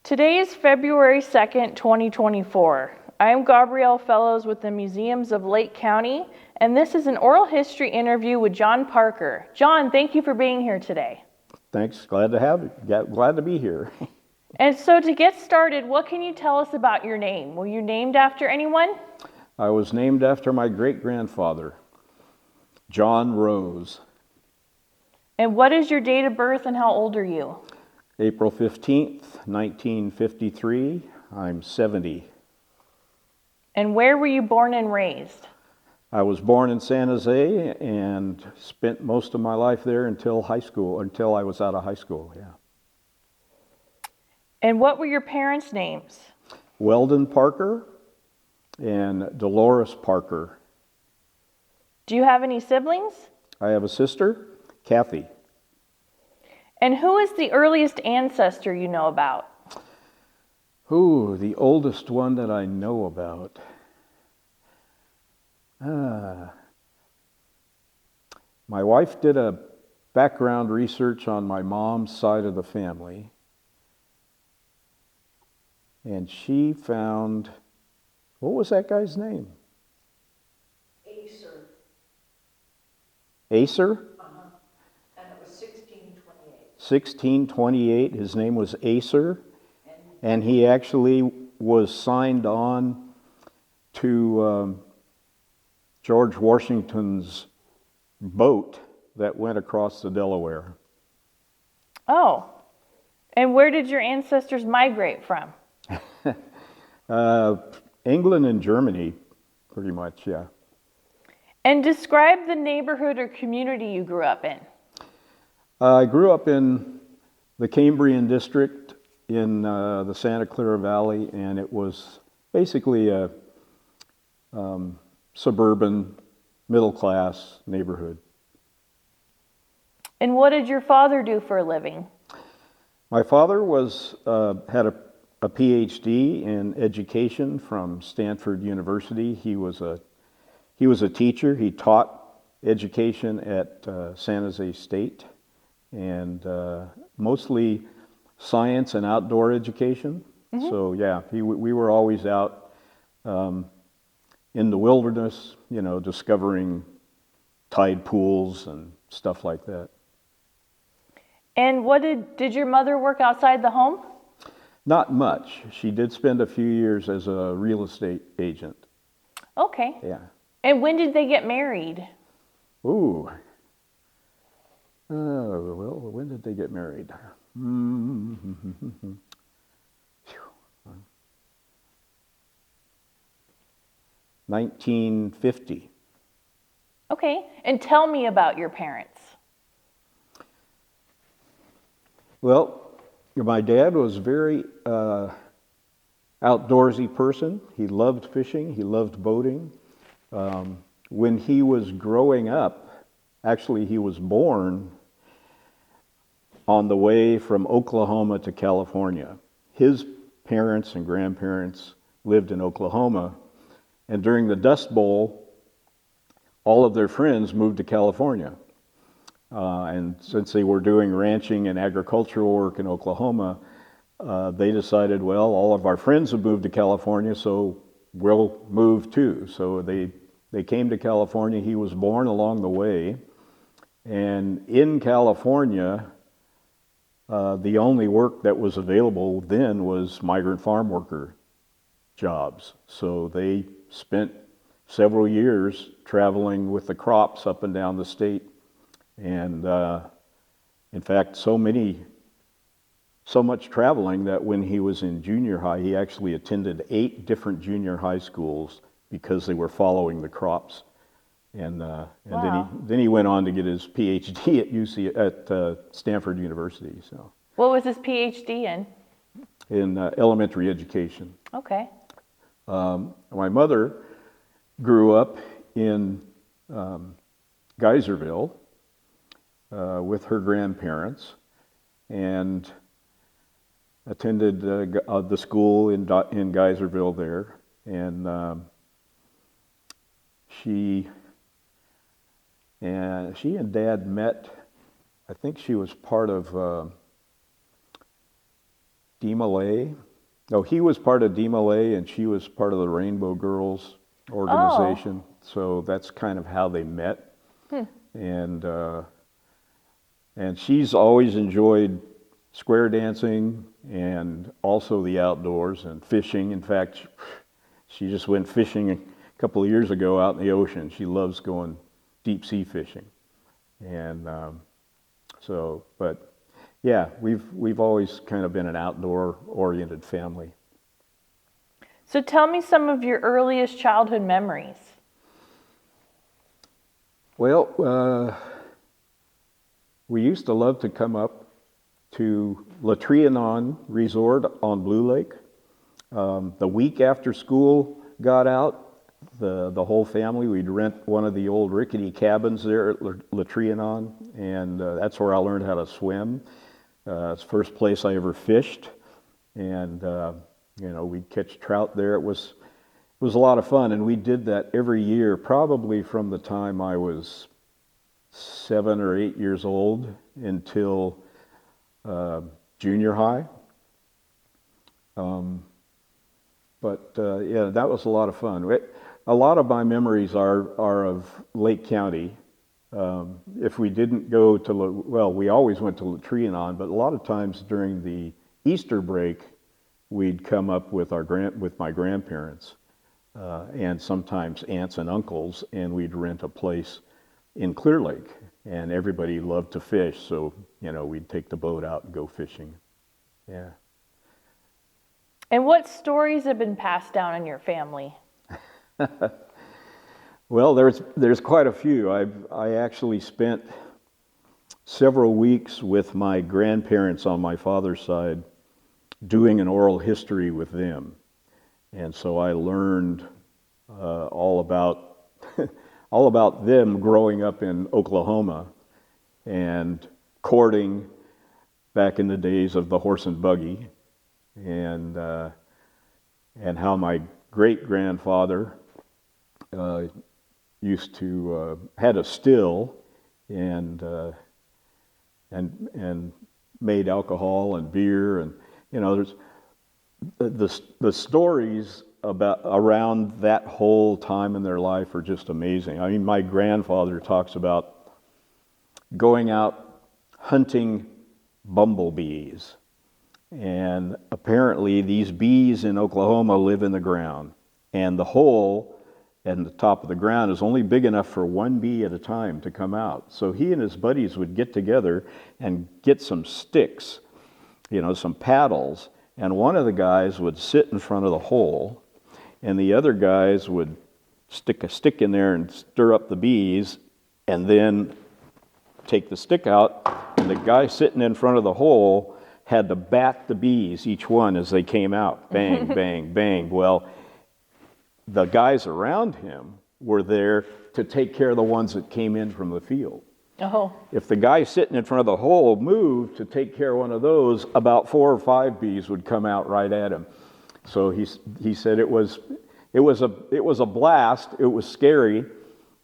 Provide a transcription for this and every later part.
Today is February 2nd, 2024. I am Gabriele Fellows with the Museums of Lake County, and this is an oral history interview with John Parker. John, thank you for being here today. Thanks, glad to be here. And so to get started, what can you tell us about your name? Were you named after anyone? I was named after my great-grandfather, John Rose. And what is your date of birth and how old are you? April 15th, 1953. I'm 70. And where were you born and raised? I was born in San Jose and spent most of my life there until I was out of high school, yeah. And what were your parents' names? Weldon Parker and Dolores Parker. Do you have any siblings? I have a sister, Kathy. And who is the earliest ancestor you know about? Ooh, the oldest one that I know about. My wife did a background research on my mom's side of the family, and she found, what was that guy's name? Acer. Acer? And it was 1628. 1628, his name was Acer, and he actually was signed on to George Washington's boat that went across the Delaware. Oh, and where did your ancestors migrate from? England and Germany, pretty much, yeah. And describe the neighborhood or community you grew up in. I grew up in the Cambrian district in the Santa Clara Valley, and it was basically a suburban, middle-class neighborhood. And what did your father do for a living? My father had a PhD in education from Stanford University. He was a teacher. He taught education at San Jose State, and mostly science and outdoor education. Mm-hmm. So yeah, we were always out in the wilderness, discovering tide pools and stuff like that. And what did your mother work outside the home? Not much. She did spend a few years as a real estate agent. Okay. Yeah. And when did they get married? Ooh. Well, when did they get married? 1950. Okay. And tell me about your parents. Well, my dad was a very outdoorsy person. He loved fishing. He loved boating. When he was growing up, actually he was born on the way from Oklahoma to California. His parents and grandparents lived in Oklahoma, and during the Dust Bowl, all of their friends moved to California. And since they were doing ranching and agricultural work in Oklahoma, they decided, well, all of our friends have moved to California, so we'll move too. So they came to California. He was born along the way. And in California, the only work that was available then was migrant farm worker jobs. So they spent several years traveling with the crops up and down the state. And in fact, so much traveling that when he was in junior high, he actually attended 8 different junior high schools because they were following the crops. And Wow. then he went on to get his PhD at Stanford University. So. What was his PhD in? In elementary education. Okay. My mother grew up in Geyserville with her grandparents and attended the school in Geyserville there. And she and Dad met. I think she was part of DeMolay. No, he was part of DeMolay and she was part of the Rainbow Girls organization. So that's kind of how they met. And she's always enjoyed square dancing and also the outdoors and fishing. In fact, she just went fishing a couple of years ago out in the ocean. She loves going deep sea fishing. And but yeah, we've always kind of been an outdoor oriented family. So tell me some of your earliest childhood memories. Well, we used to love to come up to Lower Resort on Blue Lake. The week after school got out, the whole family, we'd rent one of the old rickety cabins there at Lower, and that's where I learned how to swim. It's the first place I ever fished, and we'd catch trout there. It was a lot of fun, and we did that every year, probably from the time I was 7 or 8 years old until junior high. Yeah, that was a lot of fun. A lot of my memories are of Lake County. If we didn't go to, we always went to Lower, but a lot of times during the Easter break, we'd come up with my grandparents, and sometimes aunts and uncles, and we'd rent a place in Clear Lake, and everybody loved to fish, so we'd take the boat out and go fishing. Yeah. And what stories have been passed down in your family? Well, there's quite a few. I actually spent several weeks with my grandparents on my father's side doing an oral history with them, and so I learned all about them growing up in Oklahoma and courting back in the days of the horse and buggy, and how my great-grandfather used to had a still and made alcohol and beer, and there's the stories around that whole time in their life are just amazing. I mean, my grandfather talks about going out hunting bumblebees, and apparently these bees in Oklahoma live in the ground, and the hole at the top of the ground is only big enough for one bee at a time to come out. So he and his buddies would get together and get some sticks, some paddles, and one of the guys would sit in front of the hole, and the other guys would stick a stick in there and stir up the bees, and then take the stick out, and the guy sitting in front of the hole had to bat the bees, each one as they came out. Bang, bang, bang. Well, the guys around him were there to take care of the ones that came in from the field. Oh. If the guy sitting in front of the hole moved to take care of one of those, about 4 or 5 bees would come out right at him. So he said it was a blast. It was scary,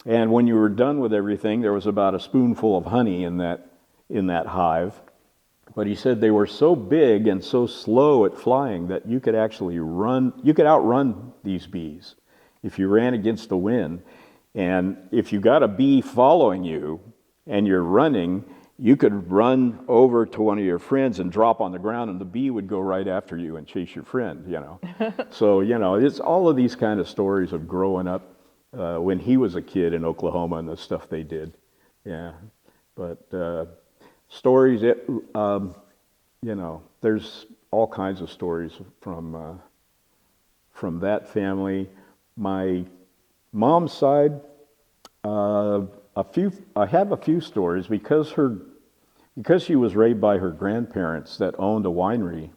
and when you were done with everything, there was about a spoonful of honey in that hive. But he said they were so big and so slow at flying that you could outrun these bees if you ran against the wind. And if you got a bee following you and you're running, you could run over to one of your friends and drop on the ground, and the bee would go right after you and chase your friend, So, it's all of these kind of stories of growing up when he was a kid in Oklahoma and the stuff they did. Yeah. But stories, there's all kinds of stories from that family. My mom's side, I have a few stories because she was raised by her grandparents that owned a winery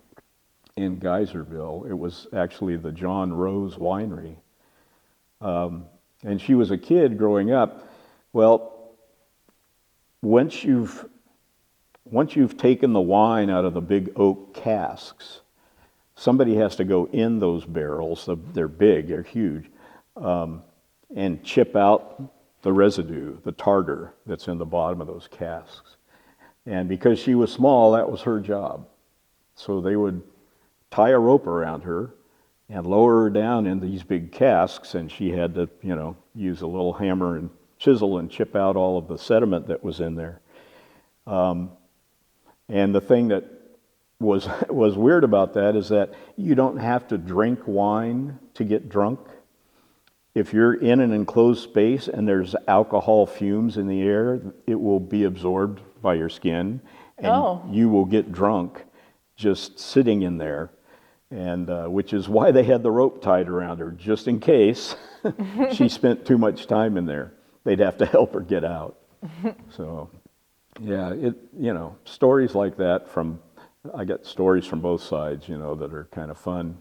in Geyserville. It was actually the John Rose Winery, and she was a kid growing up. Well, once you've taken the wine out of the big oak casks, somebody has to go in those barrels. They're big, they're huge, and chip out the residue, the tartar that's in the bottom of those casks. And because she was small, that was her job. So they would tie a rope around her and lower her down in these big casks, and she had to, use a little hammer and chisel and chip out all of the sediment that was in there. And the thing that was weird about that is that you don't have to drink wine to get drunk. If you're in an enclosed space and there's alcohol fumes in the air, it will be absorbed by your skin, and you will get drunk just sitting in there. And which is why they had the rope tied around her, just in case she spent too much time in there. They'd have to help her get out. So, yeah, stories like that I get stories from both sides, that are kind of fun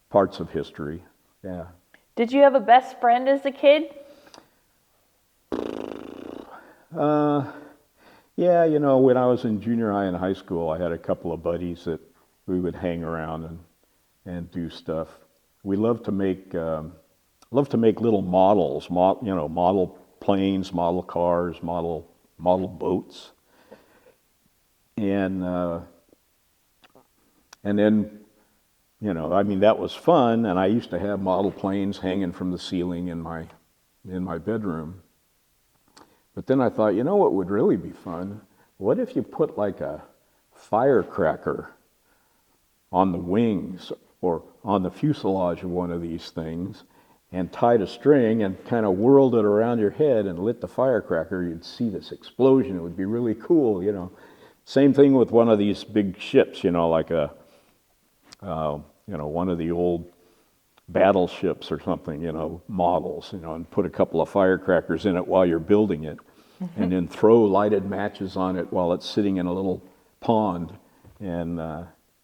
parts of history. Yeah. Did you have a best friend as a kid? Yeah, when I was in junior high and high school, I had a couple of buddies that we would hang around and do stuff. We loved to make little models, model planes, model cars, model boats, and then, that was fun. And I used to have model planes hanging from the ceiling in my bedroom. But then I thought, what would really be fun? What if you put like a firecracker on the wings or on the fuselage of one of these things and tied a string and kind of whirled it around your head and lit the firecracker? You'd see this explosion. It would be really cool, Same thing with one of these big ships, like one of the old battleships or something, models, and put a couple of firecrackers in it while you're building it, and then throw lighted matches on it while it's sitting in a little pond, and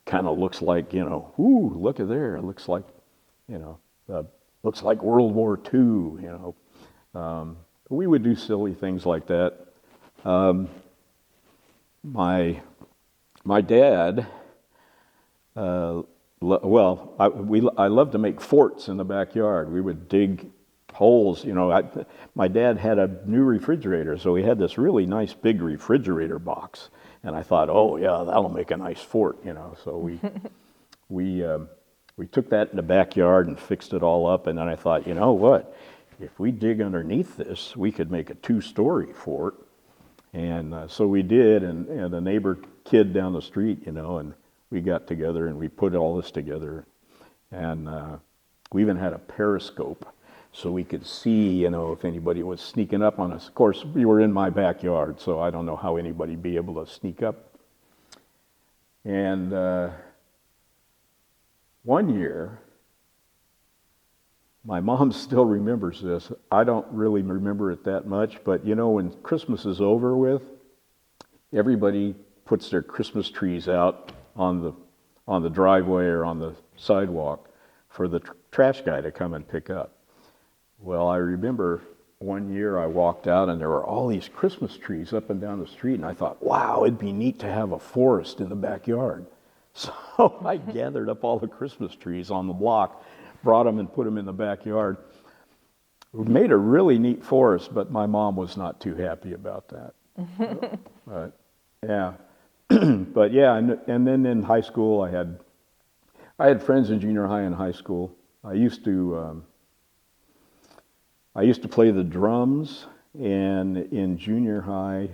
kind of looks like, ooh, look at there. It looks like, looks like World War II, We would do silly things like that. My dad, I loved to make forts in the backyard. We would dig holes. My dad had a new refrigerator, so he had this really nice big refrigerator box. And I thought, oh yeah, that'll make a nice fort. So we took that in the backyard and fixed it all up. And then I thought, what? If we dig underneath this, we could make a 2-story fort. And so we did, and a neighbor kid down the street, and we got together and we put all this together. And we even had a periscope so we could see, if anybody was sneaking up on us. Of course, we were in my backyard, so I don't know how anybody'd be able to sneak up. And one year, my mom still remembers this. I don't really remember it that much, but when Christmas is over with, everybody puts their Christmas trees out on the driveway or on the sidewalk for the trash guy to come and pick up. Well, I remember one year I walked out and there were all these Christmas trees up and down the street, and I thought, wow, it'd be neat to have a forest in the backyard. So I gathered up all the Christmas trees on the block, brought them and put them in the backyard. We made a really neat forest, but my mom was not too happy about that. But yeah, but yeah, and then in high school I had friends in junior high and high school. I used to play the drums, and in junior high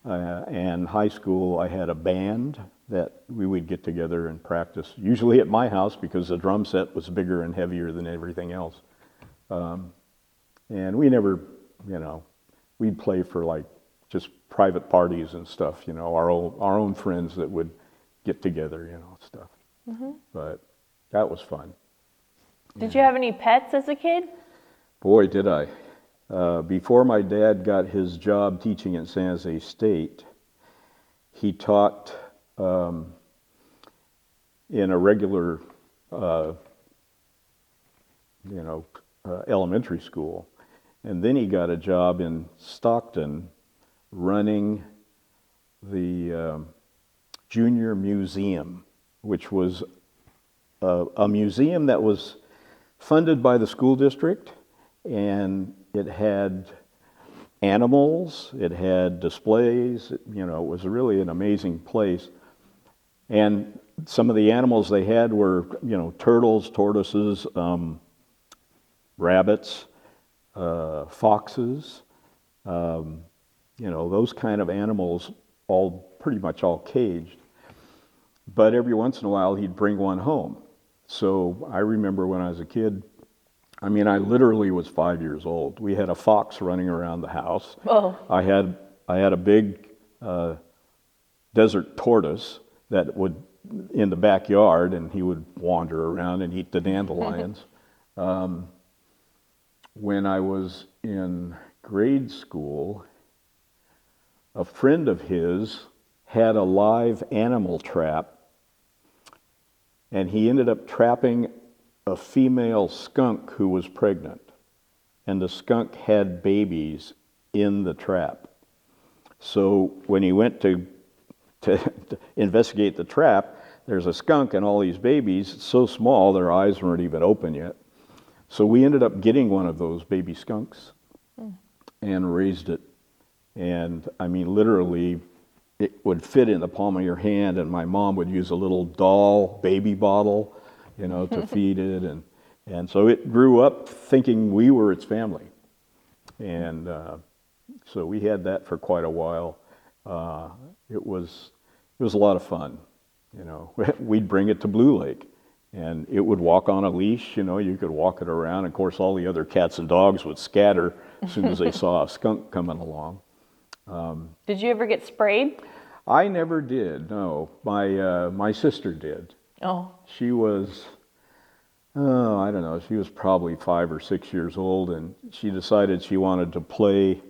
and high school I had a band that we would get together and practice, usually at my house because the drum set was bigger and heavier than everything else. And we never, we'd play for like just private parties and stuff, our own friends that would get together, stuff. Mm-hmm. But that was fun. Did you have any pets as a kid? Boy, did I. Before my dad got his job teaching at San Jose State, he taught in a regular, elementary school. And then he got a job in Stockton running the Junior Museum, which was a museum that was funded by the school district, and it had animals, it had displays, it was really an amazing place. And some of the animals they had were, turtles, tortoises, rabbits, foxes, those kind of animals, pretty much all caged. But every once in a while, he'd bring one home. So I remember when I was a kid, I literally was 5 years old. We had a fox running around the house. Oh. I had a big desert tortoise that would in the backyard, and he would wander around and eat the dandelions. When I was in grade school, a friend of his had a live animal trap, and he ended up trapping a female skunk who was pregnant, and the skunk had babies in the trap. So when he went to investigate the trap, there's a skunk and all these babies, so small their eyes weren't even open yet. So we ended up getting one of those baby skunks and raised it. And literally, it would fit in the palm of your hand, and my mom would use a little doll baby bottle, to feed it. And so it grew up thinking we were its family. And so we had that for quite a while. It was a lot of fun. We'd bring it to Blue Lake, and it would walk on a leash. You could walk it around. Of course, all the other cats and dogs would scatter as soon as they saw a skunk coming along. Did you ever get sprayed? I never did. No, my sister did. Oh. She was, I don't know. She was probably 5 or 6 years old, and she decided she wanted to play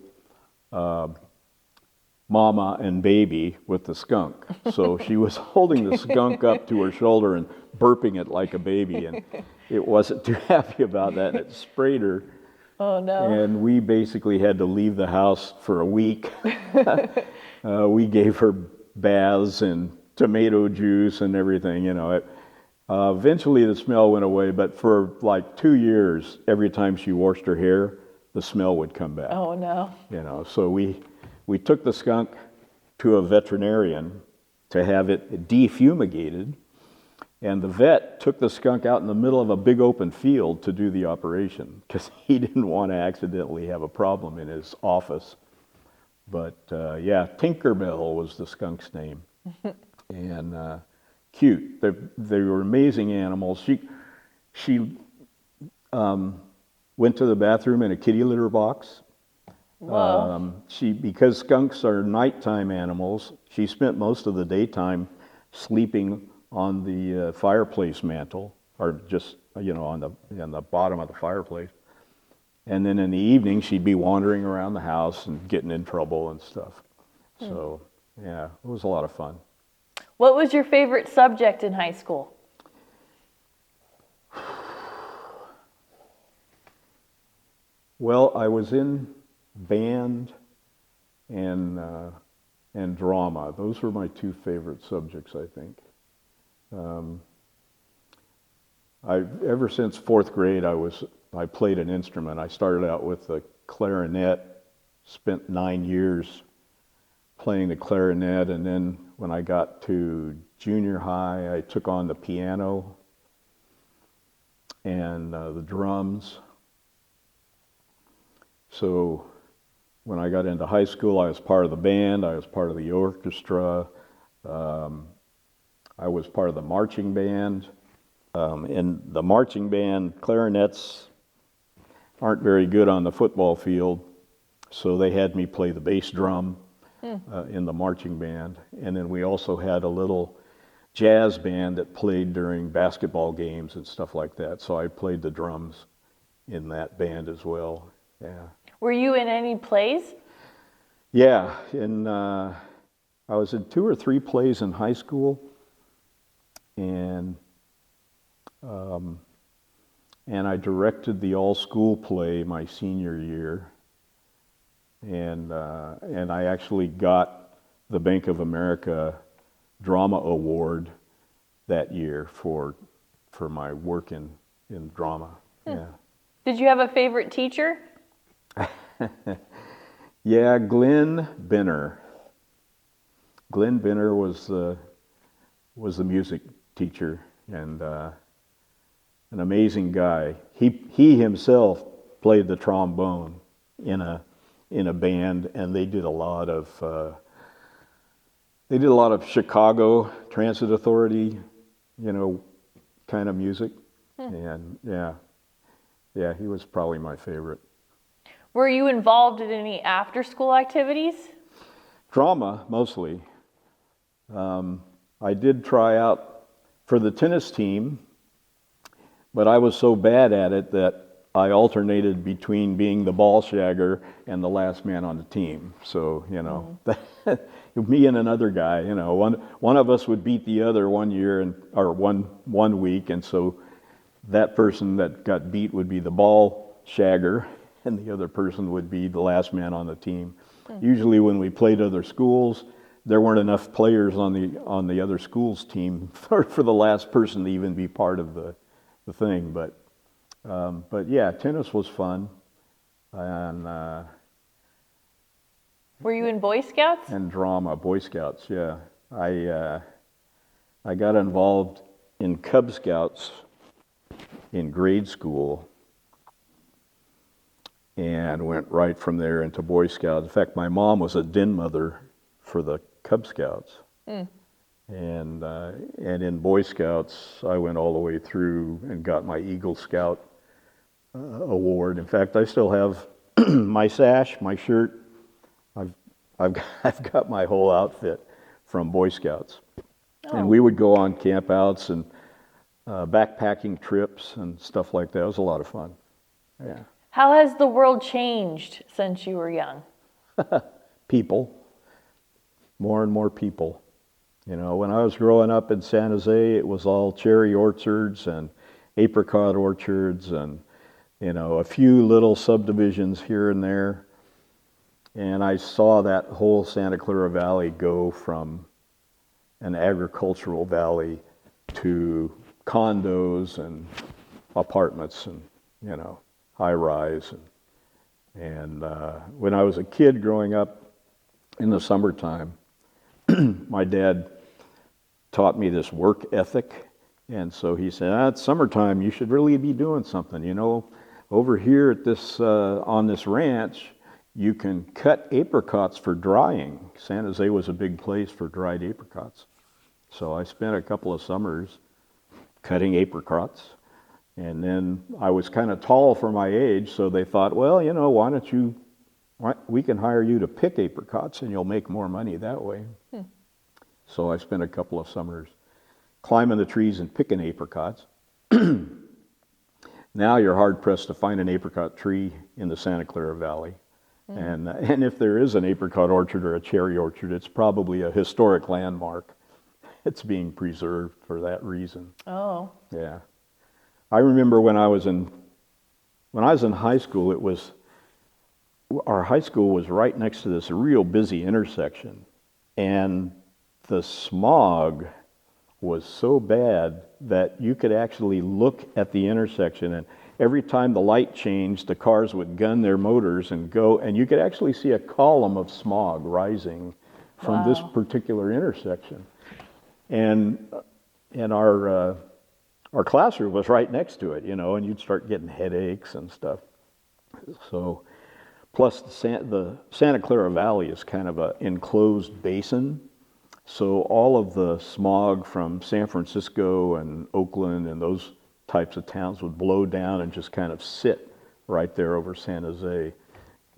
mama and baby with the skunk. So she was holding the skunk up to her shoulder and burping it like a baby, and it wasn't too happy about that, and it sprayed her. Oh, no. And we basically had to leave the house for a week. We gave her baths and tomato juice and everything, Eventually the smell went away, but for like 2 years, every time she washed her hair, the smell would come back. Oh, no. So we took the skunk to a veterinarian to have it defumigated, and the vet took the skunk out in the middle of a big open field to do the operation because he didn't want to accidentally have a problem in his office. But Tinkerbell was the skunk's name. And cute. They were amazing animals. She went to the bathroom in a kitty litter box. Whoa. Because skunks are nighttime animals, she spent most of the daytime sleeping on the fireplace mantle, or just on the bottom of the fireplace. And then in the evening, she'd be wandering around the house and getting in trouble and stuff. So yeah, it was a lot of fun. What was your favorite subject in high school? Well, I was in band and drama. Those were my two favorite subjects, I think. Ever since fourth grade, I played an instrument. I started out with the clarinet, spent 9 years playing the clarinet, and then when I got to junior high, I took on the piano and the drums. So when I got into high school, I was part of the band, I was part of the orchestra, I was part of the marching band. In the marching band, clarinets aren't very good on the football field, so they had me play the bass drum in the marching band. And then we also had a little jazz band that played during basketball games and stuff like that. So I played the drums in that band as well. Yeah. Were you in any plays? Yeah, I was in 2 or 3 plays in high school, and I directed the all-school play my senior year, and I actually got the Bank of America Drama Award that year for my work in drama. Yeah. Did you have a favorite teacher? Yeah, Glenn Benner. Glenn Benner was the music teacher, and an amazing guy. He himself played the trombone in a band, and they did a lot of Chicago Transit Authority, kind of music. And yeah, he was probably my favorite. Were you involved in any after-school activities? Drama, mostly. I did try out for the tennis team, but I was so bad at it that I alternated between being the ball shagger and the last man on the team. So, me and another guy, one of us would beat the other one year or one week, and so that person that got beat would be the ball shagger, and the other person would be the last man on the team. Usually when we played other schools, there weren't enough players on the other school's team for the last person to even be part of the thing. But yeah, tennis was fun, and Were you in Boy Scouts? and drama, Boy Scouts. Yeah, I got involved in Cub Scouts in grade school, and went right from there into Boy Scouts. In fact, my mom was a den mother for the Cub Scouts. And in Boy Scouts, I went all the way through and got my Eagle Scout award. In fact, I still have my sash, my shirt. I've got my whole outfit from Boy Scouts. And we would go on campouts and backpacking trips and stuff like that. It was a lot of fun. Yeah. How has the world changed since you were young? People. More and more people. When I was growing up in San Jose, it was all cherry orchards and apricot orchards and, a few little subdivisions here and there. And I saw that whole Santa Clara Valley go from an agricultural valley to condos and apartments and, high rise. And when I was a kid growing up in the summertime, my dad taught me this work ethic, and so he said, it's summertime, you should really be doing something. Over here at this on this ranch, you can cut apricots for drying. San Jose was a big place for dried apricots. So I spent a couple of summers cutting apricots, and then I was kind of tall for my age, so they thought, well, why don't we can hire you to pick apricots and you'll make more money that way. So I spent a couple of summers climbing the trees and picking apricots. Now you're hard pressed to find an apricot tree in the Santa Clara Valley. And if there is an apricot orchard or a cherry orchard, it's probably a historic landmark. It's being preserved for that reason. Oh. Yeah. I remember when I was in high school, our high school was right next to this real busy intersection, and the smog was so bad that you could actually look at the intersection, and every time the light changed, the cars would gun their motors and go, and you could actually see a column of smog rising from this particular intersection. And our classroom was right next to it, and you'd start getting headaches and stuff. So, plus the Santa Clara Valley is kind of an enclosed basin. So all of the smog from San Francisco and Oakland and those types of towns would blow down and just kind of sit right there over San Jose.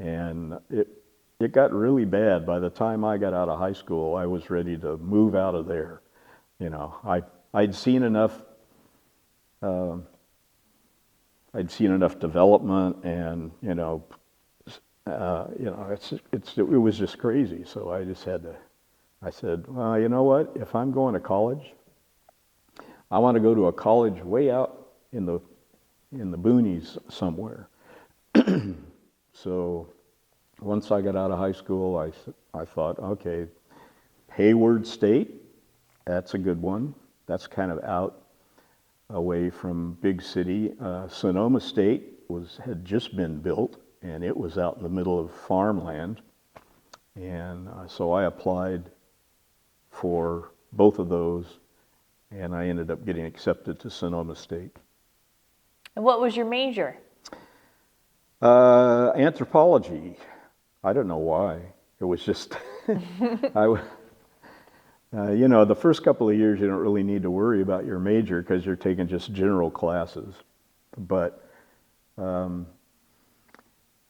And it got really bad. By the time I got out of high school, I was ready to move out of there. I'd seen enough development, and it was just crazy. So I just I said, well, you know what? If I'm going to college, I want to go to a college way out in the boonies somewhere. So once I got out of high school, I thought, okay, Hayward State, that's a good one. That's kind of out away from big city. Sonoma State had just been built, and it was out in the middle of farmland. And so I applied for both of those and I ended up getting accepted to Sonoma State. And what was your major? Anthropology. I don't know why. It was just, the first couple of years you don't really need to worry about your major because you're taking just general classes. But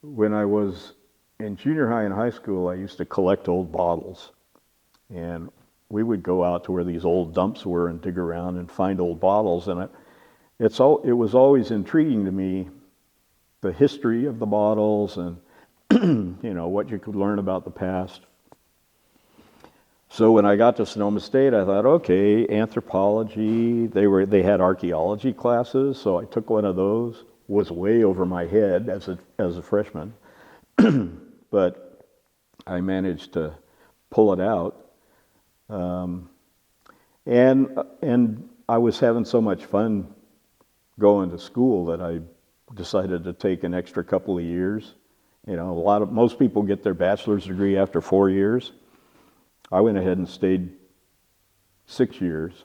when I was in junior high and high school, I used to collect old bottles. And we would go out to where these old dumps were and dig around and find old bottles. And it was always intriguing to me, the history of the bottles and what you could learn about the past. So when I got to Sonoma State, I thought, okay, anthropology. They had archaeology classes, so I took one of those. Was way over my head as a freshman, but I managed to pull it out. And I was having so much fun going to school that I decided to take an extra couple of years. Most people get their bachelor's degree after 4 years. I went ahead and stayed 6 years,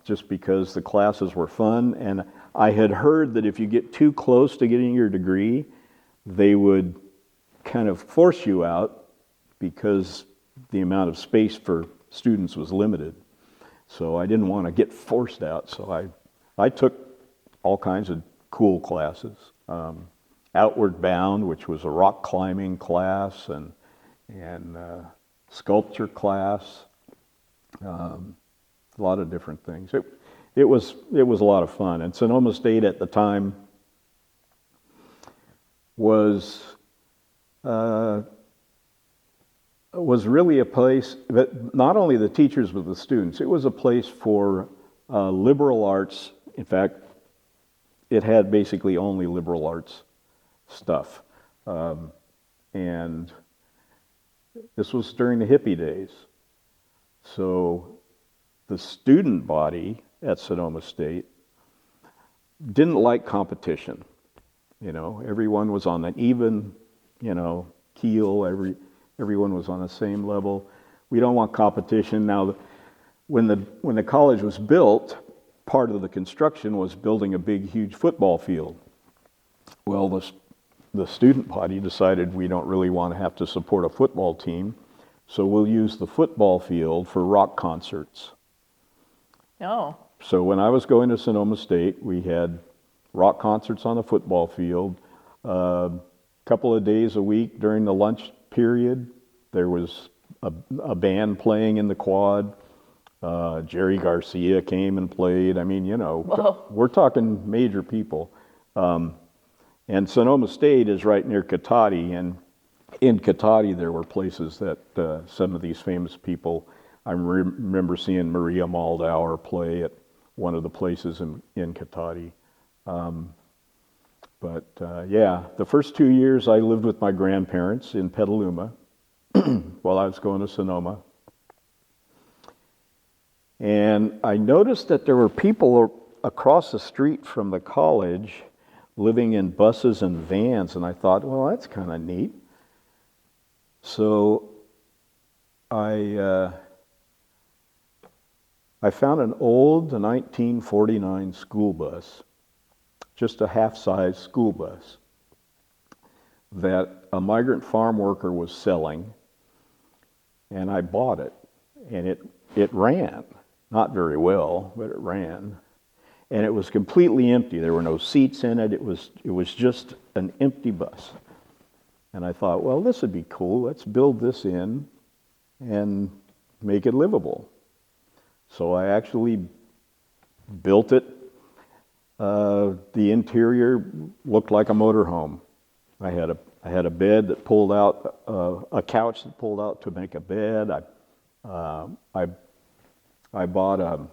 just because the classes were fun. And I had heard that if you get too close to getting your degree, they would kind of force you out because the amount of space for students was limited. So I didn't want to get forced out. So I took all kinds of cool classes. Outward Bound, which was a rock climbing class, and sculpture class, a lot of different things. It was a lot of fun. And Sonoma State at the time was really a place that not only the teachers but the students. It was a place for liberal arts. In fact, it had basically only liberal arts stuff. And this was during the hippie days. So the student body at Sonoma State didn't like competition. Everyone was on an even, keel. Everyone was on the same level. We don't want competition. Now, when the college was built, part of the construction was building a big, huge football field. Well, the student body decided we don't really want to have to support a football team, so we'll use the football field for rock concerts. Oh. So when I was going to Sonoma State, we had rock concerts on the football field. A couple of days a week during the lunch period, there was a band playing in the quad. Jerry Garcia came and played. I mean, Whoa. We're talking major people. And Sonoma State is right near Cotati, and in Cotati there were places that some of these famous people, I remember seeing Maria Maldauer play at one of the places in Cotati. The first 2 years I lived with my grandparents in Petaluma while I was going to Sonoma. And I noticed that there were people across the street from the college living in buses and vans, and I thought, well, that's kind of neat. So I found an old 1949 school bus, just a half-size school bus, that a migrant farm worker was selling, and I bought it. And it ran, not very well, but it ran. And it was completely empty. There were no seats in it. It was just an empty bus. And I thought, well, this would be cool. Let's build this in and make it livable. So I actually built it. The interior looked like a motorhome. I had a bed that pulled out, a couch that pulled out to make a bed. I bought a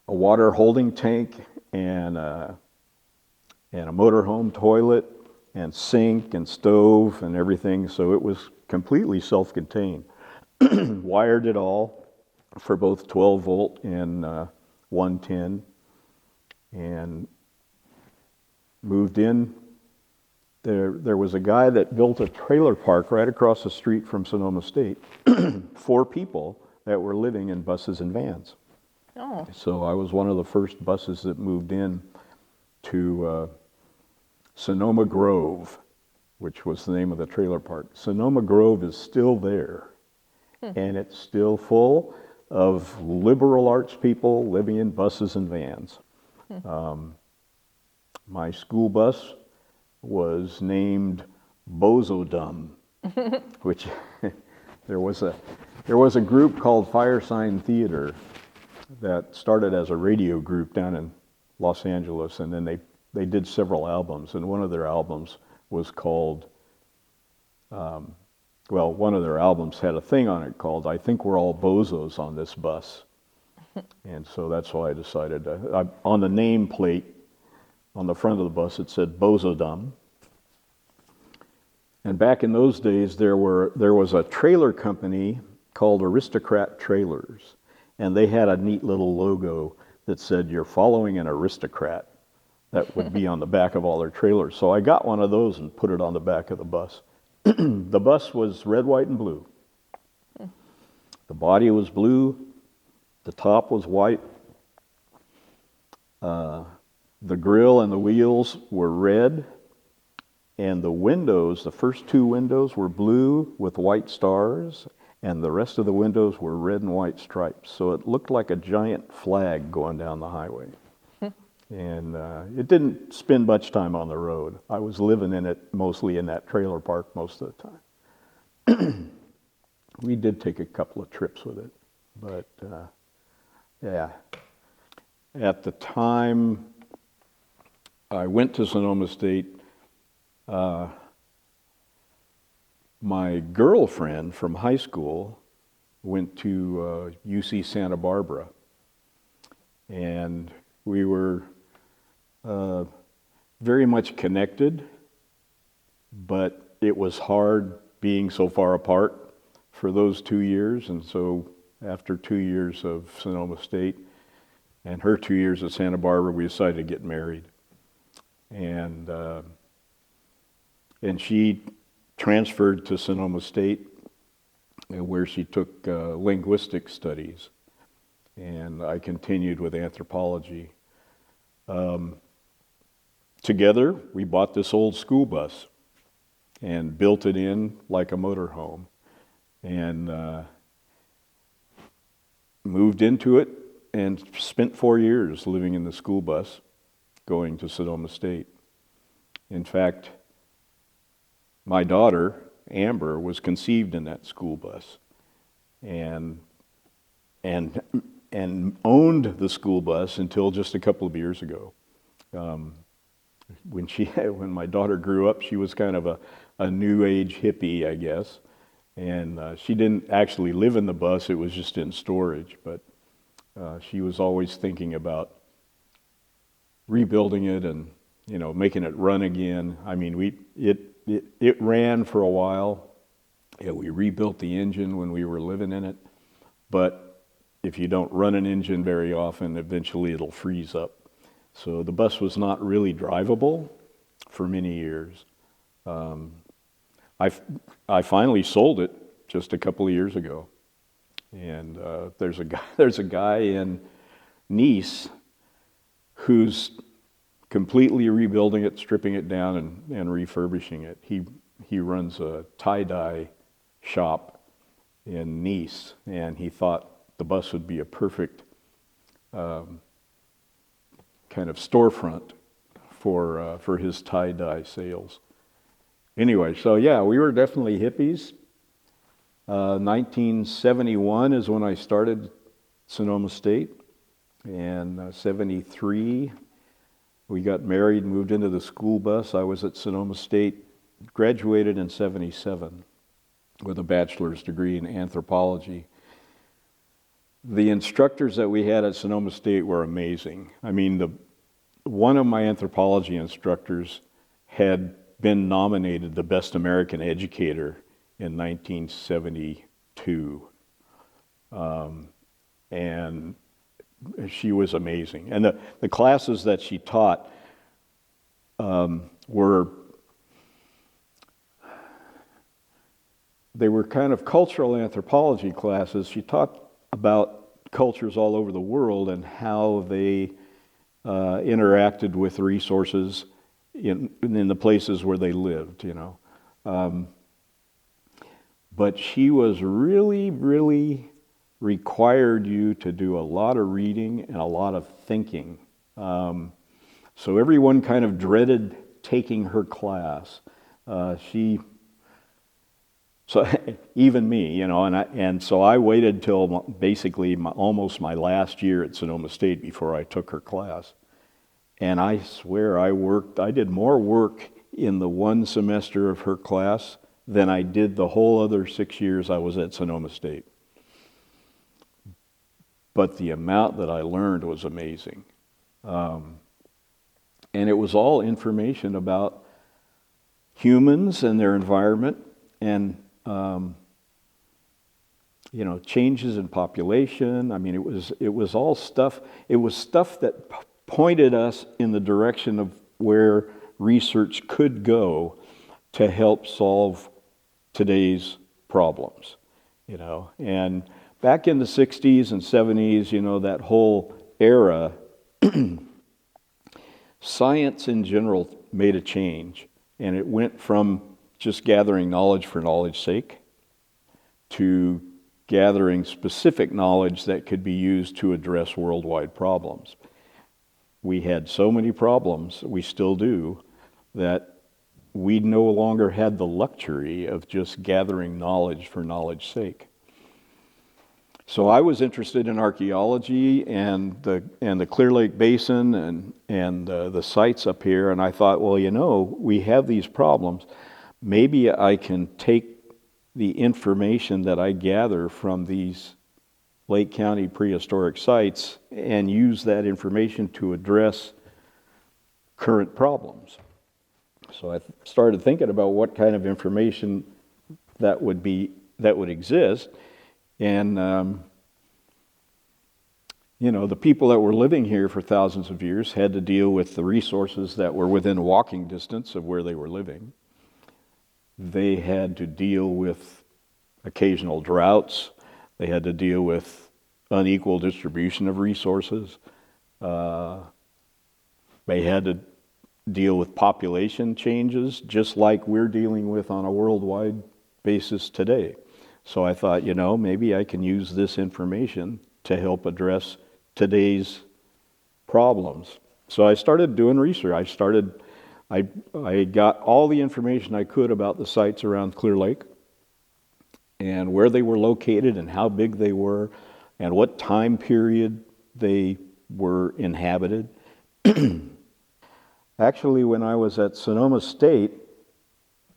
water holding tank and a motorhome toilet and sink and stove and everything, so it was completely self-contained. Wired it all for both 12 volt and 110, and moved in. There was a guy that built a trailer park right across the street from Sonoma State. 4 people that were living in buses and vans. Oh, So I was one of the first buses that moved in to Sonoma Grove, which was the name of the trailer park. Sonoma Grove is still there, and it's still full of liberal arts people living in buses and vans. My school bus was named Bozodum, which there was a group called Fire Sign Theater that started as a radio group down in Los Angeles, and then they did several albums, and one of their albums was called, one of their albums had a thing on it called "I Think We're All Bozos on This Bus," and so that's why I decided on the name plate on the front of the bus it said Bozodum. And back in those days there was a trailer company called Aristocrat Trailers, and they had a neat little logo that said, "You're following an aristocrat." That would be on the back of all their trailers. So I got one of those and put it on the back of the bus. The bus was red, white, and blue. The body was blue. The top was white. The grill and the wheels were red. And the windows, the first two windows were blue with white stars, and the rest of the windows were red and white stripes. So it looked like a giant flag going down the highway. And it didn't spend much time on the road. I was living in it mostly in that trailer park most of the time. We did take a couple of trips with it, but yeah. At the time I went to Sonoma State, my girlfriend from high school went to UC Santa Barbara, and we were very much connected, but it was hard being so far apart for those 2 years. And so after 2 years of Sonoma State and her 2 years at Santa Barbara, we decided to get married. And she transferred to Sonoma State, where she took linguistic studies, and I continued with anthropology. Together, we bought this old school bus and built it in like a motorhome, and moved into it and spent 4 years living in the school bus going to Sonoma State. In fact, my daughter, Amber, was conceived in that school bus and owned the school bus until just a couple of years ago. When my daughter grew up, she was kind of a new age hippie, I guess, and she didn't actually live in the bus. It was just in storage, but she was always thinking about rebuilding it and making it run again. I mean, it ran for a while. Yeah, we rebuilt the engine when we were living in it, but if you don't run an engine very often, eventually it'll freeze up. So the bus was not really drivable for many years. I finally sold it just a couple of years ago, and there's a guy in Nice who's completely rebuilding it, stripping it down, and refurbishing it. He runs a tie-dye shop in Nice, and he thought the bus would be a perfect kind of storefront for his tie-dye sales. Anyway, so yeah, we were definitely hippies. 1971 is when I started Sonoma State, and 73 we got married and moved into the school bus. I was at Sonoma State, graduated in 77 with a bachelor's degree in anthropology. The instructors that we had at Sonoma State were amazing. I mean, one of my anthropology instructors had been nominated the Best American Educator in 1972. And she was amazing. And the classes that she taught were kind of cultural anthropology classes. She taught about cultures all over the world and how they interacted with resources in the places where they lived, you know. But she was really required you to do a lot of reading and a lot of thinking. So everyone kind of dreaded taking her class. So even me, you know, and so I waited till basically almost my last year at Sonoma State before I took her class. And I swear I did more work in the one semester of her class than I did the whole other 6 years I was at Sonoma State. But the amount that I learned was amazing. And it was all information about humans and their environment and, you know, changes in population. I mean, it was all stuff. It was stuff that pointed us in the direction of where research could go to help solve today's problems, you know. And back in the 60s and 70s, you know, that whole era, science in general made a change, and it went from just gathering knowledge for knowledge's sake to gathering specific knowledge that could be used to address worldwide problems. We had so many problems, we still do, that we no longer had the luxury of just gathering knowledge for knowledge's sake. So I was interested in archaeology and the Clear Lake Basin and the sites up here, and I thought, well, you know, we have these problems. Maybe I can take the information that I gather from these Lake County prehistoric sites and use that information to address current problems. So I started thinking about what kind of information that would exist, and you know, the people that were living here for thousands of years had to deal with the resources that were within walking distance of where they were living. They had to deal with occasional droughts. They had to deal with unequal distribution of resources. They had to deal with population changes, just like we're dealing with on a worldwide basis today. So I thought, you know, maybe I can use this information to help address today's problems. So I started doing research. I got all the information I could about the sites around Clear Lake and where they were located and how big they were and what time period they were inhabited. Actually, when I was at Sonoma State,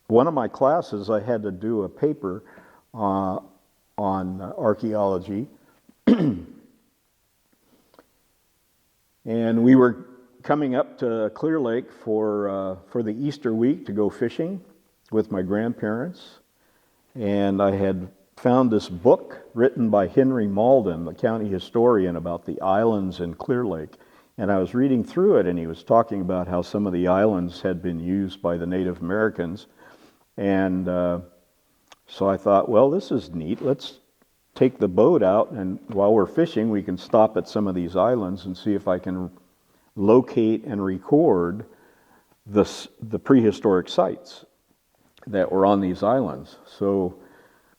one of my classes, I had to do a paper on archaeology. And we were coming up to Clear Lake for the Easter week to go fishing with my grandparents. And I had found this book written by Henry Malden, the county historian, about the islands in Clear Lake. And I was reading through it, and he was talking about how some of the islands had been used by the Native Americans. And so I thought, well, this is neat. Let's take the boat out, and while we're fishing, we can stop at some of these islands and see if I can locate and record the prehistoric sites that were on these islands. So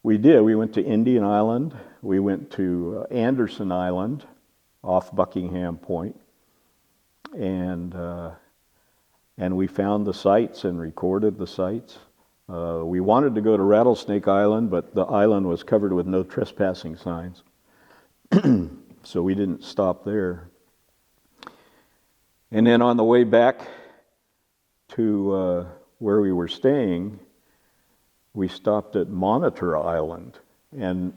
we did. We went to Indian Island. We went to Anderson Island off Buckingham Point. And we found the sites and recorded the sites. We wanted to go to Rattlesnake Island, but the island was covered with no trespassing signs. So we didn't stop there. And then on the way back to where we were staying, we stopped at Monitor Island. And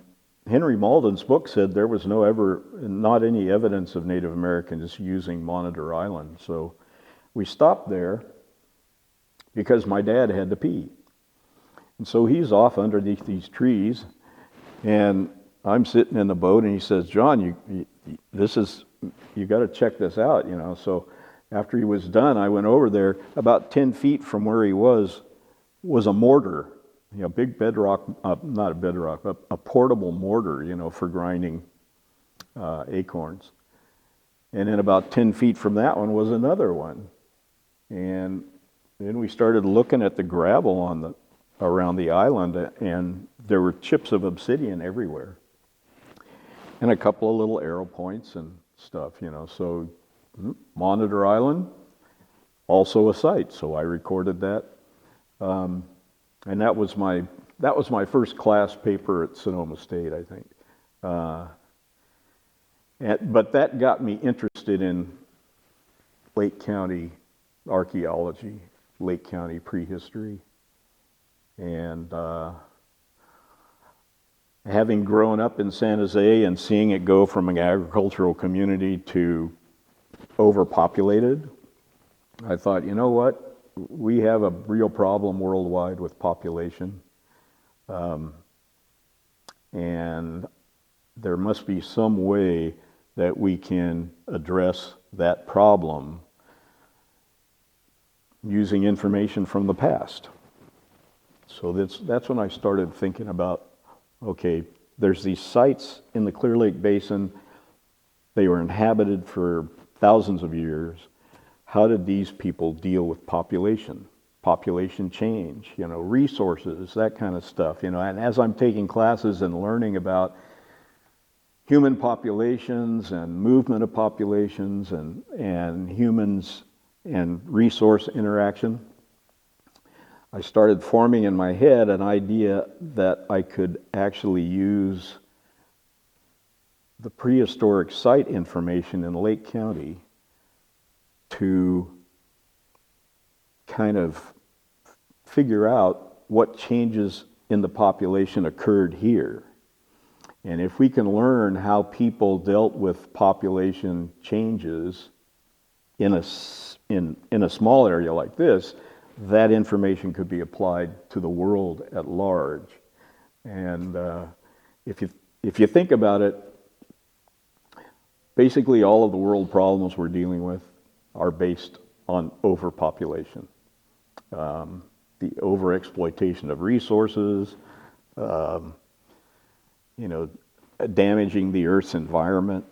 Henry Malden's book said there was not any evidence of Native Americans using Monitor Island. So we stopped there because my dad had to pee. And so he's off underneath these trees, and I'm sitting in the boat, and he says, "John, you got to check this out, you know." So after he was done, I went over there. About 10 feet from where he was a mortar. You know, big bedrock, not a bedrock, but a portable mortar, you know, for grinding acorns. And then about 10 feet from that one was another one. And then we started looking at the gravel around the island, and there were chips of obsidian everywhere. And a couple of little arrow points and stuff, So Monitor Island, also a site, so I recorded that. And that was my first class paper at Sonoma State, I think. But that got me interested in Lake County archaeology, Lake County prehistory. And having grown up in San Jose and seeing it go from an agricultural community to overpopulated, I thought, you know what? We have a real problem worldwide with population. And there must be some way that we can address that problem using information from the past. So that's when I started thinking about, okay, there's these sites in the Clear Lake Basin. They were inhabited for thousands of years. How did these people deal with population change, resources, that kind of stuff, And as I'm taking classes and learning about human populations and movement of populations and humans and resource interaction, I started forming in my head an idea that I could actually use the prehistoric site information in Lake County to kind of figure out what changes in the population occurred here. And if we can learn how people dealt with population changes in a small area like this, that information could be applied to the world at large. And if you think about it, basically all of the world problems we're dealing with are based on overpopulation. The overexploitation of resources, damaging the Earth's environment,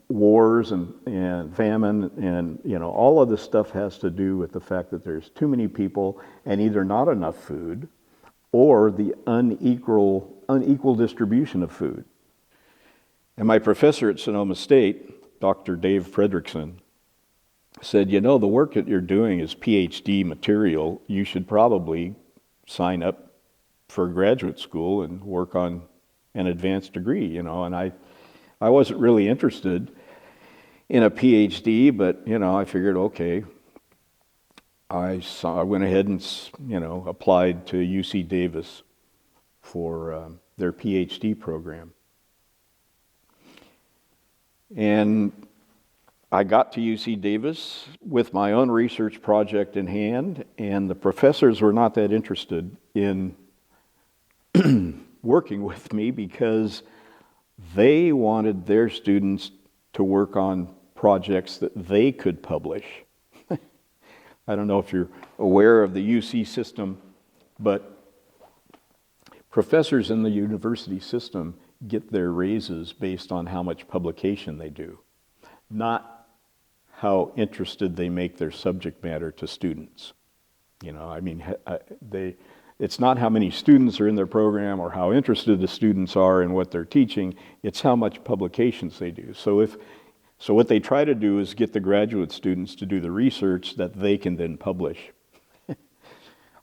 wars and famine, and all of this stuff has to do with the fact that there's too many people and either not enough food or the unequal distribution of food. And my professor at Sonoma State, Dr. Dave Fredrickson, said, the work that you're doing is PhD material. You should probably sign up for graduate school and work on an advanced degree, And I wasn't really interested in a PhD, but, I figured, okay. I went ahead and, applied to UC Davis for their PhD program. And I got to UC Davis with my own research project in hand, and the professors were not that interested in working with me because they wanted their students to work on projects that they could publish. I don't know if you're aware of the UC system, but professors in the university system get their raises based on how much publication they do, not how interested they make their subject matter to students. It's not how many students are in their program or how interested the students are in what they're teaching, it's how much publications they do. So what they try to do is get the graduate students to do the research that they can then publish.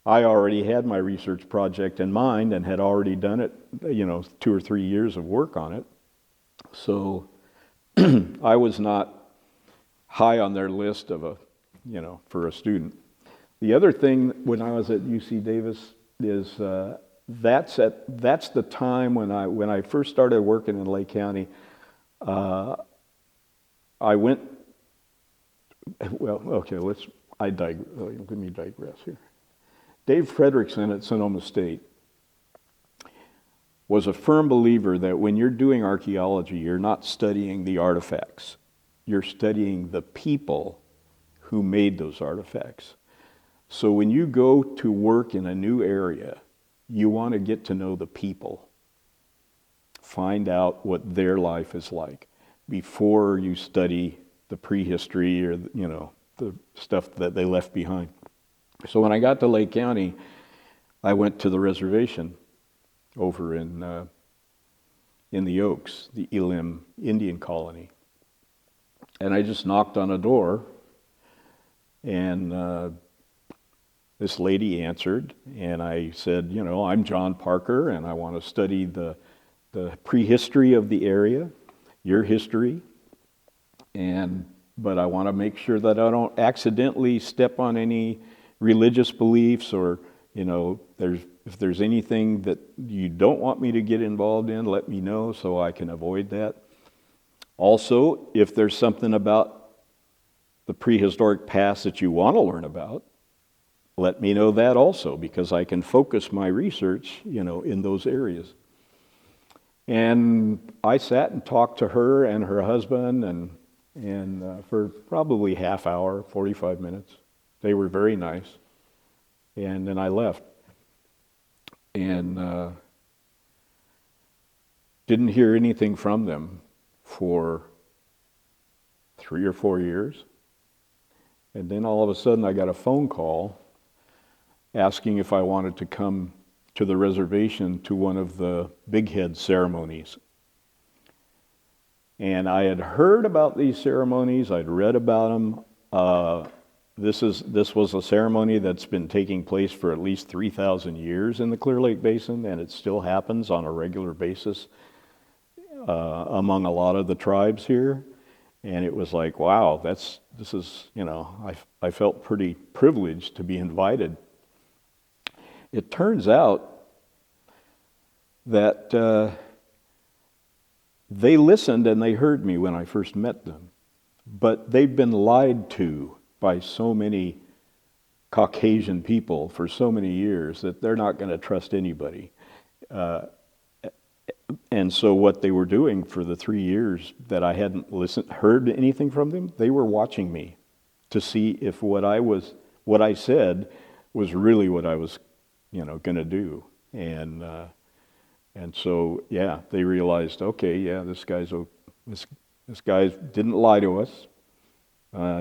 I already had my research project in mind and had already done it, 2 or 3 years of work on it. So I was not high on their list of for a student. The other thing when I was at UC Davis is that's the time when I first started working in Lake County. Let me digress here. Dave Fredrickson at Sonoma State was a firm believer that when you're doing archaeology, you're not studying the artifacts. You're studying the people who made those artifacts. So when you go to work in a new area, you want to get to know the people. find out what their life is like before you study the prehistory or, the stuff that they left behind. So when I got to Lake County, I went to the reservation over in the Oaks, the Elim Indian colony. And I just knocked on a door, and this lady answered, and I said, I'm John Parker, and I want to study the prehistory of the area, your history, but I want to make sure that I don't accidentally step on any religious beliefs, or if there's anything that you don't want me to get involved in, let me know so I can avoid that. Also, if there's something about the prehistoric past that you want to learn about, let me know that also, because I can focus my research, in those areas. And I sat and talked to her and her husband and for probably half hour, 45 minutes. They were very nice. And then I left. And didn't hear anything from them for 3 or 4 years. And then all of a sudden I got a phone call asking if I wanted to come to the reservation to one of the big head ceremonies. And I had heard about these ceremonies, I'd read about them. This was a ceremony that's been taking place for at least 3,000 years in the Clear Lake Basin, and it still happens on a regular basis among a lot of the tribes here. And it was like, wow, I felt pretty privileged to be invited. It turns out that they listened and they heard me when I first met them, but they've been lied to by so many Caucasian people for so many years that they're not going to trust anybody. And so what they were doing for the 3 years that I hadn't heard anything from them, they were watching me to see if what I said was really what I was going to do. And so, yeah, they realized, okay, yeah, this guy didn't lie to us.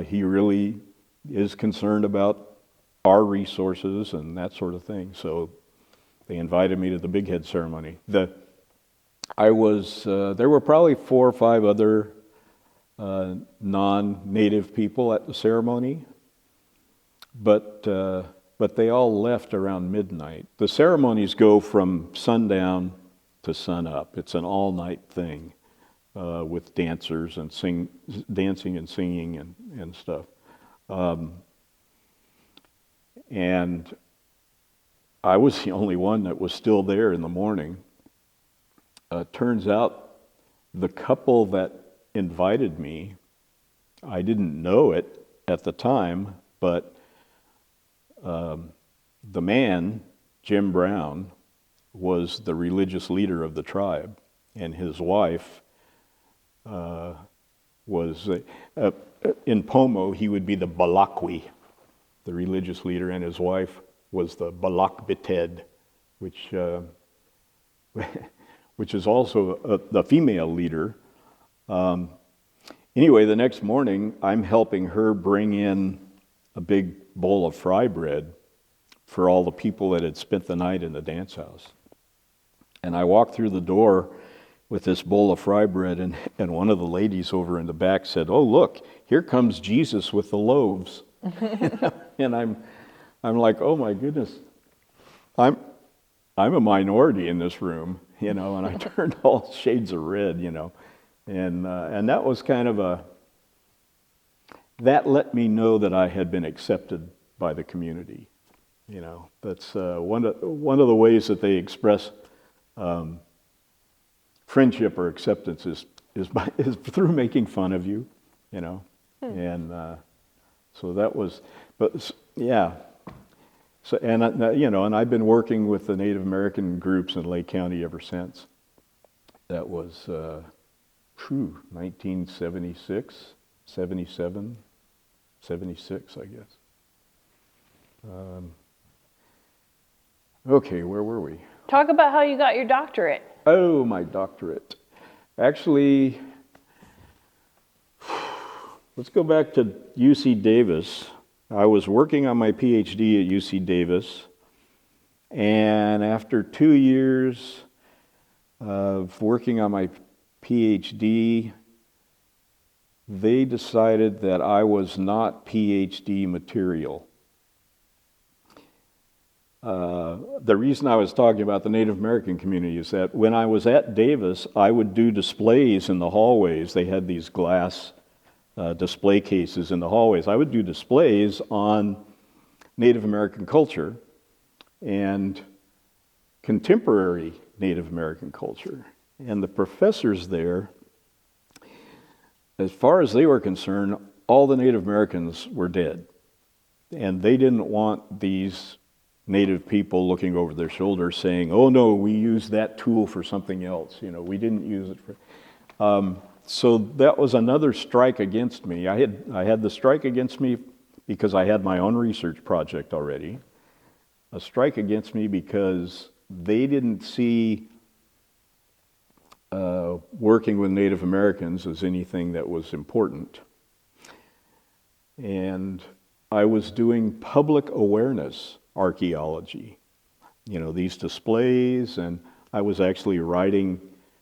He really is concerned about our resources and that sort of thing. So they invited me to the Big Head ceremony. There were probably 4 or 5 other non-native people at the ceremony, but they all left around midnight. The ceremonies go from sundown to sunup. It's an all-night thing with dancers and dancing and singing and stuff. And I was the only one that was still there in the morning. Turns out the couple that invited me, I didn't know it at the time, but the man, Jim Brown, was the religious leader of the tribe, and his wife was, in Pomo, he would be the Balakwi, the religious leader, and his wife was the Balakbited, which is also the female leader. Anyway, the next morning, I'm helping her bring in a big bowl of fry bread for all the people that had spent the night in the dance house. And I walked through the door with this bowl of fry bread, and one of the ladies over in the back said, "Oh, look, here comes Jesus with the loaves." And I'm like, oh my goodness, I'm a minority in this room, and I turned all shades of red, and that was kind of that let me know that I had been accepted by the community. That's one of the ways that they express friendship or acceptance is through making fun of you, and so that was, but yeah. So and I've been working with the Native American groups in Lake County ever since. That was 1976, 77, 76, I guess. Okay, where were we? Talk about how you got your doctorate. Oh, my doctorate. Actually, let's go back to UC Davis. I was working on my PhD at UC Davis, and after 2 years of working on my PhD, they decided that I was not PhD material. The reason I was talking about the Native American community is that when I was at Davis, I would do displays in the hallways. They had these glass display cases in the hallways. I would do displays on Native American culture and contemporary Native American culture. And the professors there, as far as they were concerned, all the Native Americans were dead. And they didn't want these Native people looking over their shoulders saying, oh no, we used that tool for something else. We didn't use it for... So that was another strike against me. I had the strike against me because I had my own research project already. A strike against me because they didn't see working with Native Americans as anything that was important. And I was doing public awareness archaeology. These displays, and I was actually writing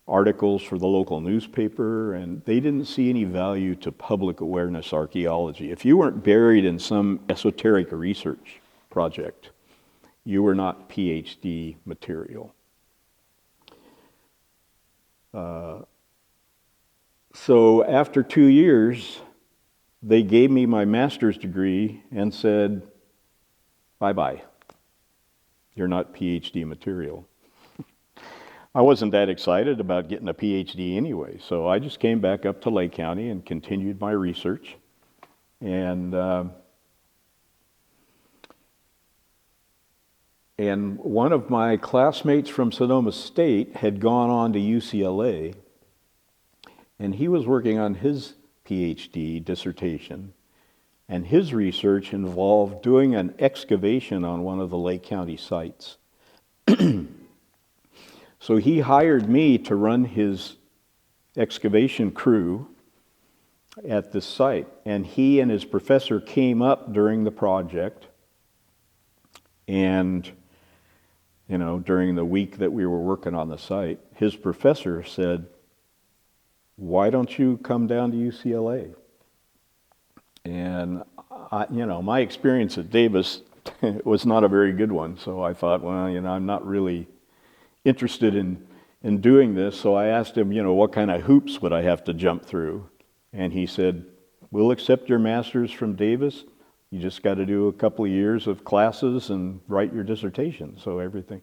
articles for the local newspaper, and they didn't see any value to public awareness archaeology. If you weren't buried in some esoteric research project, you were not PhD material. So after 2 years, they gave me my master's degree and said, bye-bye. You're not PhD material. I wasn't that excited about getting a PhD anyway, so I just came back up to Lake County and continued my research. And one of my classmates from Sonoma State had gone on to UCLA, and he was working on his PhD dissertation. And his research involved doing an excavation on one of the Lake County sites. So he hired me to run his excavation crew at this site. And he and his professor came up during the project. And, during the week that we were working on the site, his professor said, why don't you come down to UCLA? And, my experience at Davis was not a very good one. So I thought, well, I'm not really interested in doing this. So I asked him, what kind of hoops would I have to jump through? And he said, we'll accept your master's from Davis. You just got to do a couple of years of classes and write your dissertation. So everything.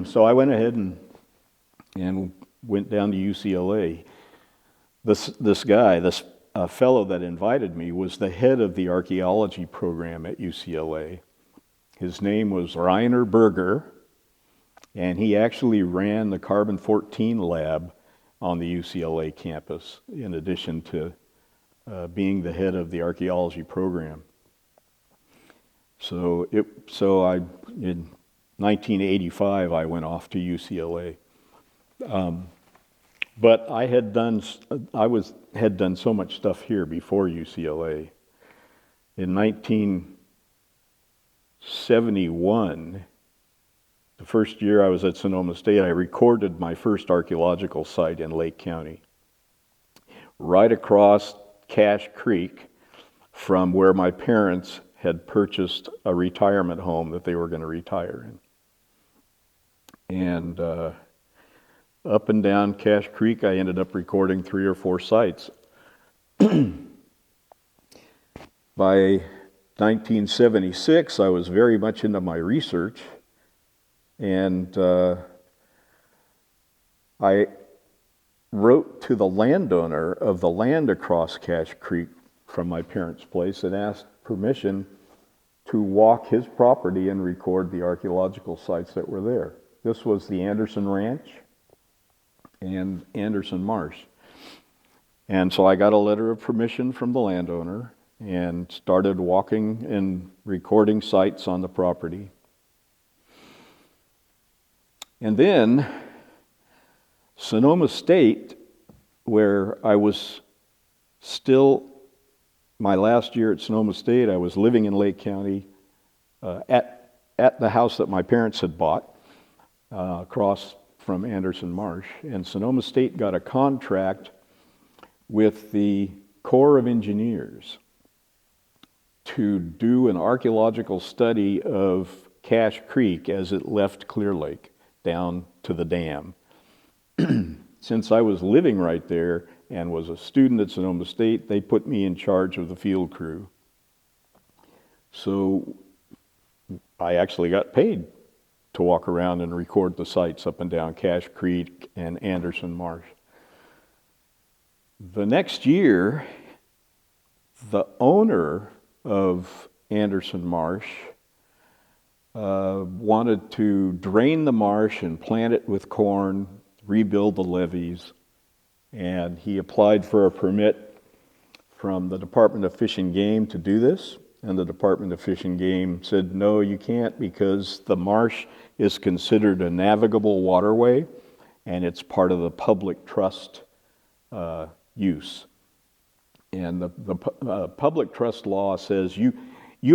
So I went ahead and went down to UCLA. This guy, this fellow that invited me, was the head of the archaeology program at UCLA. His name was Rainer Berger, and he actually ran the carbon-14 lab on the UCLA campus, in addition to being the head of the archaeology program. In 1985, I went off to UCLA. But I had done so much stuff here before UCLA. In 1971, the first year I was at Sonoma State, I recorded my first archaeological site in Lake County, right across Cache Creek from where my parents had purchased a retirement home that they were going to retire in. And up and down Cache Creek, I ended up recording 3 or 4 sites. By 1976, I was very much into my research, and I wrote to the landowner of the land across Cache Creek from my parents' place and asked permission to walk his property and record the archaeological sites that were there. This was the Anderson Ranch and Anderson Marsh. And so I got a letter of permission from the landowner and started walking and recording sites on the property. And then Sonoma State, where I was still, my last year at Sonoma State, I was living in Lake County at the house that my parents had bought across from Anderson Marsh. And Sonoma State got a contract with the Corps of Engineers to do an archaeological study of Cache Creek as it left Clear Lake down to the dam. Since I was living right there and was a student at Sonoma State, they put me in charge of the field crew. So I actually got paid to walk around and record the sites up and down Cache Creek and Anderson Marsh. The next year, the owner of Anderson Marsh wanted to drain the marsh and plant it with corn, rebuild the levees, and he applied for a permit from the Department of Fish and Game to do this, and the Department of Fish and Game said, no, you can't, because the marsh is considered a navigable waterway, and it's part of the public trust use. And the public trust law says you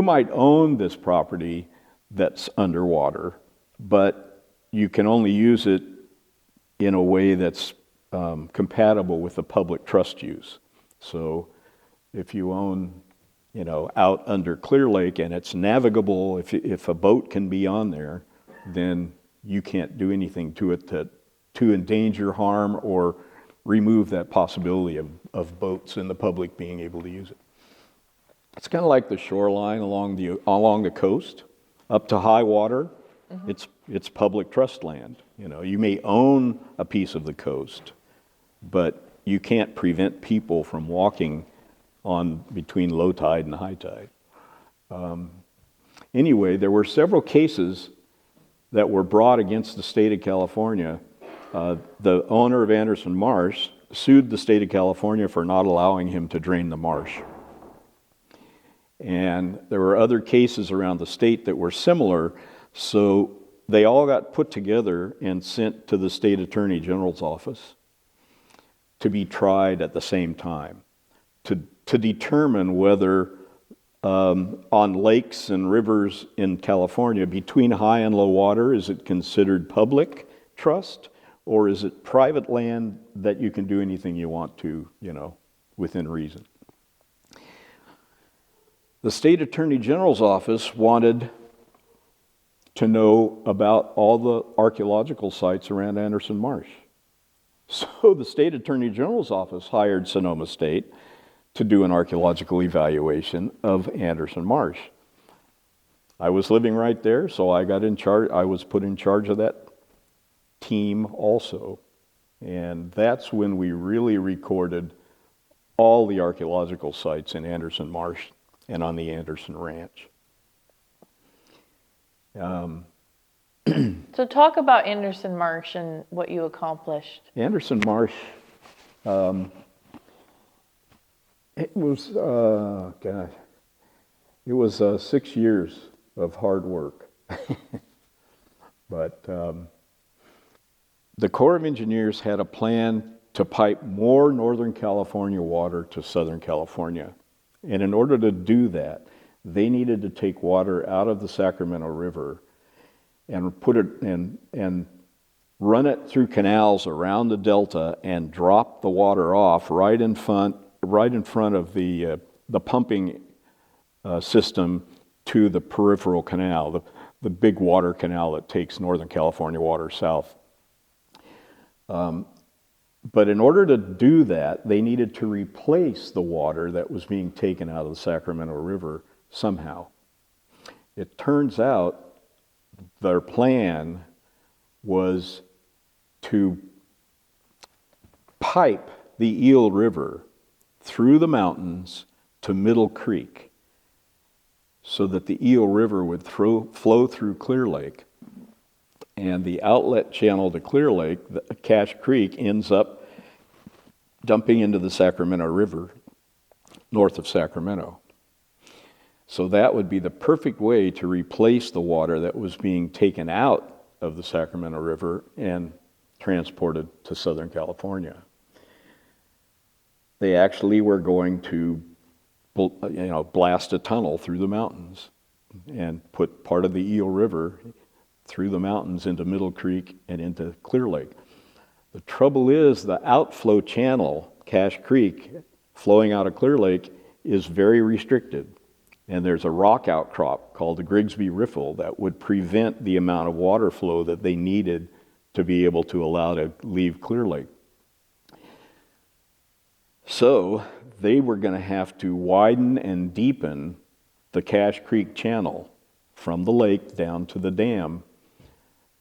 might own this property that's underwater, but you can only use it in a way that's compatible with the public trust use. So if you own, out under Clear Lake and it's navigable, if a boat can be on there, then you can't do anything to it to endanger, harm, or remove that possibility of boats and the public being able to use it. It's kind of like the shoreline along the coast, up to high water. Mm-hmm. It's public trust land. You may own a piece of the coast, but you can't prevent people from walking on between low tide and high tide. Anyway, there were several cases that were brought against the state of California. The owner of Anderson Marsh sued the state of California for not allowing him to drain the marsh. And there were other cases around the state that were similar, so they all got put together and sent to the state attorney general's office to be tried at the same time, to determine whether on lakes and rivers in California, between high and low water, is it considered public trust, or is it private land that you can do anything you want to, within reason? The state attorney general's office wanted to know about all the archaeological sites around Anderson Marsh. So the state attorney general's office hired Sonoma State to do an archaeological evaluation of Anderson Marsh. I was living right there, so I was put in charge of that team also. And that's when we really recorded all the archaeological sites in Anderson Marsh and on the Anderson Ranch. So talk about Anderson Marsh and what you accomplished. Anderson Marsh, it was 6 years of hard work. But the Corps of Engineers had a plan to pipe more Northern California water to Southern California. And in order to do that, they needed to take water out of the Sacramento River and put it and run it through canals around the delta and drop the water off right in front of the pumping system to the peripheral canal, the big water canal that takes Northern California water south. But in order to do that, they needed to replace the water that was being taken out of the Sacramento River somehow. It turns out their plan was to pipe the Eel River through the mountains to Middle Creek so that the Eel River would flow through Clear Lake, and the outlet channel to Clear Lake, Cache Creek, ends up dumping into the Sacramento River north of Sacramento. So that would be the perfect way to replace the water that was being taken out of the Sacramento River and transported to Southern California. They actually were going to blast a tunnel through the mountains and put part of the Eel River through the mountains into Middle Creek and into Clear Lake. The trouble is the outflow channel, Cache Creek, flowing out of Clear Lake, is very restricted. And there's a rock outcrop called the Grigsby Riffle that would prevent the amount of water flow that they needed to be able to allow to leave Clear Lake. So they were going to have to widen and deepen the Cache Creek channel from the lake down to the dam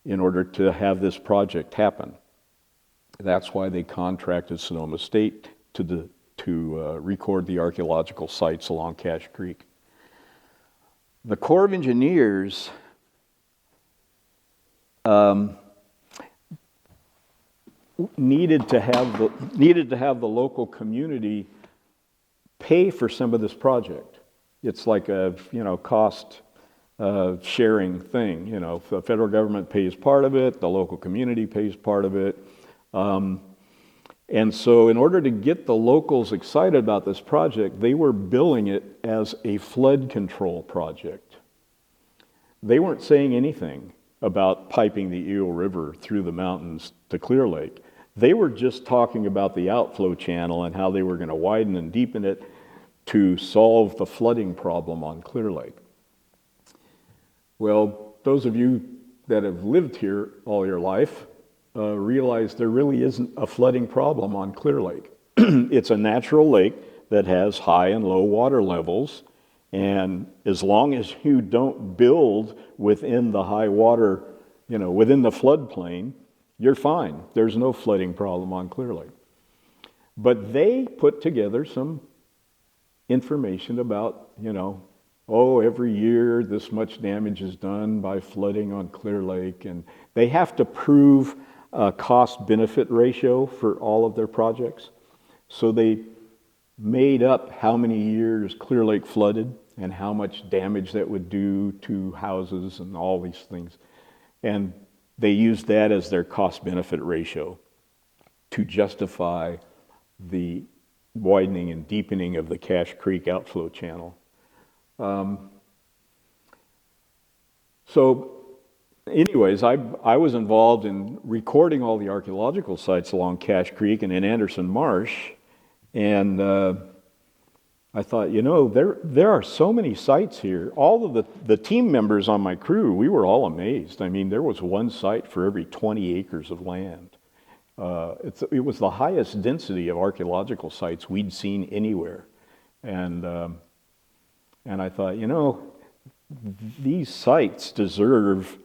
in order to have this project happen. That's why they contracted Sonoma State to record the archaeological sites along Cache Creek. The Corps of Engineers needed to have the local community pay for some of this project. It's like a cost sharing thing. The federal government pays part of it, the local community pays part of it. And so in order to get the locals excited about this project, they were billing it as a flood control project. They weren't saying anything about piping the Eel River through the mountains to Clear Lake. They were just talking about the outflow channel and how they were going to widen and deepen it to solve the flooding problem on Clear Lake. Well, those of you that have lived here all your life realize there really isn't a flooding problem on Clear Lake. It's a natural lake that has high and low water levels, and as long as you don't build within the high water, within the floodplain, you're fine. There's no flooding problem on Clear Lake. But they put together some information about, every year this much damage is done by flooding on Clear Lake, and they have to prove a cost-benefit ratio for all of their projects. So they made up how many years Clear Lake flooded and how much damage that would do to houses and all these things. And they used that as their cost-benefit ratio to justify the widening and deepening of the Cache Creek outflow channel. Anyways, I was involved in recording all the archaeological sites along Cache Creek and in Anderson Marsh, and I thought, there are so many sites here. All of the team members on my crew, we were all amazed. I mean, there was one site for every 20 acres of land. It was the highest density of archaeological sites we'd seen anywhere, and I thought, these sites deserve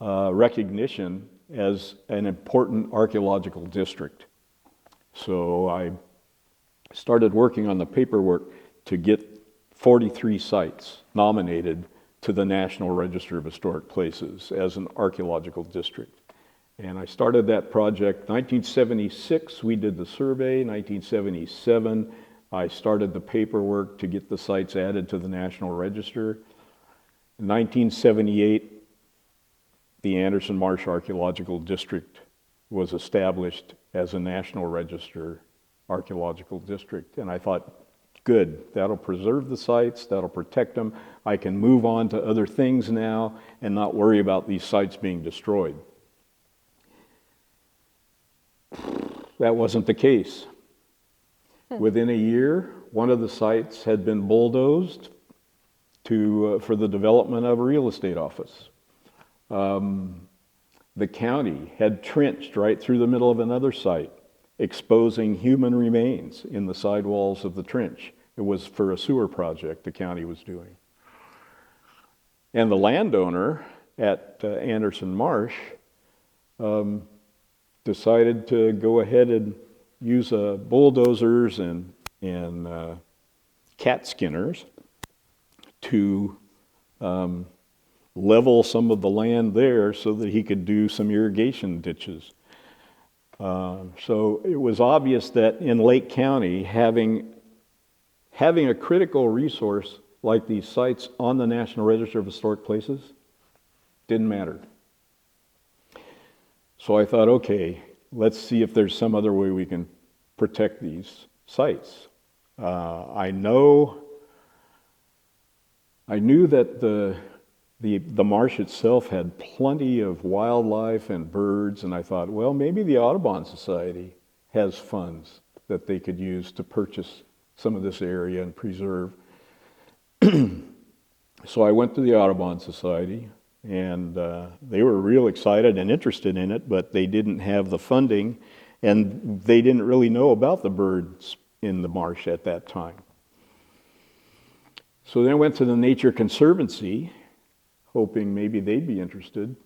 recognition as an important archaeological district. So I started working on the paperwork to get 43 sites nominated to the National Register of Historic Places as an archaeological district. And I started that project 1976. We did the survey. 1977, I started the paperwork to get the sites added to the National Register. In 1978, the Anderson Marsh Archaeological District was established as a National Register archaeological district. And I thought, good, that'll preserve the sites, that'll protect them. I can move on to other things now and not worry about these sites being destroyed. That wasn't the case. Within a year, one of the sites had been bulldozed for the development of a real estate office. The county had trenched right through the middle of another site, exposing human remains in the sidewalls of the trench. It was for a sewer project the county was doing. And the landowner at Anderson Marsh decided to go ahead and use bulldozers and cat skinners to level some of the land there so that he could do some irrigation ditches. So it was obvious that in Lake County, having a critical resource like these sites on the National Register of Historic Places didn't matter. So I thought, okay, let's see if there's some other way we can protect these sites. I knew that the marsh itself had plenty of wildlife and birds, and I thought, well, maybe the Audubon Society has funds that they could use to purchase some of this area and preserve. So I went to the Audubon Society, and they were real excited and interested in it, but they didn't have the funding, and they didn't really know about the birds in the marsh at that time. So then I went to the Nature Conservancy, hoping maybe they'd be interested.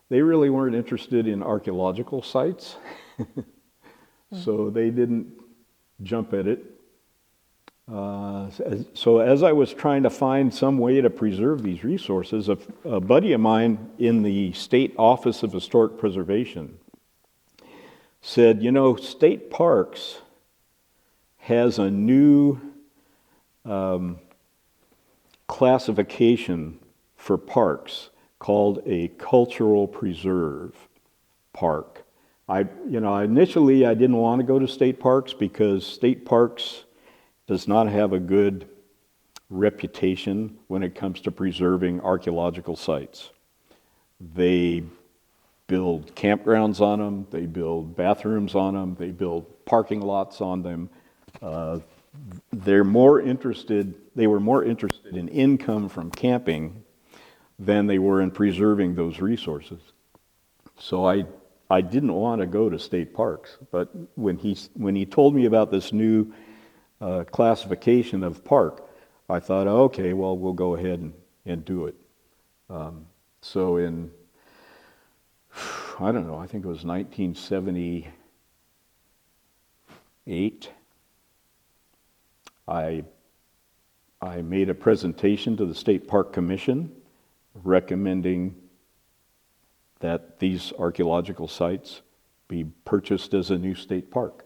They really weren't interested in archaeological sites, so they didn't jump at it. So as I was trying to find some way to preserve these resources, a buddy of mine in the State Office of Historic Preservation said, you know, state parks has a new classification for parks called a cultural preserve park. Initially I didn't want to go to state parks because state parks does not have a good reputation when it comes to preserving archaeological sites. They build campgrounds on them, they build bathrooms on them, they build parking lots on them. They were more interested in income from camping than they were in preserving those resources. So I didn't want to go to state parks, but when he told me about this new classification of park, I thought, okay, well, we'll go ahead and do it. So in, I don't know, I think it was 1978, I made a presentation to the State Park Commission recommending that these archaeological sites be purchased as a new state park.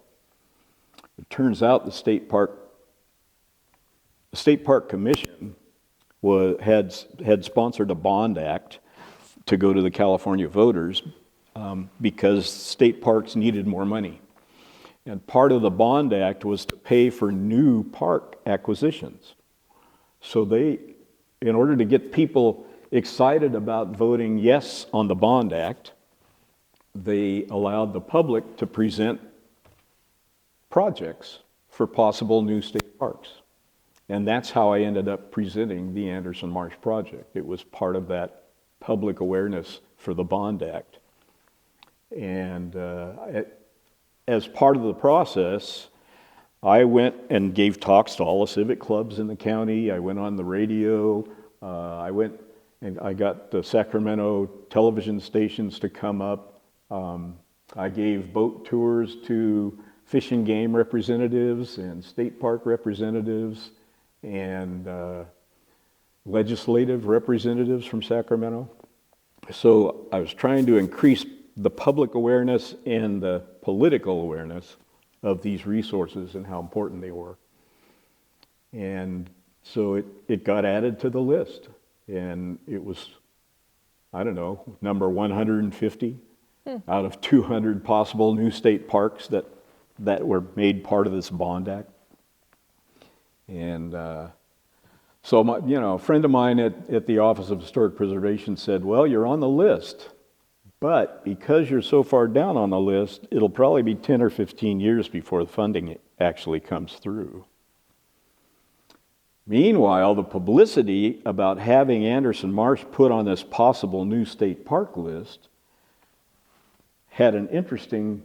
It turns out the State Park Commission had sponsored a bond act to go to the California voters because state parks needed more money. And part of the bond act was to pay for new park acquisitions. So in order to get people excited about voting yes on the bond act, they allowed the public to present projects for possible new state parks. And that's how I ended up presenting the Anderson Marsh project. It was part of that public awareness for the bond act. And as part of the process, I went and gave talks to all the civic clubs in the county. I went on the radio. I went and I got the Sacramento television stations to come up. I gave boat tours to Fish and Game representatives and state park representatives and legislative representatives from Sacramento. So I was trying to increase the public awareness and the political awareness of these resources and how important they were. And so it got added to the list. And it was, I don't know, number 150 out of 200 possible new state parks that were made part of this bond act. And so a friend of mine at the Office of Historic Preservation said, well, you're on the list, but because you're so far down on the list, it'll probably be 10 or 15 years before the funding actually comes through. Meanwhile, the publicity about having Anderson Marsh put on this possible new state park list had an interesting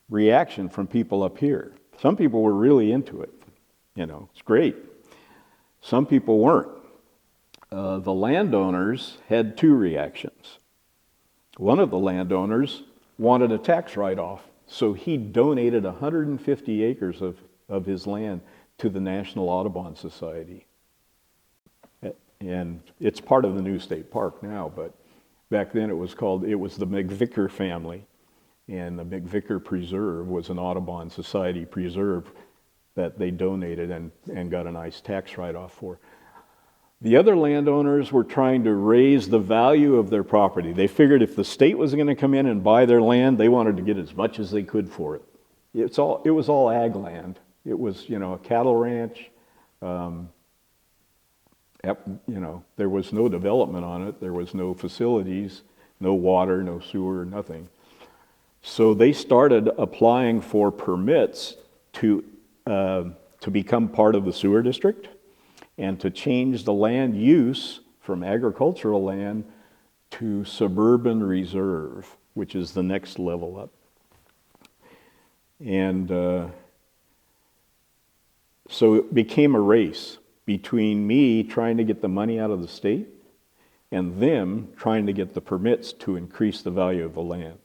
reaction from people up here. Some people were really into it. It's great. Some people weren't. The landowners had two reactions. One of the landowners wanted a tax write-off, so he donated 150 acres of his land to the National Audubon Society. And it's part of the new state park now, but back then it was the McVicker family. And the McVicker Preserve was an Audubon Society preserve that they donated and got a nice tax write-off for. The other landowners were trying to raise the value of their property. They figured if the state was going to come in and buy their land, they wanted to get as much as they could for it. It was all ag land. It was, a cattle ranch. There was no development on it. There was no facilities, no water, no sewer, nothing. So they started applying for permits to become part of the sewer district and to change the land use from agricultural land to suburban reserve, which is the next level up. And so it became a race between me trying to get the money out of the state and them trying to get the permits to increase the value of the land.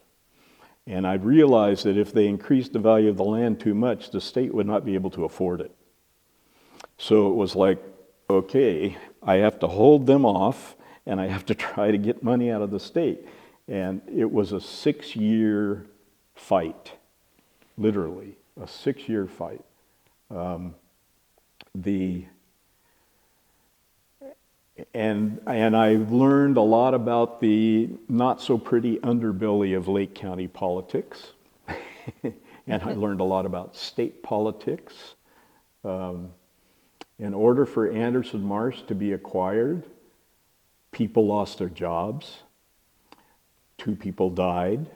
And I realized that if they increased the value of the land too much, the state would not be able to afford it. So it was like, okay, I have to hold them off and I have to try to get money out of the state. And it was a 6-year fight, literally, a 6-year fight. And I learned a lot about the not so pretty underbelly of Lake County politics. And I learned a lot about state politics. In order for Anderson Marsh to be acquired, people lost their jobs. 2 people died.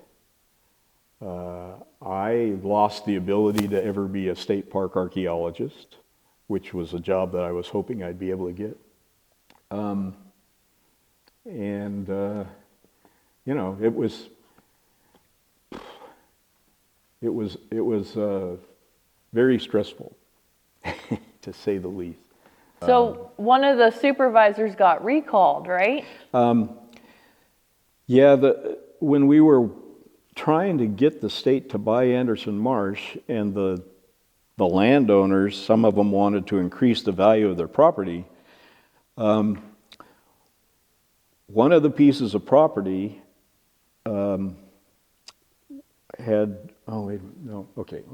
I lost the ability to ever be a state park archaeologist, which was a job that I was hoping I'd be able to get. It was very stressful, to say the least. So one of the supervisors got recalled, right? When we were trying to get the state to buy Anderson Marsh, and the landowners, some of them wanted to increase the value of their property. One of the pieces of property let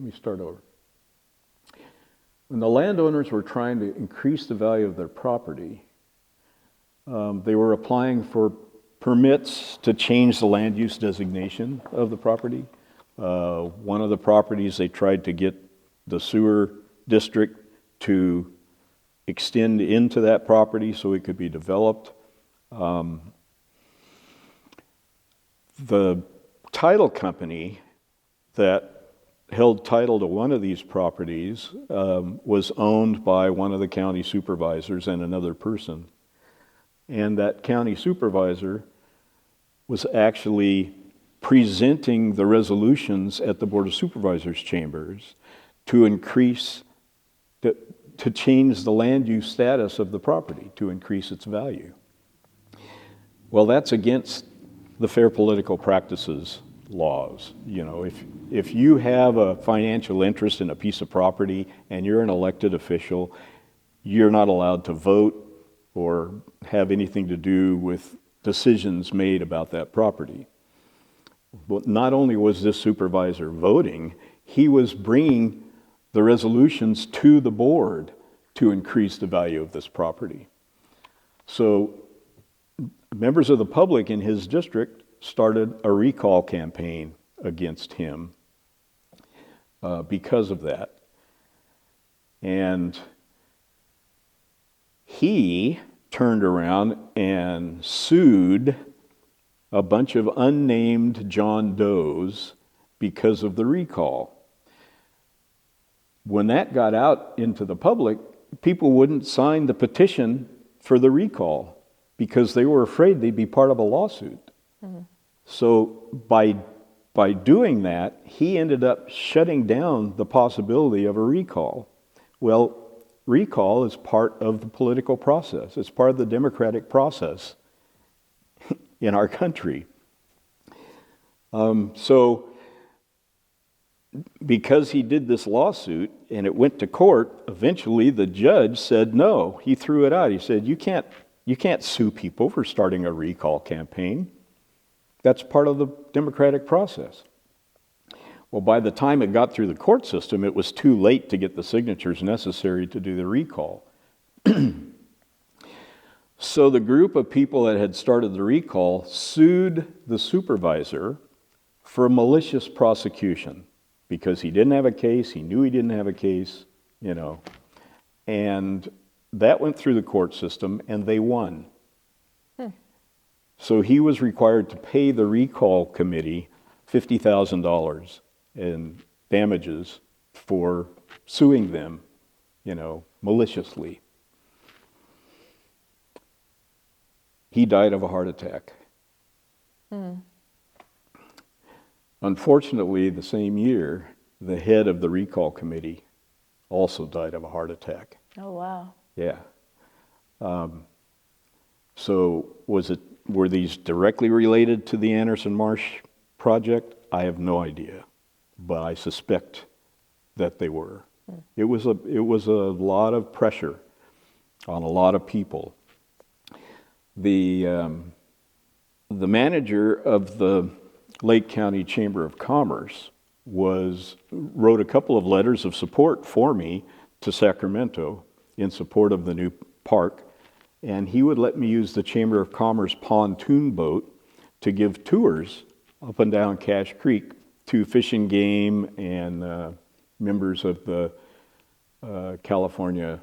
me start over. When the landowners were trying to increase the value of their property, they were applying for permits to change the land use designation of the property. One of the properties, they tried to get the sewer district to extend into that property so it could be developed. The title company that held title to one of these properties was owned by one of the county supervisors and another person. And that county supervisor was actually presenting the resolutions at the Board of Supervisors chambers to increase, to change the land use status of the property, to increase its value. Well, that's against the Fair Political Practices laws. If you have a financial interest in a piece of property and you're an elected official, you're not allowed to vote or have anything to do with decisions made about that property. But not only was this supervisor voting, he was bringing the resolutions to the board to increase the value of this property. So members of the public in his district started a recall campaign against him because of that. And he turned around and sued a bunch of unnamed John Does because of the recall. When that got out into the public, people wouldn't sign the petition for the recall because they were afraid they'd be part of a lawsuit. Mm-hmm. So by doing that, he ended up shutting down the possibility of a recall. Well, recall is part of the political process. It's part of the democratic process in our country. So because he did this lawsuit and it went to court, eventually the judge said no. He threw it out. He said, you can't sue people for starting a recall campaign. That's part of the democratic process. Well, by the time it got through the court system, it was too late to get the signatures necessary to do the recall. So the group of people that had started the recall sued the supervisor for malicious prosecution because he didn't have a case, he knew he didn't have a case, and that went through the court system and they won. So he was required to pay the recall committee $50,000 in damages for suing them, maliciously. He died of a heart attack. Unfortunately, the same year, the head of the recall committee also died of a heart attack. Oh, wow. Yeah. So were these directly related to the Anderson Marsh project? I have no idea, but I suspect that they were. It was a lot of pressure on a lot of people. The manager of the Lake County Chamber of Commerce wrote a couple of letters of support for me to Sacramento in support of the new park, and he would let me use the Chamber of Commerce pontoon boat to give tours up and down Cache Creek to Fish and Game and members of the California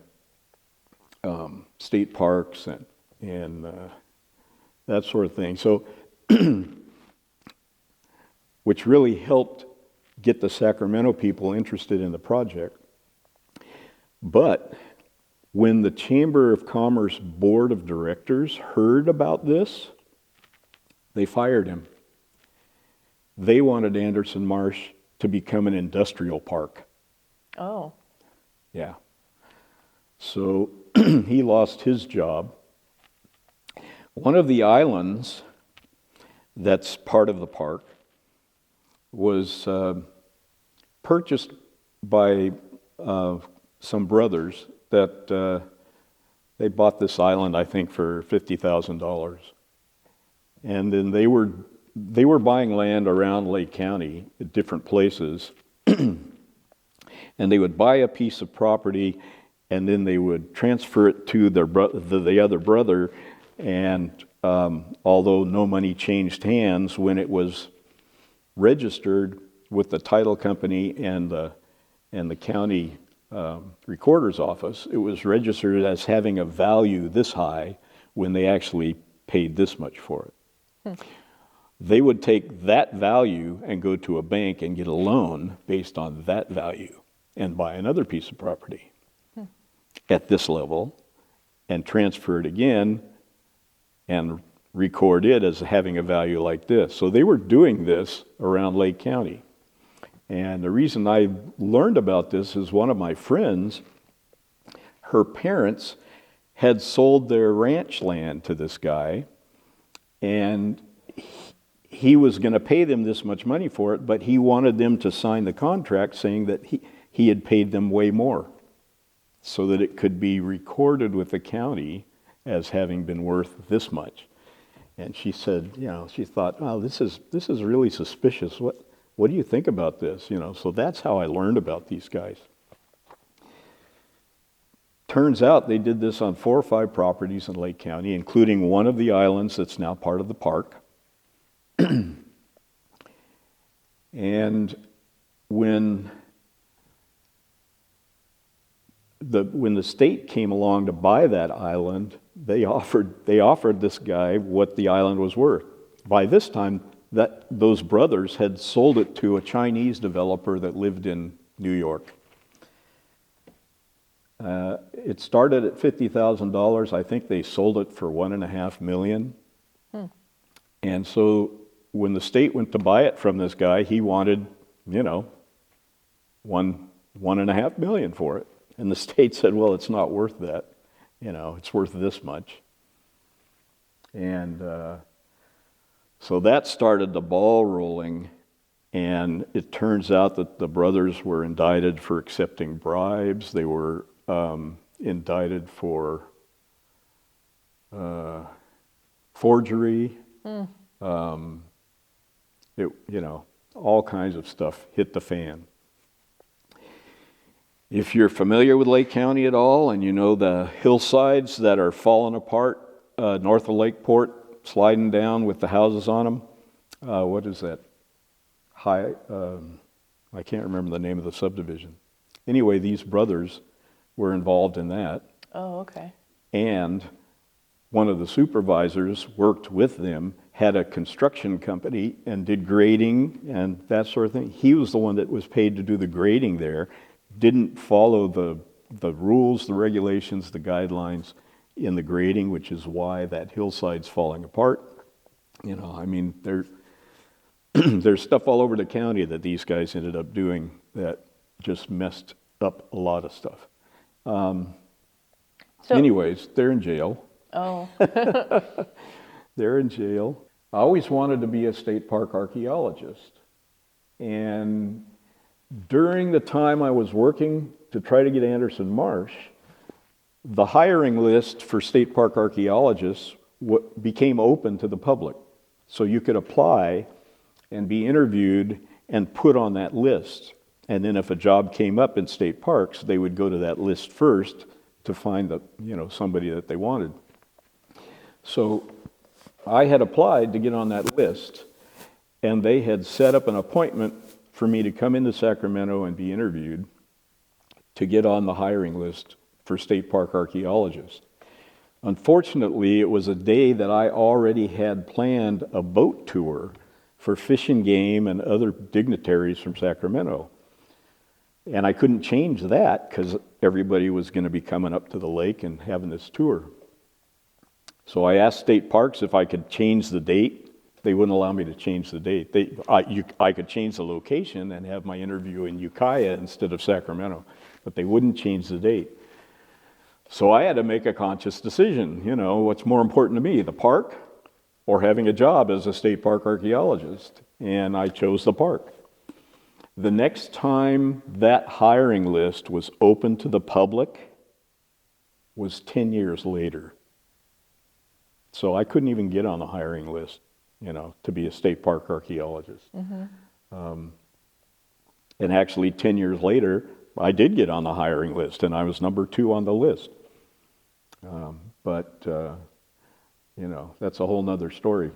state parks and that sort of thing. So, which really helped get the Sacramento people interested in the project. But when the Chamber of Commerce Board of Directors heard about this, they fired him. They wanted Anderson Marsh to become an industrial park. Oh. Yeah. So he lost his job. One of the islands that's part of the park was purchased by some brothers that they bought this island, I think, for $50,000. And then they were buying land around Lake County at different places, and they would buy a piece of property, and then they would transfer it to the other brother. And although no money changed hands, when it was registered with the title company and the county recorder's office, it was registered as having a value this high when they actually paid this much for it. They would take that value and go to a bank and get a loan based on that value and buy another piece of property at this level and transfer it again and record it as having a value like this. So they were doing this around Lake County. And the reason I learned about this is one of my friends, her parents had sold their ranch land to this guy, and he was going to pay them this much money for it, but he wanted them to sign the contract saying that he had paid them way more so that it could be recorded with the county as having been worth this much. And she said, she thought, oh, this is really suspicious. What do you think about this? So that's how I learned about these guys. Turns out they did this on 4 or 5 properties in Lake County, including one of the islands that's now part of the park. And when the state came along to buy that island, they offered this guy what the island was worth. By this time, those brothers had sold it to a Chinese developer that lived in New York. It started at $50,000. I think they sold it for $1.5 million. And so when the state went to buy it from this guy, he wanted, $1.5 million for it. And the state said, well, it's not worth that. It's worth this much. And so that started the ball rolling. And it turns out that the brothers were indicted for accepting bribes. They were indicted for forgery. All kinds of stuff hit the fan. If you're familiar with Lake County at all, and you know the hillsides that are falling apart north of Lakeport, sliding down with the houses on them. What is that? I can't remember the name of the subdivision. Anyway, these brothers were involved in that. Oh, okay. And one of the supervisors worked with them, had a construction company, and did grading and that sort of thing. He was the one that was paid to do the grading there, didn't follow the rules, the regulations, the guidelines in the grading, which is why that hillside's falling apart. You know, I mean, there's stuff all over the county that these guys ended up doing that just messed up a lot of stuff. Anyways, they're in jail. Oh. They're in jail. I always wanted to be a state park archaeologist. And during the time I was working to try to get Anderson Marsh, the hiring list for state park archaeologists became open to the public. So you could apply and be interviewed and put on that list. And then if a job came up in state parks, they would go to that list first to find somebody that they wanted. So I had applied to get on that list, and they had set up an appointment for me to come into Sacramento and be interviewed to get on the hiring list for state park archaeologists. Unfortunately, it was a day that I already had planned a boat tour for Fish and Game and other dignitaries from Sacramento. And I couldn't change that because everybody was going to be coming up to the lake and having this tour. So I asked state parks if I could change the date. They wouldn't allow me to change the date. I could change the location and have my interview in Ukiah instead of Sacramento, but they wouldn't change the date. So I had to make a conscious decision. You know, what's more important to me, the park or having a job as a state park archaeologist? And I chose the park. The next time that hiring list was open to the public was 10 years later. So I couldn't even get on the hiring list, to be a state park archaeologist. Mm-hmm. And actually 10 years later, I did get on the hiring list, and I was number 2 on the list. But that's a whole nother story.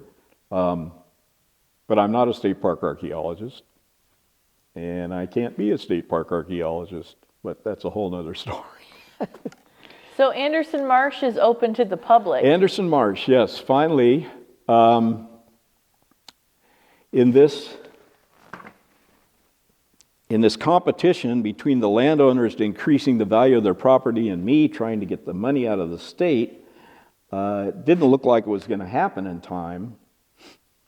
But I'm not a state park archaeologist, and I can't be a state park archaeologist, but that's a whole nother story. So Anderson Marsh is open to the public. Anderson Marsh, yes. Finally, in this competition between the landowners to increasing the value of their property and me trying to get the money out of the state, it didn't look like it was going to happen in time.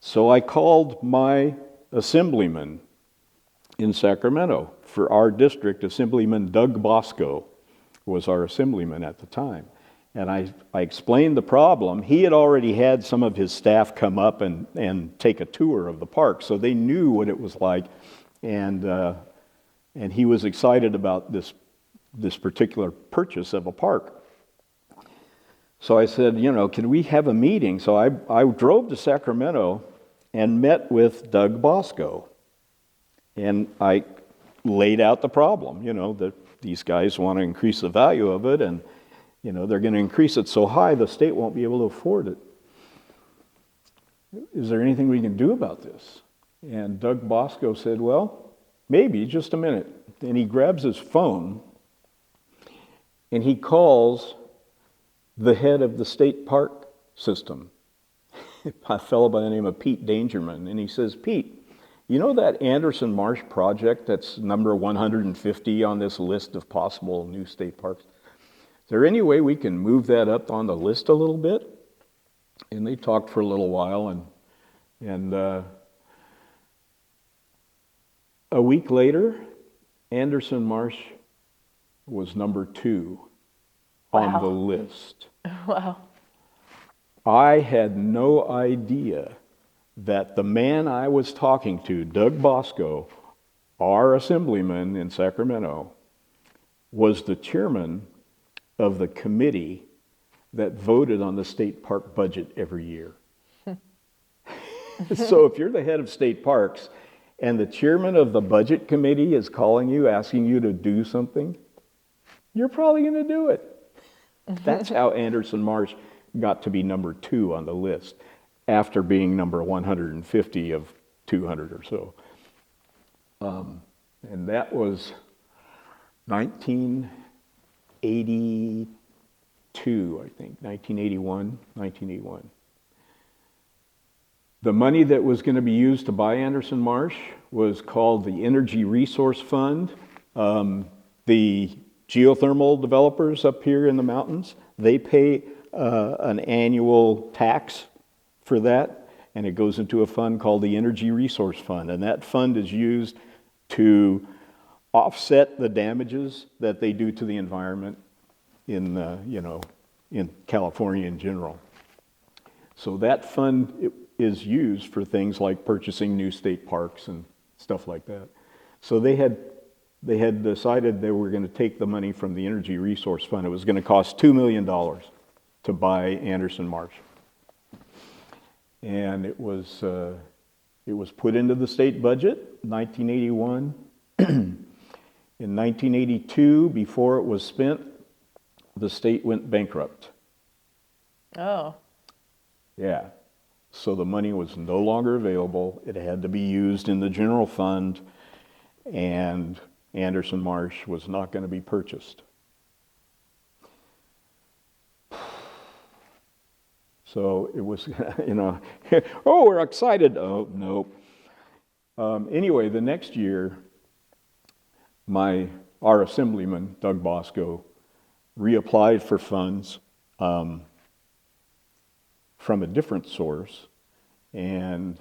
So I called my assemblyman in Sacramento for our district. Assemblyman Doug Bosco was our assemblyman at the time. And I explained the problem. He had already had some of his staff come up and take a tour of the park, so they knew what it was like. And he was excited about this particular purchase of a park. So I said, can we have a meeting? So I drove to Sacramento and met with Doug Bosco. And I laid out the problem, that these guys want to increase the value of it, and they're going to increase it so high the state won't be able to afford it. Is there anything we can do about this? And Doug Bosco said, well, maybe, just a minute. And he grabs his phone and he calls the head of the state park system, a fellow by the name of Pete Dangerman. And he says, Pete, you know that Anderson Marsh project that's number 150 on this list of possible new state parks? Is there any way we can move that up on the list a little bit? And they talked for a little while, and a week later, Anderson Marsh was number 2 on the list. Wow. I had no idea that the man I was talking to, Doug Bosco, our assemblyman in Sacramento, was the chairman of the committee that voted on the state park budget every year. So if you're the head of state parks and the chairman of the budget committee is calling you, asking you to do something, you're probably going to do it. That's how Anderson Marsh got to be number 2 on the list after being number 150 of 200 or so. And that was 1982, I think, 1981. The money that was going to be used to buy Anderson Marsh was called the Energy Resource Fund. The geothermal developers up here in the mountains, they pay an annual tax for that, and it goes into a fund called the Energy Resource Fund. And that fund is used to offset the damages that they do to the environment in California in general. So that fund is used for things like purchasing new state parks and stuff like that. So they had decided they were going to take the money from the Energy Resource Fund. It was going to cost $2 million to buy Anderson Marsh. And it was put into the state budget, 1981. In 1982, before it was spent, the state went bankrupt. Oh. Yeah. So the money was no longer available. It had to be used in the general fund, and Anderson Marsh was not going to be purchased. So it was, oh, we're excited. Oh, no. Anyway, the next year, our assemblyman, Doug Bosco, reapplied for funds from a different source and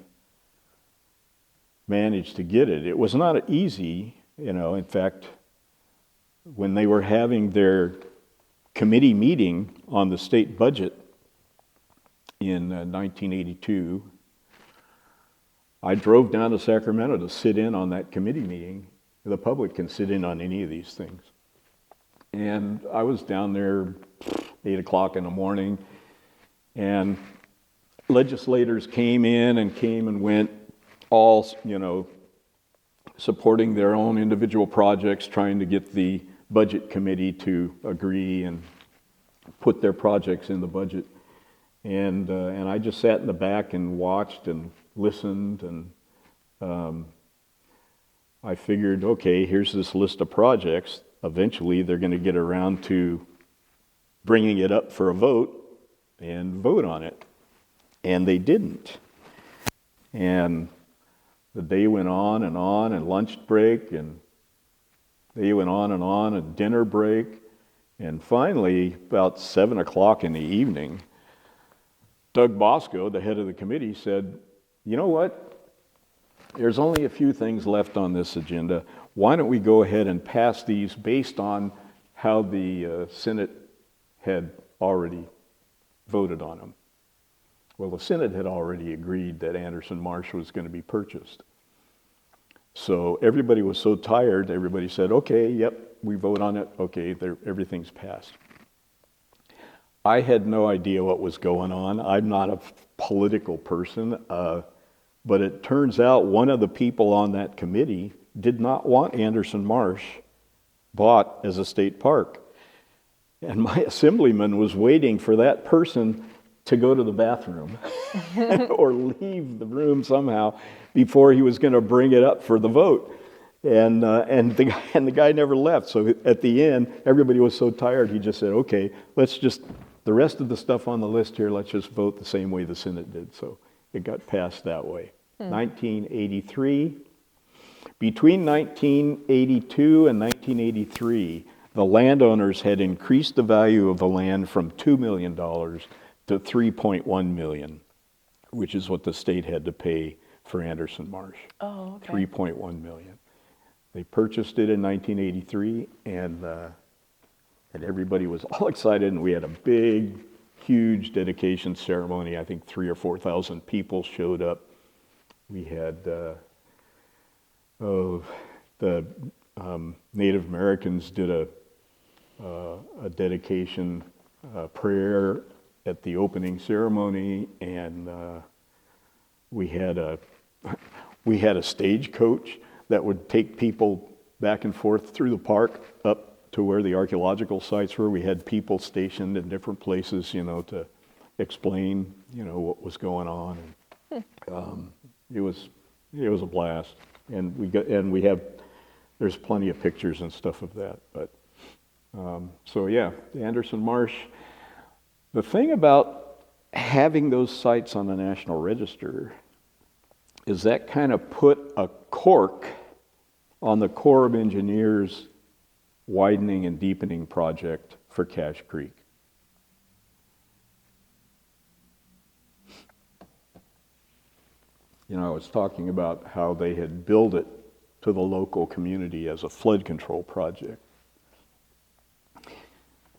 managed to get it. It was not easy, in fact, when they were having their committee meeting on the state budget in 1982, I drove down to Sacramento to sit in on that committee meeting. The public can sit in on any of these things. And I was down there 8 o'clock in the morning, and legislators came and went, all, supporting their own individual projects, trying to get the budget committee to agree and put their projects in the budget. And I just sat in the back and watched and listened, and I figured, okay, here's this list of projects. Eventually, they're going to get around to bringing it up for a vote and vote on it. And they didn't. And the day went on, and lunch break, and they went on, and dinner break. And finally, about 7 o'clock in the evening, Doug Bosco, the head of the committee, said, you know what? There's only a few things left on this agenda. Why don't we go ahead and pass these based on how the Senate had already voted on them? Well, the Senate had already agreed that Anderson Marsh was going to be purchased. So everybody was so tired, everybody said, okay, yep, we vote on it. Okay, everything's passed. I had no idea what was going on. I'm not a political person, but it turns out one of the people on that committee did not want Anderson Marsh bought as a state park. And my assemblyman was waiting for that person to go to the bathroom or leave the room somehow before he was going to bring it up for the vote. And the guy never left. So at the end, everybody was so tired, he just said, okay, the rest of the stuff on the list here, let's just vote the same way the Senate did. So it got passed that way. 1983. Between 1982 and 1983, the landowners had increased the value of the land from $2 million to $3.1 million, which is what the state had to pay for Anderson Marsh. Oh, okay. $3.1 million. They purchased it in 1983, and everybody was all excited, and we had a big, huge dedication ceremony. I think 3,000 or 4,000 people showed up. We had the Native Americans did a dedication prayer at the opening ceremony, and we had a stagecoach that would take people back and forth through the park up to where the archaeological sites were. We had people stationed in different places, to explain, what was going on. And, it was a blast, and there's plenty of pictures and stuff of that. But so yeah, the Anderson Marsh. The thing about having those sites on the National Register is that kind of put a cork on the Corps of Engineers widening and deepening project for Cache Creek. I was talking about how they had billed it to the local community as a flood control project.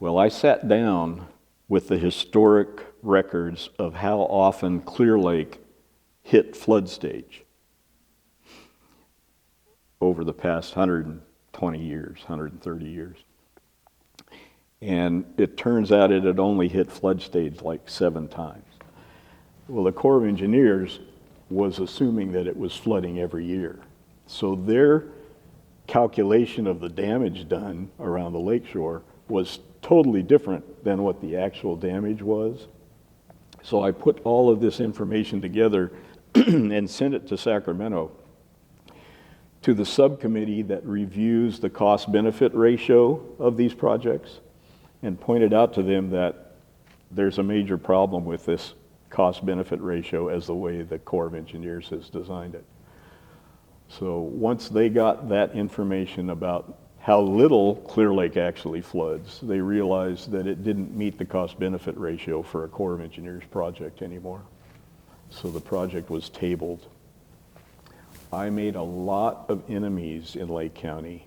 Well, I sat down with the historic records of how often Clear Lake hit flood stage over the past 120 years, 130 years. And it turns out it had only hit flood stage like 7 times. Well, the Corps of Engineers was assuming that it was flooding every year. So their calculation of the damage done around the lakeshore was totally different than what the actual damage was. So I put all of this information together and sent it to Sacramento to the subcommittee that reviews the cost-benefit ratio of these projects, and pointed out to them that there's a major problem with this cost-benefit ratio as the way the Corps of Engineers has designed it. So once they got that information about how little Clear Lake actually floods, they realized that it didn't meet the cost-benefit ratio for a Corps of Engineers project anymore. So the project was tabled. I made a lot of enemies in Lake County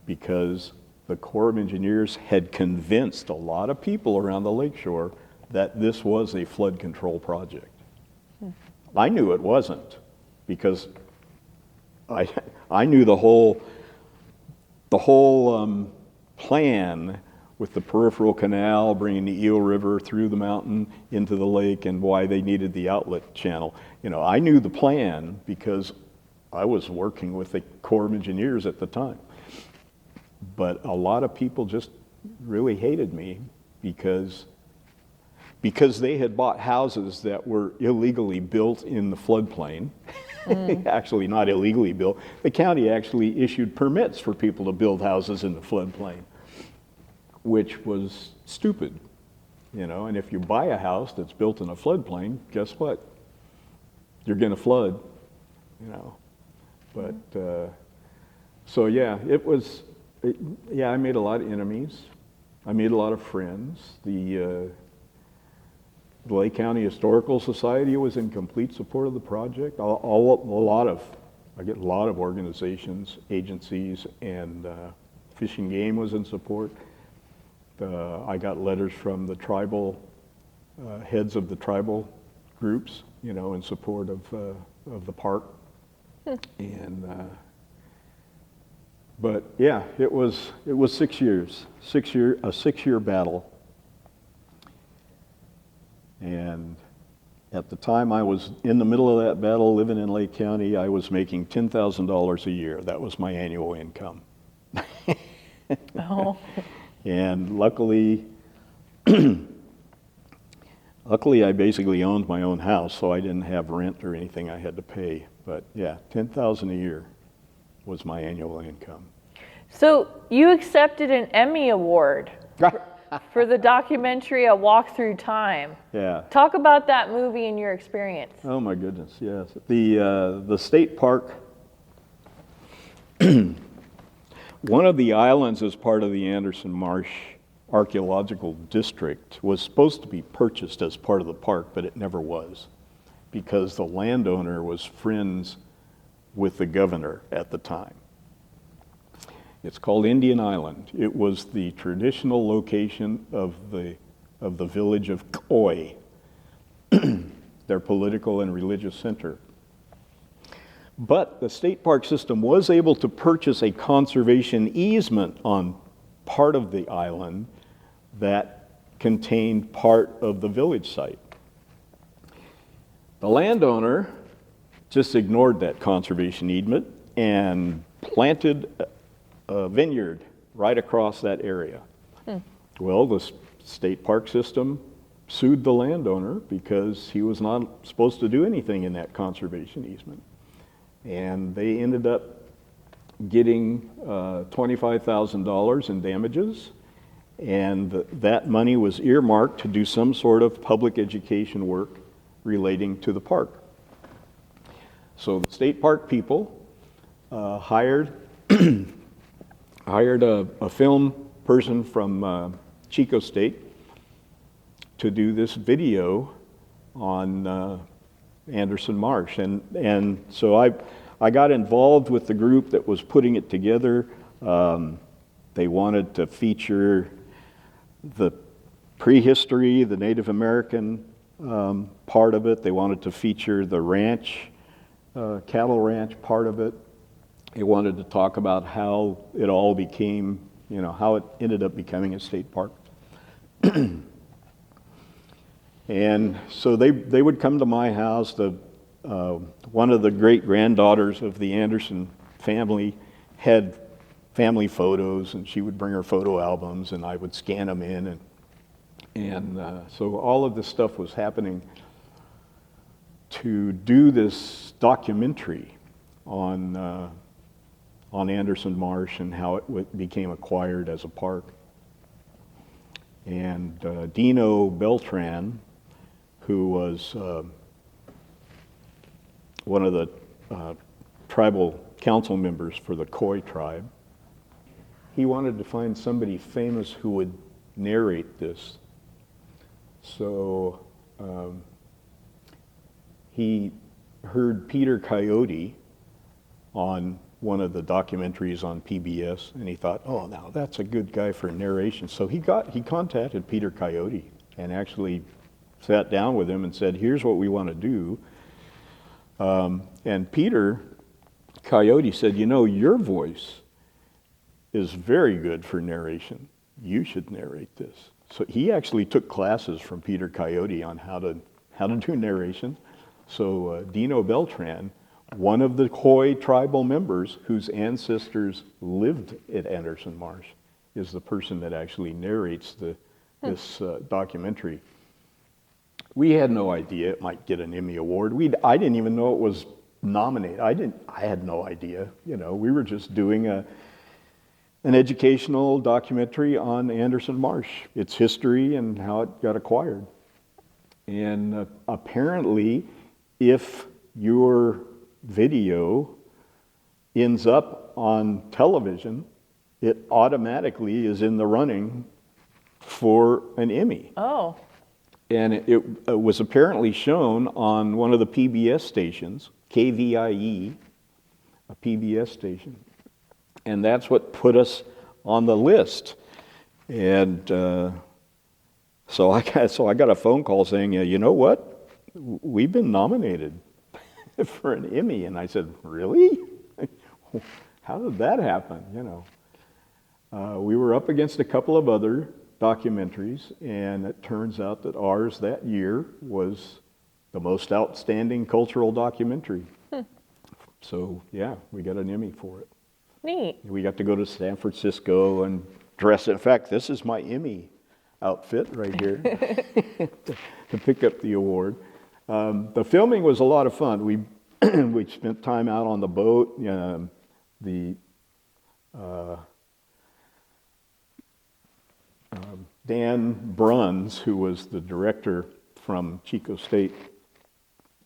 because the Corps of Engineers had convinced a lot of people around the lakeshore that this was a flood control project. I knew it wasn't, because I knew the whole plan with the peripheral canal bringing the Eel River through the mountain into the lake and why they needed the outlet channel. I knew the plan because I was working with the Corps of Engineers at the time. But a lot of people just really hated me because they had bought houses that were illegally built in the floodplain. Actually not illegally built. The county actually issued permits for people to build houses in the floodplain, which was stupid, and if you buy a house that's built in a floodplain, guess what? You're gonna flood, But, so yeah, I made a lot of enemies. I made a lot of friends. The Lake County Historical Society was in complete support of the project. I get a lot of organizations, agencies, and Fish and Game was in support. I got letters from the tribal heads of the tribal groups, in support of the park. And but yeah, it was 6 years, a 6-year battle. And at the time I was in the middle of that battle, living in Lake County, I was making $10,000 a year. That was my annual income. Oh. And luckily I basically owned my own house, so I didn't have rent or anything I had to pay. But yeah, $10,000 a year was my annual income. So you accepted an Emmy Award for the documentary A Walk Through Time. Yeah. Talk about that movie and your experience. Oh my goodness, yes. The state park, one of the islands as part of the Anderson Marsh Archaeological District was supposed to be purchased as part of the park, but it never was, because the landowner was friends with the governor at the time. It's called Indian Island. It was the traditional location of the village of Khoi, their political and religious center. But the state park system was able to purchase a conservation easement on part of the island that contained part of the village site. The landowner just ignored that conservation easement and planted a vineyard right across that area. Well, the state park system sued the landowner because he was not supposed to do anything in that conservation easement. And they ended up getting $25,000 in damages, and that money was earmarked to do some sort of public education work relating to the park. So the state park people hired a film person from Chico State to do this video on Anderson Marsh. And so I got involved with the group that was putting it together. They wanted to feature the prehistory, the Native American part of it. They wanted to feature the ranch, cattle ranch part of it. They wanted to talk about how it all became, how it ended up becoming a state park. And so they would come to my house. One of the great-granddaughters of the Anderson family had family photos, and she would bring her photo albums, and I would scan them in. And so all of this stuff was happening to do this documentary on Anderson Marsh and how it became acquired as a park. And Dino Beltran, who was one of the tribal council members for the Khoi tribe, he wanted to find somebody famous who would narrate this. So he heard Peter Coyote on one of the documentaries on PBS, and he thought, oh, now that's a good guy for narration. So he contacted Peter Coyote and actually sat down with him and said, here's what we want to do. And Peter Coyote said, your voice is very good for narration. You should narrate this. So he actually took classes from Peter Coyote on how to do narration. So Dino Beltran, one of the Khoi tribal members whose ancestors lived at Anderson Marsh, is the person that actually narrates this documentary. We had no idea it might get an Emmy Award. I didn't even know it was nominated. I had no idea. We were just doing an educational documentary on Anderson Marsh, its history and how it got acquired. And apparently, if your video ends up on television, it automatically is in the running for an Emmy. Oh. And it was apparently shown on one of the PBS stations, KVIE, a PBS station. And that's what put us on the list. And so I got a phone call saying, you know what? We've been nominated for an Emmy. And I said, really? How did that happen? We were up against a couple of other documentaries, and it turns out that ours that year was the most outstanding cultural documentary. So yeah, we got an Emmy for it. Neat. We got to go to San Francisco and dress. In fact, this is my Emmy outfit right here to pick up the award. The filming was a lot of fun. We spent time out on the boat. Dan Bruns, who was the director from Chico State,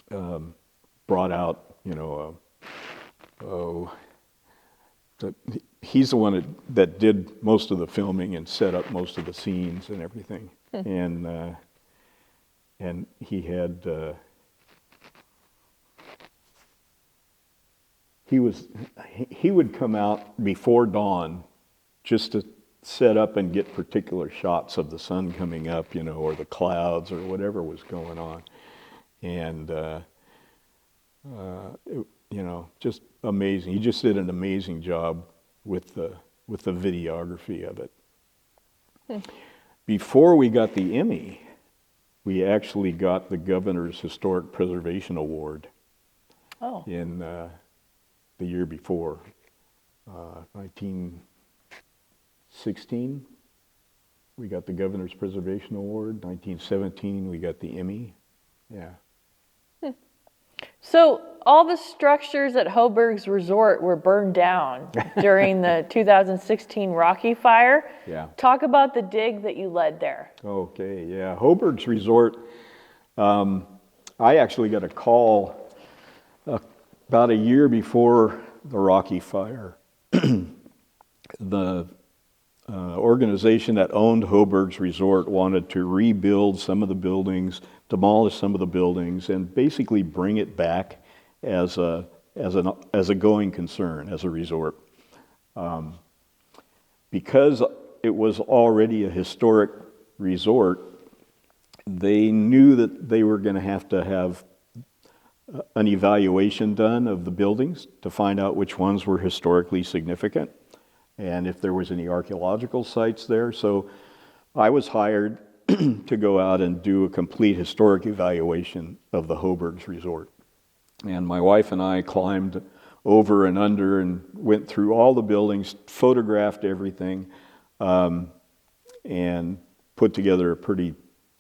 brought out, he's the one that did most of the filming and set up most of the scenes and everything. And he had, he would come out before dawn just to set up and get particular shots of the sun coming up, or the clouds or whatever was going on. And, just amazing. He just did an amazing job with the videography of it. Before we got the Emmy, we actually got the Governor's Historic Preservation Award in the year before, 1916, we got the Governor's Preservation Award. 1917, we got the Emmy. Yeah. So all the structures at Hobergs Resort were burned down during the 2016 Rocky Fire. Yeah. Talk about the dig that you led there. Okay, yeah. Hobergs Resort, I actually got a call about a year before the Rocky Fire. The organization that owned Hobergs Resort wanted to rebuild some of the buildings, demolish some of the buildings, and basically bring it back as a going concern, as a resort. Because it was already a historic resort, they knew that they were going to have an evaluation done of the buildings to find out which ones were historically significant and if there was any archaeological sites there. So I was hired to go out and do a complete historic evaluation of the Hobergs Resort. And my wife and I climbed over and under and went through all the buildings, photographed everything, and put together a pretty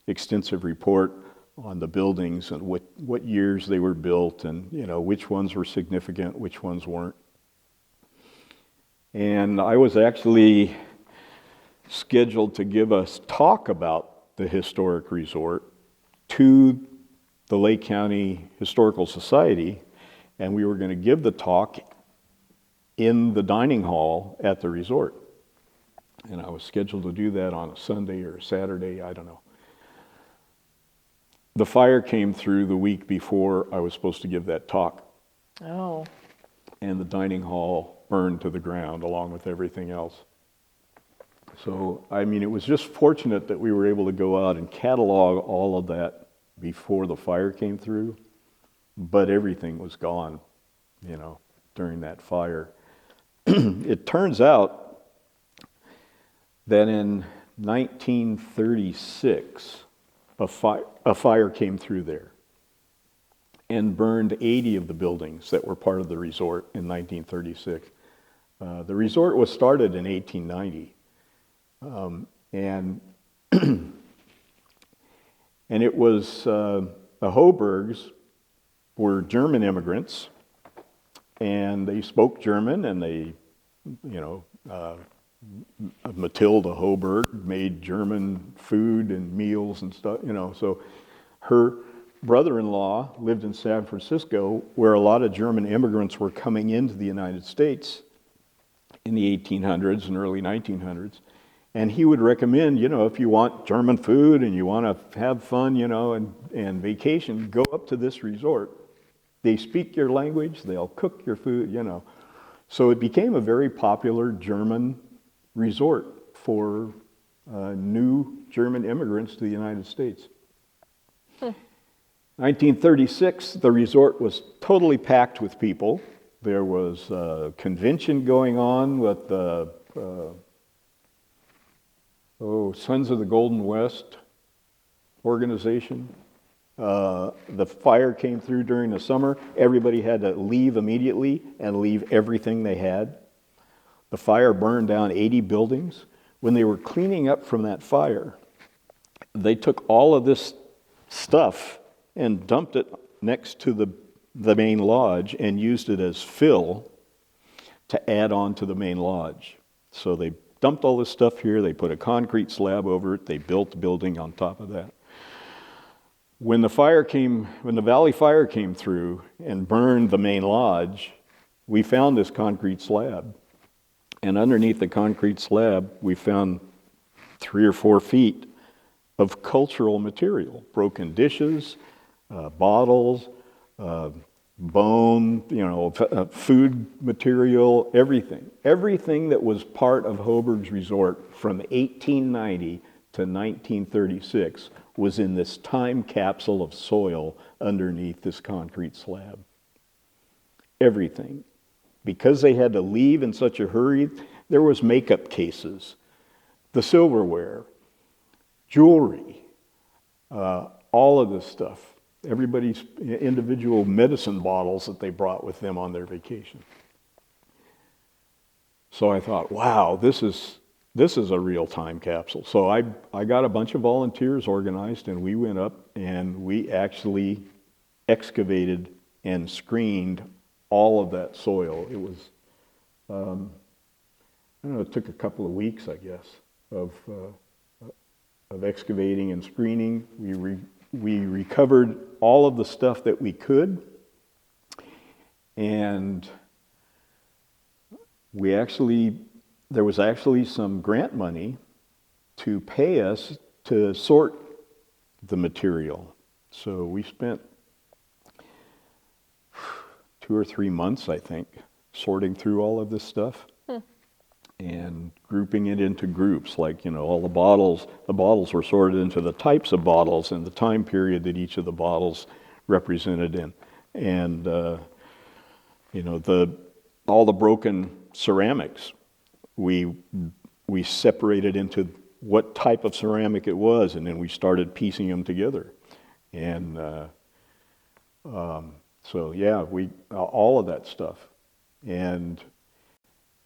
extensive report on the buildings and what years they were built, and which ones were significant, which ones weren't. And I was actually scheduled to give a talk about the historic resort to the Lake County Historical Society, and we were going to give the talk in the dining hall at the resort. And I was scheduled to do that on a Sunday or a Saturday, I don't know. The fire came through the week before I was supposed to give that talk. Oh. And the dining hall burned to the ground along with everything else. So, it was just fortunate that we were able to go out and catalog all of that before the fire came through, but everything was gone, during that fire. It turns out that in 1936, a fire came through there and burned 80 of the buildings that were part of the resort in 1936. The resort was started in 1890, and it was the Hobergs were German immigrants, and they spoke German, and they, Matilda Hoberg made German food and meals and stuff, so her brother-in-law lived in San Francisco, where a lot of German immigrants were coming into the United States in the 1800s and early 1900s. And he would recommend, if you want German food and you want to have fun, and vacation, go up to this resort. They speak your language, they'll cook your food, So it became a very popular German resort for new German immigrants to the United States. 1936, the resort was totally packed with people. There was a convention going on with the Sons of the Golden West organization. The fire came through during the summer. Everybody had to leave immediately and leave everything they had. The fire burned down 80 buildings. When they were cleaning up from that fire, they took all of this stuff and dumped it next to the main lodge and used it as fill to add on to the main lodge. So they dumped all this stuff here, they put a concrete slab over it, they built the building on top of that. When the Valley Fire came through and burned the main lodge, we found this concrete slab. And underneath the concrete slab, we found 3 or 4 feet of cultural material, broken dishes, bottles, bone, food material, everything. Everything that was part of Hobergs Resort from 1890 to 1936 was in this time capsule of soil underneath this concrete slab. Everything. Because they had to leave in such a hurry, there was makeup cases, the silverware, jewelry, all of this stuff. Everybody's individual medicine bottles that they brought with them on their vacation. So I thought, wow, this is this is a real time capsule. So I got a bunch of volunteers organized, and we went up and we actually excavated and screened all of that soil. It was, I don't know, it took a couple of weeks, I guess, of excavating and screening. We recovered all of the stuff that we could, and there was actually some grant money to pay us to sort the material. So we spent 2 or 3 months, I think, sorting through all of this stuff and grouping it into groups. Like, all the bottles were sorted into the types of bottles and the time period that each of the bottles represented in. And, all the broken ceramics, we separated into what type of ceramic it was, and then we started piecing them together. And so yeah, all of that stuff. And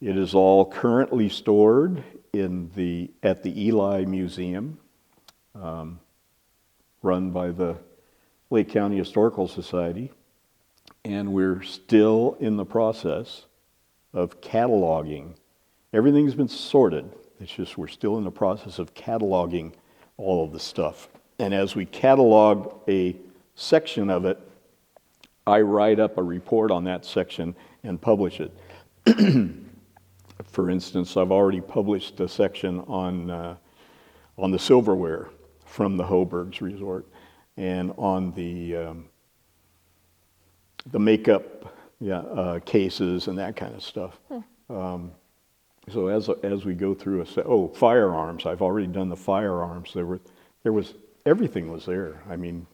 it is all currently stored at the Eli Museum, run by the Lake County Historical Society. And we're still in the process of cataloging. Everything's been sorted. It's just we're still in the process of cataloging all of the stuff. And as we catalog a section of it, I write up a report on that section and publish it. For instance, I've already published a section on the silverware from the Hobergs Resort, and on the makeup cases and that kind of stuff. So as we go through firearms, I've already done the firearms. Everything was there. I mean,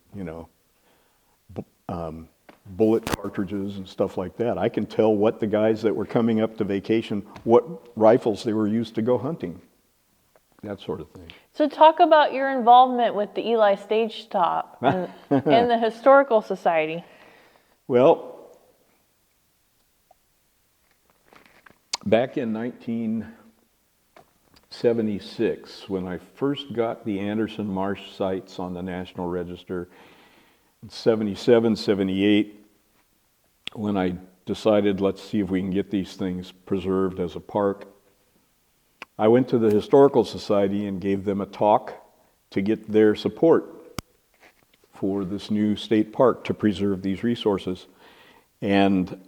bullet cartridges and stuff like that. I can tell what the guys that were coming up to vacation, what rifles they were used to go hunting, that sort of thing. So talk about your involvement with the Eli Stage Stop and the Historical Society. Well, back in 1976, when I first got the Anderson Marsh sites on the National Register, in 77, 78, when I decided, let's see if we can get these things preserved as a park, I went to the Historical Society and gave them a talk to get their support for this new state park to preserve these resources. And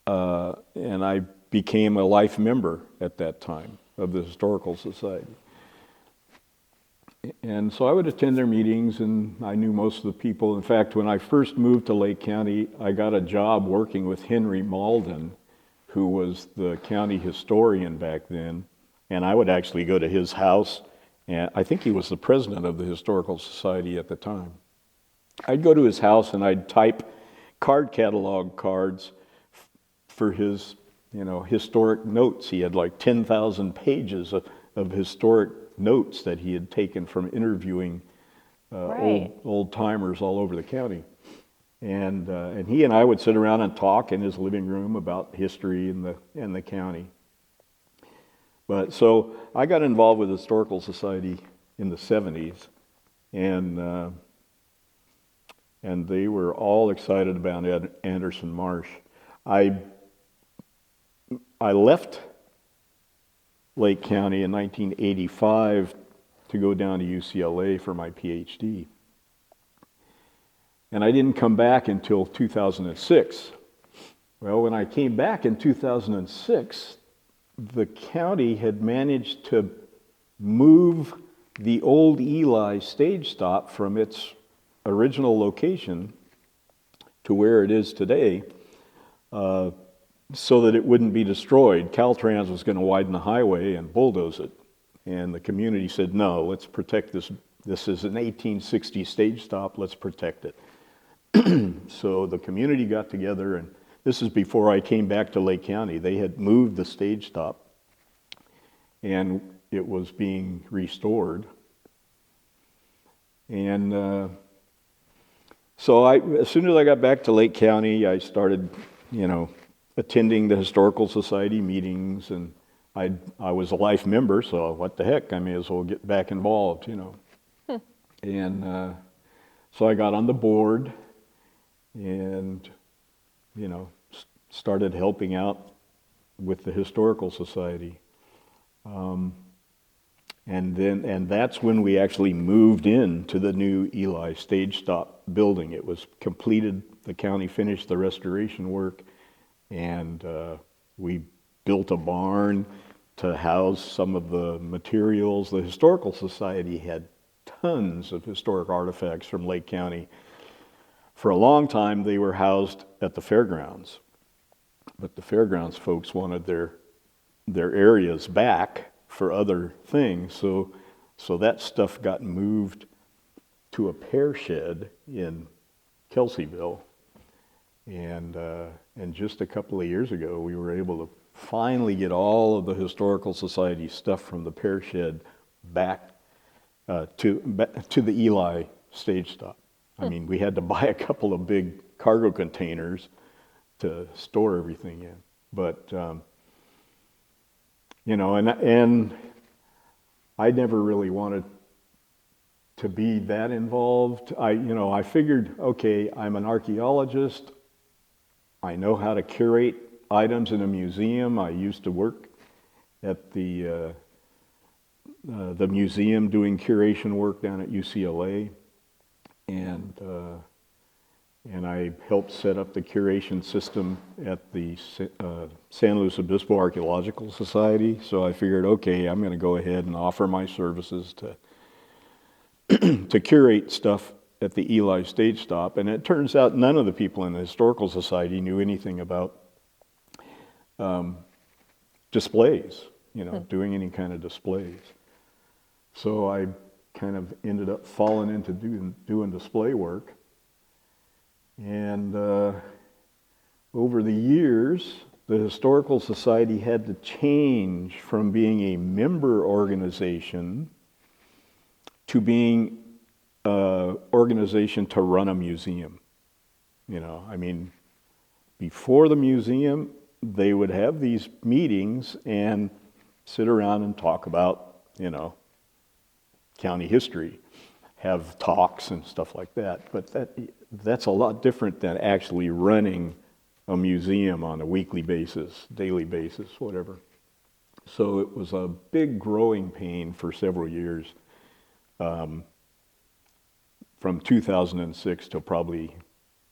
I became a life member at that time of the Historical Society. And so I would attend their meetings, and I knew most of the people. In fact, when I first moved to Lake County, I got a job working with Henry Malden, who was the county historian back then. And I would actually go to his house, and I think he was the president of the Historical Society at the time. I'd go to his house and I'd type card catalog cards for his, historic notes. He had like 10,000 pages of historic notes that he had taken from interviewing old timers all over the county. And he and I would sit around and talk in his living room about history in the county. But so I got involved with the Historical Society in the 70s, and they were all excited about Anderson Marsh. I left Lake County in 1985 to go down to UCLA for my PhD. And I didn't come back until 2006. Well, when I came back in 2006, the county had managed to move the old Eli stage stop from its original location to where it is today, so that it wouldn't be destroyed. Caltrans was going to widen the highway and bulldoze it. And the community said, no, let's protect this. This is an 1860 stage stop, let's protect it. So the community got together, and this is before I came back to Lake County. They had moved the stage stop, and it was being restored. And so as soon as I got back to Lake County, I started, attending the Historical Society meetings and I was a life member, so what the heck, I may as well get back involved, you know. And so I got on the board and, you know, started helping out with the Historical Society. And that's when we actually moved into the new Eli Stage Stop building. It was completed, the county finished the restoration work, and we built a barn to house some of the materials. The Historical Society had tons of historic artifacts from Lake County. For a long time, they were housed at the fairgrounds, but the fairgrounds folks wanted their areas back for other things, so that stuff got moved to a pear shed in Kelseyville, and just a couple of years ago, we were able to finally get all of the Historical Society stuff from the pear shed back to the Eli Stage Stop. I mean, we had to buy a couple of big cargo containers to store everything in, but you know, and I never really wanted to be that involved. I figured, okay, I'm an archaeologist. I know how to curate items in a museum. I used to work at the museum doing curation work down at UCLA, and I helped set up the curation system at the San Luis Obispo Archaeological Society. So I figured, okay, I'm going to go ahead and offer my services to curate stuff at the Eli Stage Stop. And it turns out none of the people in the Historical Society knew anything about displays, doing any kind of displays. So I kind of ended up falling into doing display work. And over the years, the Historical Society had to change from being a member organization to being an organization to run a museum. I mean, before the museum, they would have these meetings and sit around and talk about, county history, have talks and stuff like that. But that's a lot different than actually running a museum on a weekly basis, daily basis, whatever. So it was a big growing pain for several years, from 2006 till probably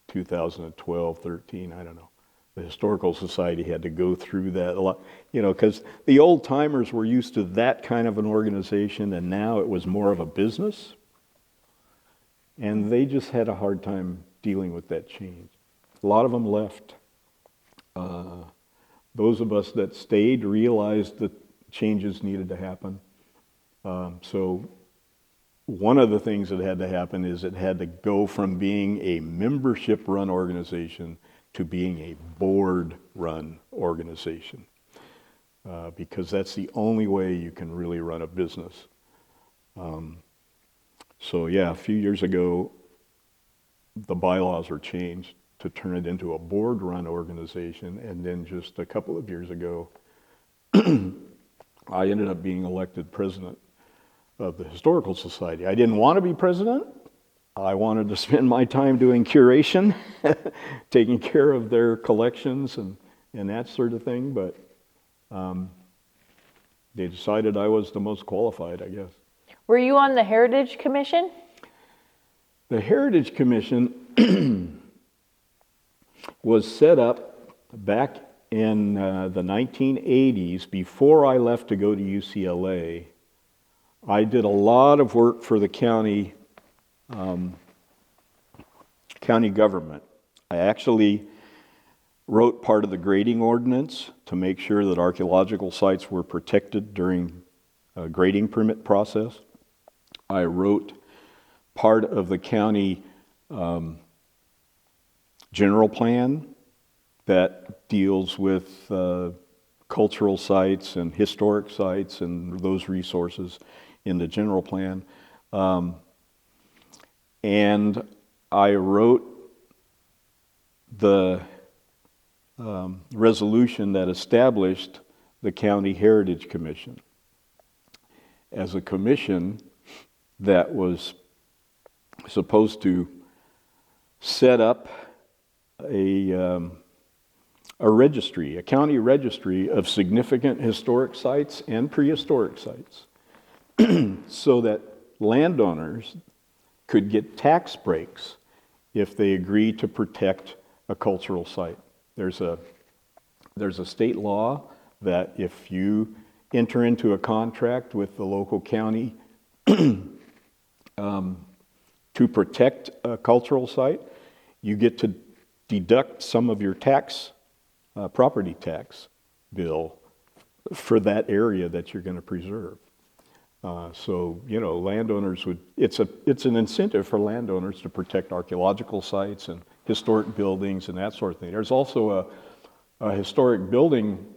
2012, 13, I don't know. The Historical Society had to go through that a lot, because the old timers were used to that kind of an organization, and now it was more of a business. And they just had a hard time dealing with that change. A lot of them left. Those of us that stayed realized that changes needed to happen. So one of the things that had to happen is it had to go from being a membership-run organization to being a board-run organization, because that's the only way you can really run a business. So yeah, a few years ago, the bylaws were changed to turn it into a board-run organization, and then just a couple of years ago, I ended up being elected president of the Historical Society. I didn't want to be president. I wanted to spend my time doing curation, taking care of their collections and that sort of thing, but they decided I was the most qualified, I guess. Were you on the Heritage Commission? The Heritage Commission was set up back in the 1980s, before I left to go to UCLA. I did a lot of work for the county government. I actually wrote part of the grading ordinance to make sure that archaeological sites were protected during a grading permit process. I wrote part of the county general plan that deals with cultural sites and historic sites and those resources in the general plan. And I wrote the resolution that established the County Heritage Commission as a commission that was supposed to set up a registry, a county registry of significant historic sites and prehistoric sites, so that landowners could get tax breaks if they agree to protect a cultural site. There's a state law that if you enter into a contract with the local county to protect a cultural site, you get to deduct some of your tax, property tax bill for that area that you're going to preserve. So, landowners would, it's an incentive for landowners to protect archaeological sites and historic buildings and that sort of thing. There's also a historic building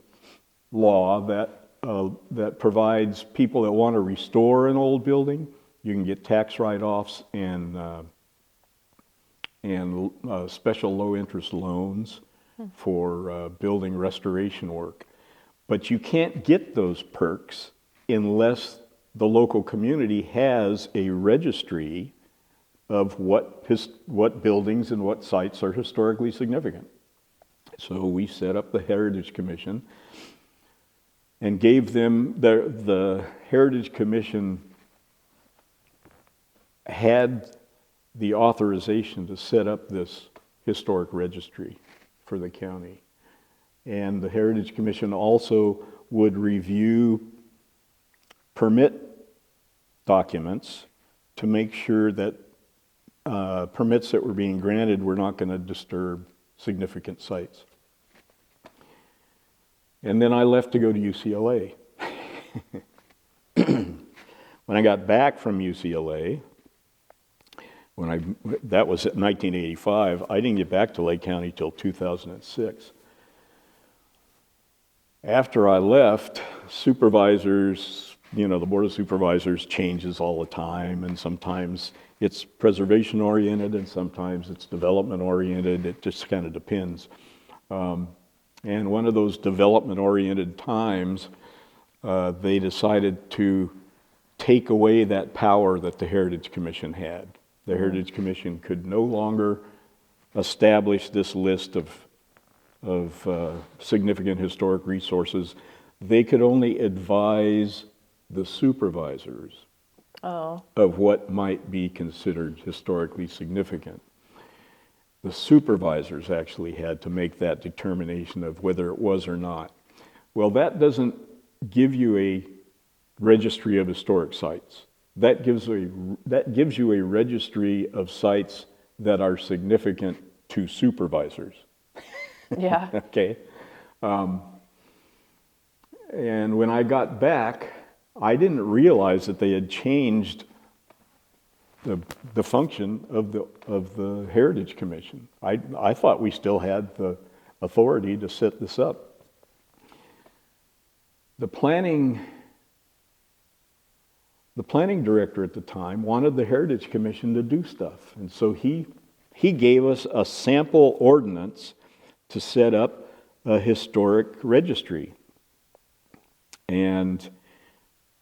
law that provides people that want to restore an old building, you can get tax write-offs and special low-interest loans for building restoration work. But you can't get those perks unless the local community has a registry of what buildings and what sites are historically significant. So we set up the Heritage Commission and gave them, the Heritage Commission had the authorization to set up this historic registry for the county. And the Heritage Commission also would review permit documents to make sure that permits that were being granted were not going to disturb significant sites. And then I left to go to UCLA. When I got back from UCLA, that was in 1985, I didn't get back to Lake County till 2006. After I left, supervisors, the Board of Supervisors changes all the time, and sometimes it's preservation oriented and sometimes it's development oriented. It just kind of depends. And one of those development oriented times, they decided to take away that power that the Heritage Commission had. The Heritage Commission could no longer establish this list of significant historic resources. They could only advise the supervisors of what might be considered historically significant. The supervisors actually had to make that determination of whether it was or not. Well, that doesn't give you a registry of historic sites. That gives you a registry of sites that are significant to supervisors. Yeah. Okay. And when I got back, I didn't realize that they had changed the function of the Heritage Commission. I thought we still had the authority to set this up. The planning director at the time wanted the Heritage Commission to do stuff, and so he gave us a sample ordinance to set up a historic registry. And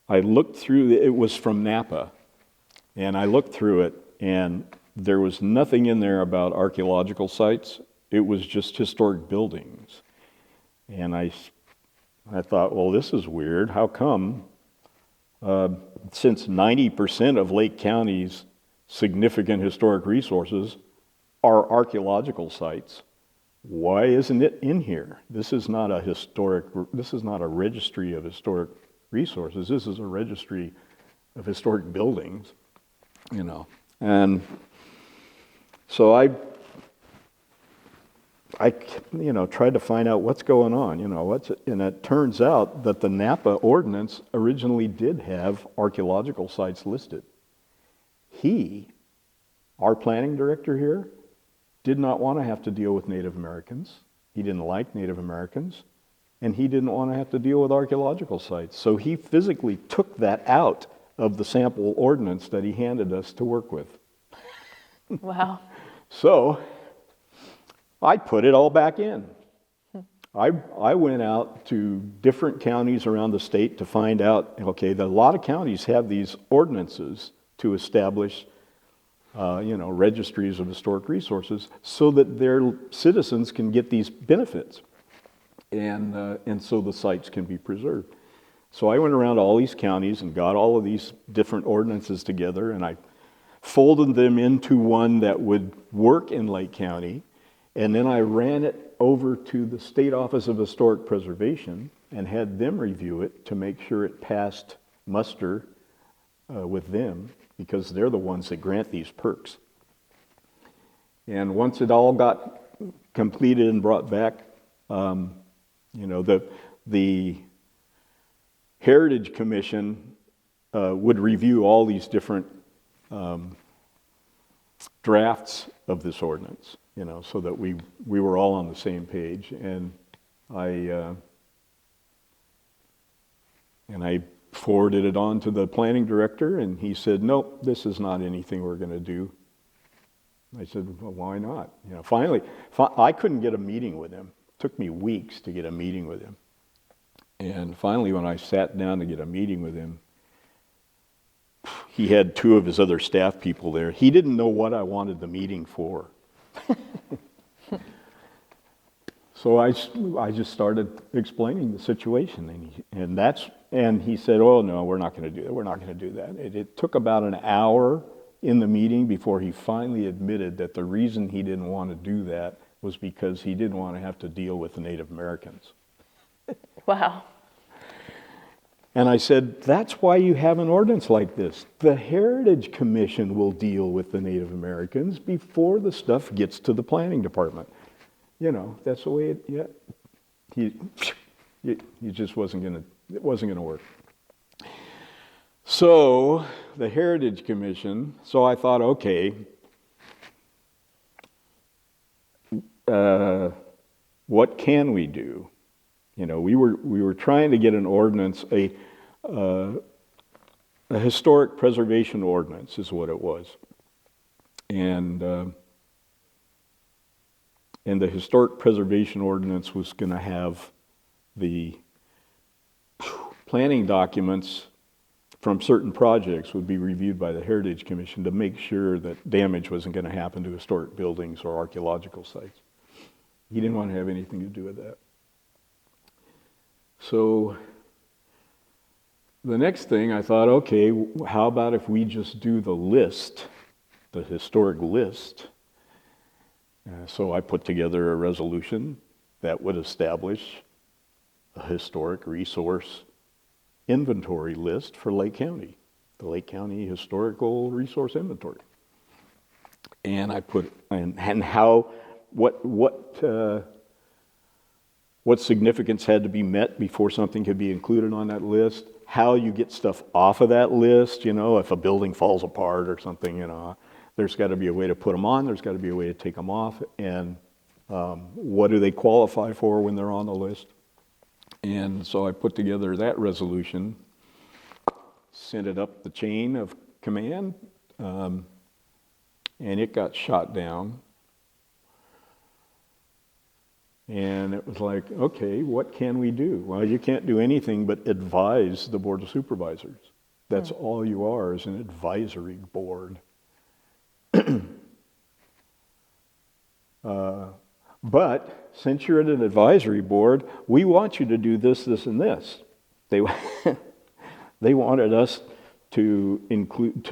I looked through it was from Napa, and I looked through it, and there was nothing in there about archaeological sites. It was just historic buildings. And I thought, well, this is weird. How come? Since 90% of Lake County's significant historic resources are archaeological sites, why isn't it in here? This is not a registry of historic resources. This is a registry of historic buildings, And so I tried to find out what's going on, and it turns out that the Napa ordinance originally did have archaeological sites listed. Our planning director here, did not want to have to deal with Native Americans. He didn't like Native Americans, and he didn't want to have to deal with archaeological sites. So he physically took that out of the sample ordinance that he handed us to work with. Wow. So I put it all back in. I went out to different counties around the state to find out, okay, that a lot of counties have these ordinances to establish, registries of historic resources so that their citizens can get these benefits. And so the sites can be preserved. So I went around to all these counties and got all of these different ordinances together, and I folded them into one that would work in Lake County, and then I ran it over to the State Office of Historic Preservation and had them review it to make sure it passed muster with them, because they're the ones that grant these perks. And once it all got completed and brought back, the Heritage Commission would review all these different drafts of this ordinance, so that we were all on the same page. And I forwarded it on to the planning director, and he said, "Nope, this is not anything we're going to do." I said, "Well, why not?" Finally, I couldn't get a meeting with him. It took me weeks to get a meeting with him. And finally, when I sat down to get a meeting with him, he had two of his other staff people there. He didn't know what I wanted the meeting for. So I just started explaining the situation, and he said, "Oh no, we're not going to do that. We're not going to do that." It took about an hour in the meeting before he finally admitted that the reason he didn't want to do that was because he didn't want to have to deal with the Native Americans. Wow. And I said, "That's why you have an ordinance like this. The Heritage Commission will deal with the Native Americans before the stuff gets to the planning department." That's the way it just wasn't going to work. So the Heritage Commission, so I thought, okay, what can we do? We were trying to get an ordinance, a historic preservation ordinance is what it was. And the historic preservation ordinance was going to have the planning documents from certain projects would be reviewed by the Heritage Commission to make sure that damage wasn't going to happen to historic buildings or archaeological sites. He didn't want to have anything to do with that. So the next thing I thought, okay, how about if we just do the list, the historic list? So I put together a resolution that would establish a historic resource inventory list for Lake County, the Lake County Historical Resource Inventory. And I put, and how, what significance had to be met before something could be included on that list, how you get stuff off of that list, if a building falls apart or something, there's got to be a way to put them on, there's got to be a way to take them off, and what do they qualify for when they're on the list. And so I put together that resolution, sent it up the chain of command, and it got shot down. And it was like, okay, what can we do? Well, you can't do anything but advise the Board of Supervisors. That's all you are, is an advisory board. But since you're at an advisory board, we want you to do this, this, and this. They wanted us to include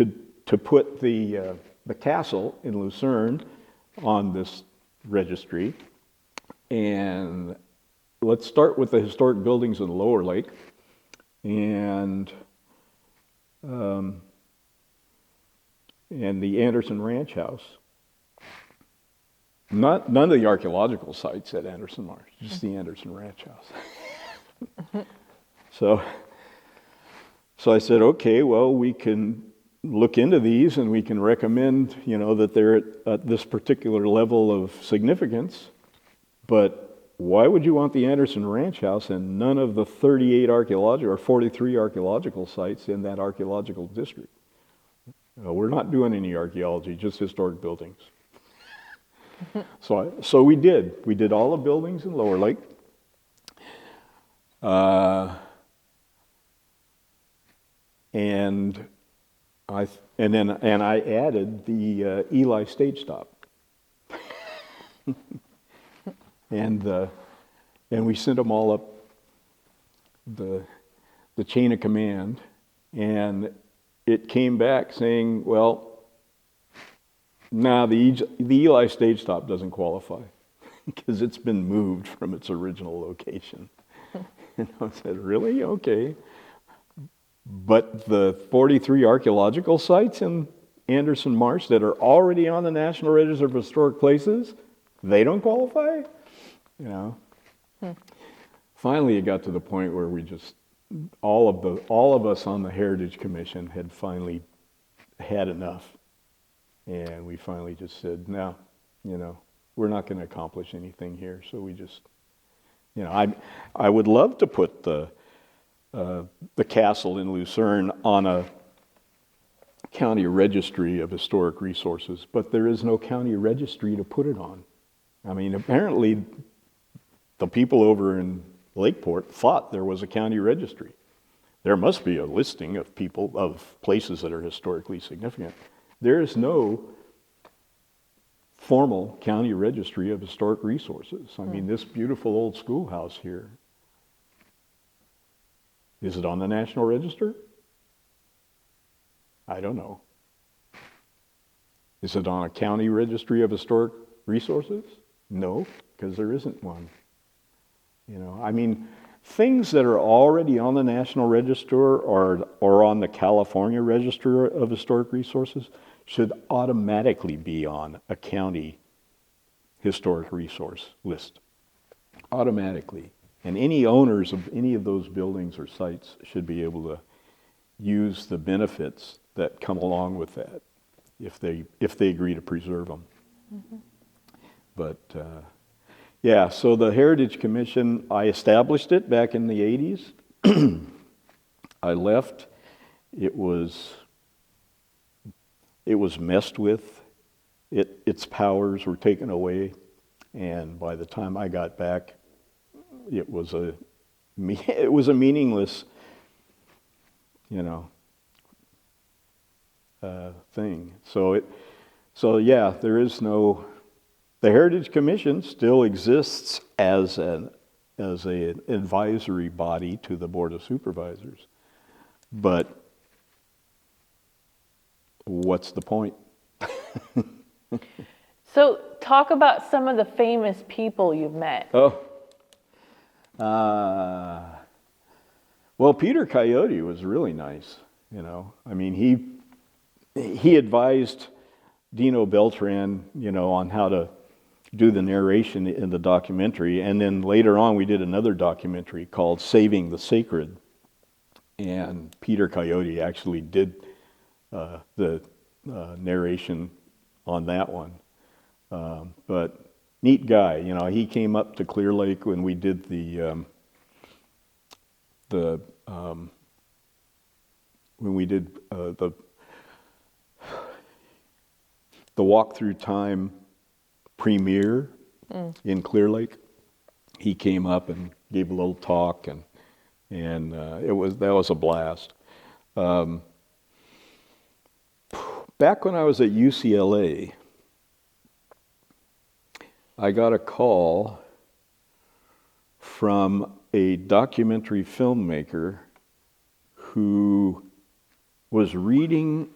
to put the castle in Lucerne on this registry. And let's start with the historic buildings in the Lower Lake, and the Anderson Ranch House. None of the archaeological sites at Anderson Marsh, just the Anderson Ranch House. So I said, okay, well, we can look into these and we can recommend, that they're at this particular level of significance. But why would you want the Anderson Ranch House and none of the 38 archaeological or 43 archaeological sites in that archaeological district? We're not doing any archaeology, just historic buildings. So we did. We did all the buildings in Lower Lake, Uh, and I added the Eli stage stop. And we sent them all up the chain of command, and it came back saying, well, nah, the Eli stage stop doesn't qualify because it's been moved from its original location. And I said, really? Okay. But the 43 archaeological sites in Anderson Marsh that are already on the National Register of Historic Places, they don't qualify? You know. Finally, it got to the point where we just, all of us on the Heritage Commission had finally had enough. And we finally just said, no, you know, we're not going to accomplish anything here. So we just, you know, I would love to put the castle in Lucerne on a county registry of historic resources, but there is no county registry to put it on. I mean, apparently the people over in Lakeport thought there was a county registry. There must be a listing of places that are historically significant. There is no formal county registry of historic resources. I mean, this beautiful old schoolhouse here, is it on the National Register? I don't know. Is it on a county registry of historic resources? No, because there isn't one. You know, I mean, things that are already on the National Register or on the California Register of Historic Resources should automatically be on a county historic resource list. Automatically. And any owners of any of those buildings or sites should be able to use the benefits that come along with that if they agree to preserve them. Mm-hmm. But yeah, so the Heritage Commission, I established it back in the 80s. I left. It was messed with. Its powers were taken away, and by the time I got back, it was a meaningless, you know, thing. So yeah, there is no. The Heritage Commission still exists as an advisory body to the Board of Supervisors, but what's the point? So talk about some of the famous people you've met. Oh. Well, Peter Coyote was really nice, you know. I mean, he advised Dino Beltran, you know, on how to do the narration in the documentary, and then later on we did another documentary called Saving the Sacred, and Peter Coyote actually did the narration on that one. But neat guy, you know. He came up to Clear Lake when we did the Walk Through Time premiere in Clear Lake. He came up and gave a little talk, and that was a blast. Back when I was at UCLA, I got a call from a documentary filmmaker who was reading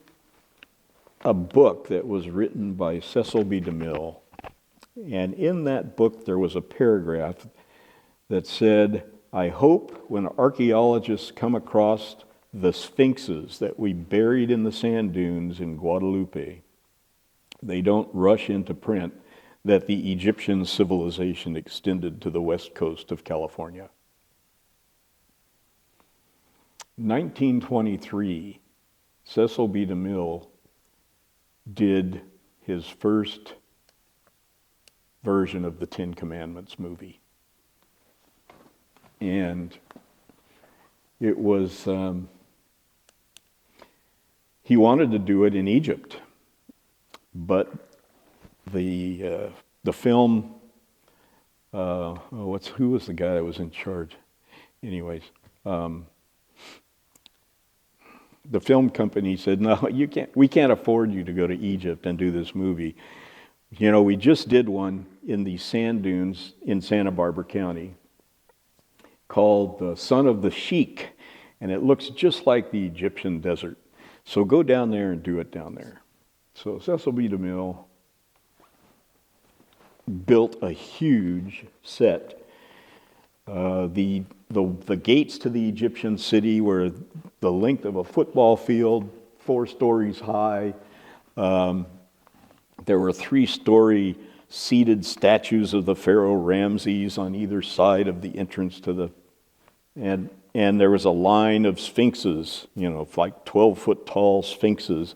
a book that was written by Cecil B. DeMille. And in that book there was a paragraph that said, "I hope when archaeologists come across the sphinxes that we buried in the sand dunes in Guadalupe, they don't rush into print that the Egyptian civilization extended to the west coast of California." 1923, Cecil B. DeMille did his first version of the Ten Commandments movie. And it was, he wanted to do it in Egypt, but the film, who was the guy that was in charge? anyways, the film company said, no, we can't afford you to go to Egypt and do this movie. You know, we just did one in the sand dunes in Santa Barbara County called The Son of the Sheik, and it looks just like the Egyptian desert. So go down there and do it down there. So Cecil B. DeMille built a huge set. The gates to the Egyptian city were the length of a football field, 4 stories high. There were 3-story seated statues of the Pharaoh Ramses on either side of the entrance to the, and there was a line of sphinxes, you know, like 12-foot tall sphinxes,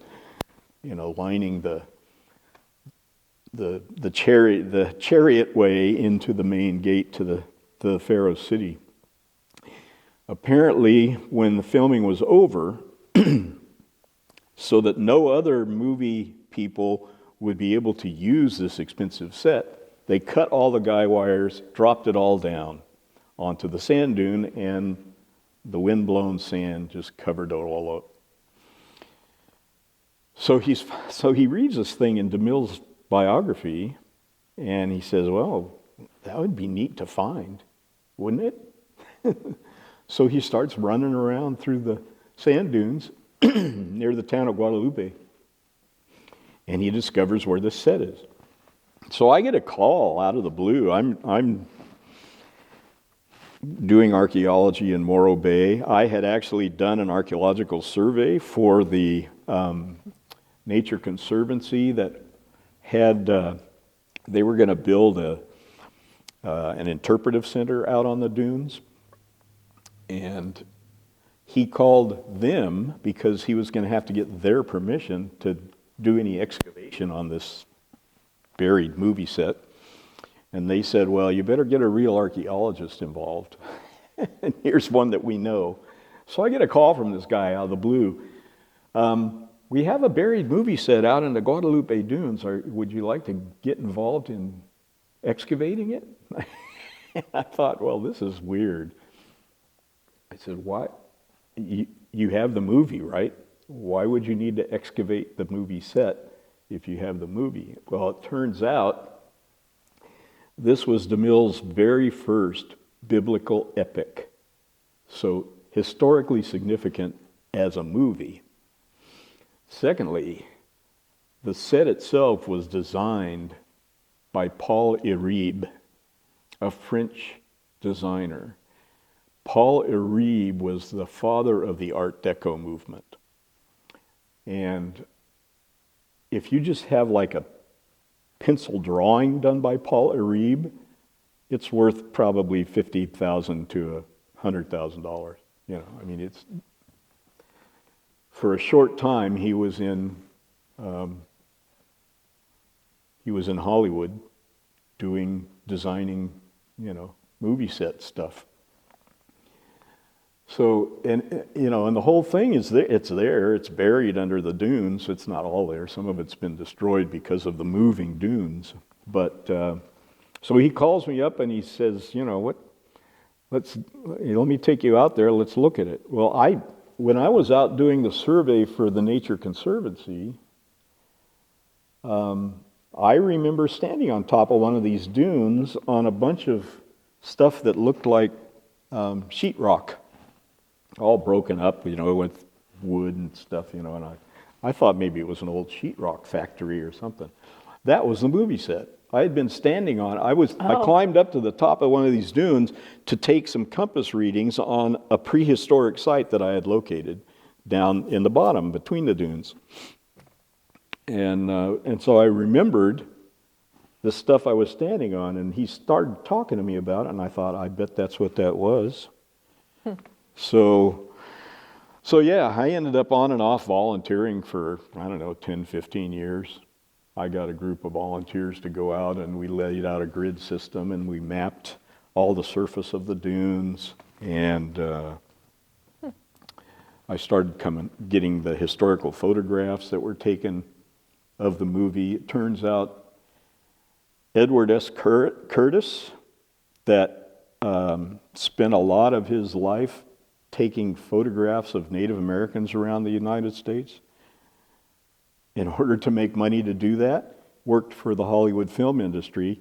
you know, lining the chariot way into the main gate to the Pharaoh's city. Apparently, when the filming was over, so that no other movie people would be able to use this expensive set, they cut all the guy wires, dropped it all down onto the sand dune, and the wind-blown sand just covered it all up. So he reads this thing in DeMille's biography, and he says, well, that would be neat to find, wouldn't it? So he starts running around through the sand dunes near the town of Guadalupe, and he discovers where this set is. So I get a call out of the blue. I'm doing archaeology in Morro Bay. I had actually done an archaeological survey for the Nature Conservancy that had, they were going to build an interpretive center out on the dunes. And he called them because he was going to have to get their permission to do any excavation on this buried movie set. And they said, well, you better get a real archaeologist involved. And here's one that we know. So I get a call from this guy out of the blue. We have a buried movie set out in the Guadalupe Dunes. Would you like to get involved in excavating it? And I thought, well, this is weird. I said, why? You have the movie, right? Why would you need to excavate the movie set if you have the movie? Well, it turns out this was DeMille's very first biblical epic. So historically significant as a movie. Secondly, the set itself was designed by Paul Iribe, a French designer. Paul Iribe was the father of the Art Deco movement. And if you just have like a pencil drawing done by Paul Iribe, it's worth probably $50,000 to $100,000. You know, I mean, it's for a short time he was in Hollywood designing, you know, movie set stuff. So, and the whole thing is there, it's buried under the dunes. It's not all there. Some of it's been destroyed because of the moving dunes. But, so he calls me up and he says, you know, let me take you out there, let's look at it. Well, when I was out doing the survey for the Nature Conservancy, I remember standing on top of one of these dunes on a bunch of stuff that looked like sheetrock. All broken up, you know, with wood and stuff, you know, and I thought maybe it was an old sheetrock factory or something. That was the movie set. I had been standing on, I climbed up to the top of one of these dunes to take some compass readings on a prehistoric site that I had located down in the bottom between the dunes. And so I remembered the stuff I was standing on, and he started talking to me about it, and I thought, I bet that's what that was. So yeah, I ended up on and off volunteering for, 10, 15 years. I got a group of volunteers to go out, and we laid out a grid system, and we mapped all the surface of the dunes, and I started getting the historical photographs that were taken of the movie. It turns out Edward S. Curtis, that spent a lot of his life taking photographs of Native Americans around the United States. In order to make money to do that, worked for the Hollywood film industry,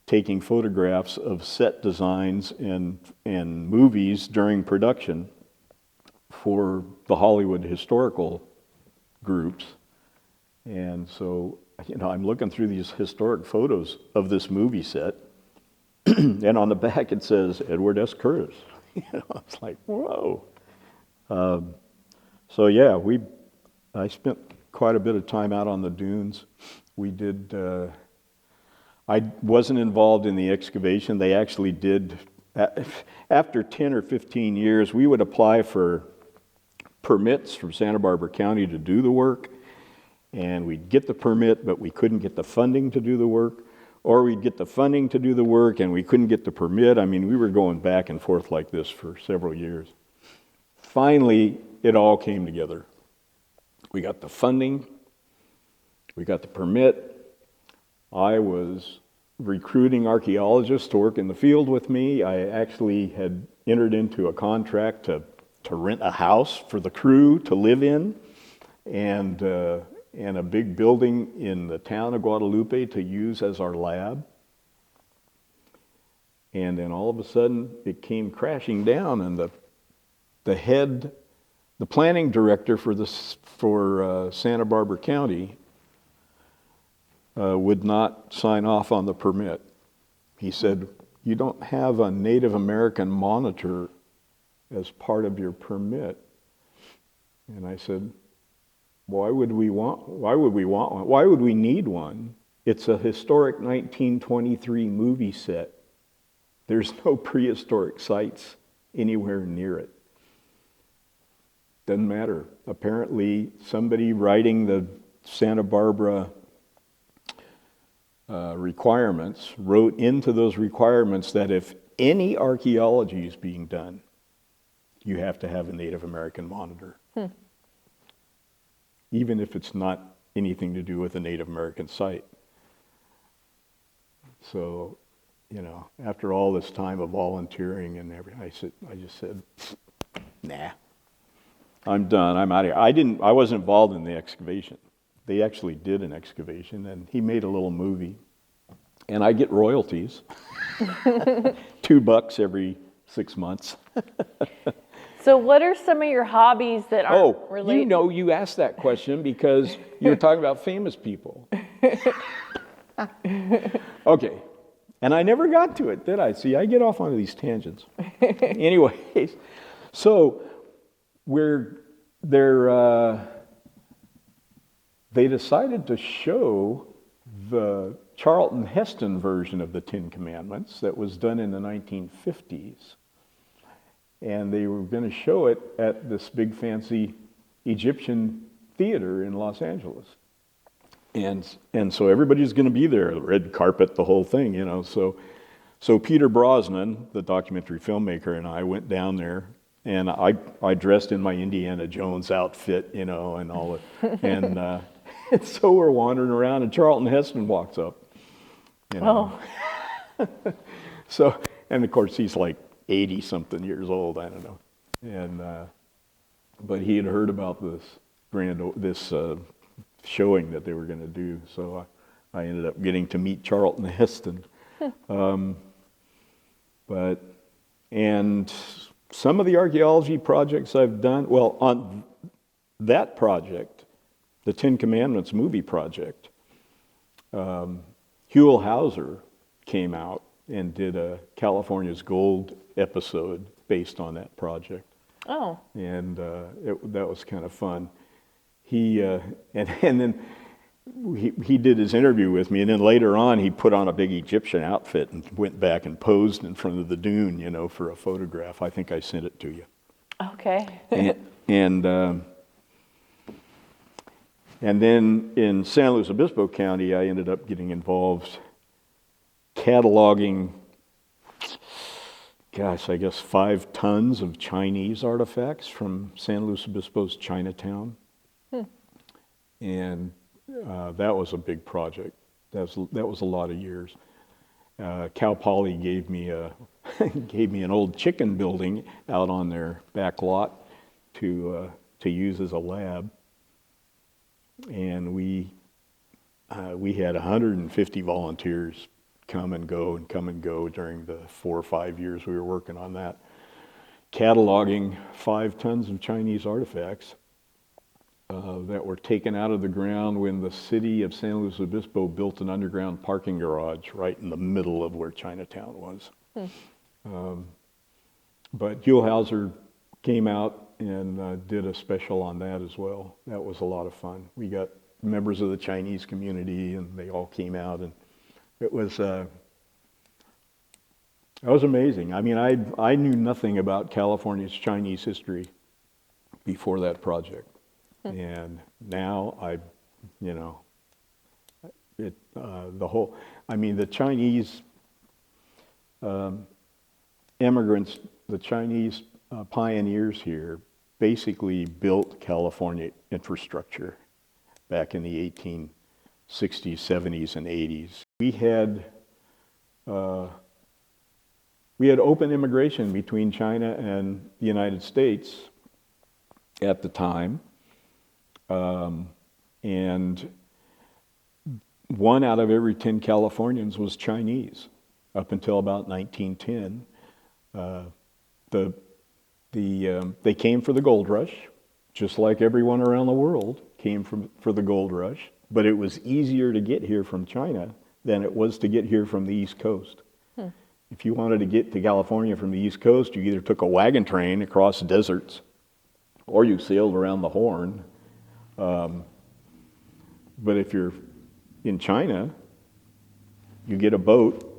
taking photographs of set designs and movies during production for the Hollywood historical groups. And so, I'm looking through these historic photos of this movie set, and on the back it says Edward S. Curtis. It's like, whoa. So yeah, I spent quite a bit of time out on the dunes. We did, I wasn't involved in the excavation. They actually did, after 10 or 15 years, we would apply for permits from Santa Barbara County to do the work, and we'd get the permit, but we couldn't get the funding to do the work, or we'd get the funding to do the work and we couldn't get the permit. I mean, we were going back and forth like this for several years. Finally, it all came together. We got the funding, we got the permit. I was recruiting archaeologists to work in the field with me. I actually had entered into a contract to rent a house for the crew to live in, and a big building in the town of Guadalupe to use as our lab. And then all of a sudden it came crashing down, and the planning director for Santa Barbara County would not sign off on the permit. He said, "You don't have a Native American monitor as part of your permit." And I said, Why would we want one? Why would we need one? It's a historic 1923 movie set. There's no prehistoric sites anywhere near it. Doesn't matter. Apparently, somebody writing the Santa Barbara requirements wrote into those requirements that if any archaeology is being done, you have to have a Native American monitor. Even if it's not anything to do with a Native American site. So, after all this time of volunteering and everything, I just said, nah, I'm done, I'm out of here. I wasn't involved in the excavation. They actually did an excavation, and he made a little movie. And I get royalties, $2 every 6 months. So what are some of your hobbies that aren't related? You asked that question because you were talking about famous people. Okay, and I never got to it, did I? See, I get off onto these tangents. Anyways, so they decided to show the Charlton Heston version of the Ten Commandments that was done in the 1950s. And they were going to show it at this big fancy Egyptian theater in Los Angeles. And so everybody's going to be there, the red carpet, the whole thing, So Peter Brosnan, the documentary filmmaker, and I went down there, and I dressed in my Indiana Jones outfit, and all it. And so we're wandering around, and Charlton Heston walks up. So, and of course he's like 80-something years old, I don't know. And but he had heard about this showing that they were going to do, so I ended up getting to meet Charlton Heston. And some of the archaeology projects I've done, well, on that project, the Ten Commandments movie project, Huell Hauser came out and did a California's Gold episode based on that project. Oh. And that was kind of fun. He and then he did his interview with me, and then later on he put on a big Egyptian outfit and went back and posed in front of the dune, for a photograph. I think I sent it to you. Okay. And then in San Luis Obispo County, I ended up getting involved cataloging, I guess 5 tons of Chinese artifacts from San Luis Obispo's Chinatown. And that was a big project. That was a lot of years. Cal Poly gave me gave me an old chicken building out on their back lot to use as a lab. And we had 150 volunteers come and go during the 4 or 5 years we were working on that, cataloging 5 tons of Chinese artifacts that were taken out of the ground when the city of San Luis Obispo built an underground parking garage right in the middle of where Chinatown was. But Huelhauser came out and did a special on that as well. That was a lot of fun. We got members of the Chinese community, and they all came out, and it was amazing. I mean, I knew nothing about California's Chinese history before that project, and now the Chinese immigrants, the Chinese pioneers here basically built California infrastructure back in the 1860s, 70s, and 80s. We had open immigration between China and the United States at the time, and 1 out of every 10 Californians was Chinese up until about 1910. They came for the gold rush, just like everyone around the world came for the gold rush, but it was easier to get here from China than it was to get here from the East Coast. If you wanted to get to California from the East Coast, you either took a wagon train across deserts or you sailed around the Horn. But if you're in China, you get a boat,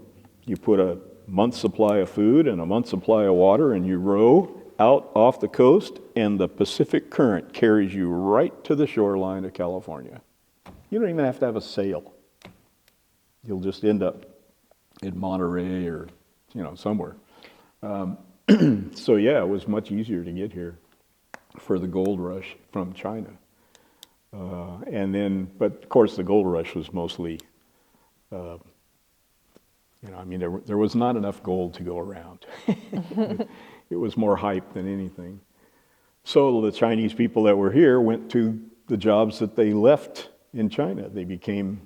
you put a month's supply of food and a month's supply of water, and you row out off the coast, and the Pacific Current carries you right to the shoreline of California. You don't even have to have a sail. You'll just end up in Monterey or somewhere. So yeah, it was much easier to get here for the gold rush from China. But of course the gold rush was mostly, there was not enough gold to go around. It was more hype than anything. So the Chinese people that were here went to the jobs that they left in China. They became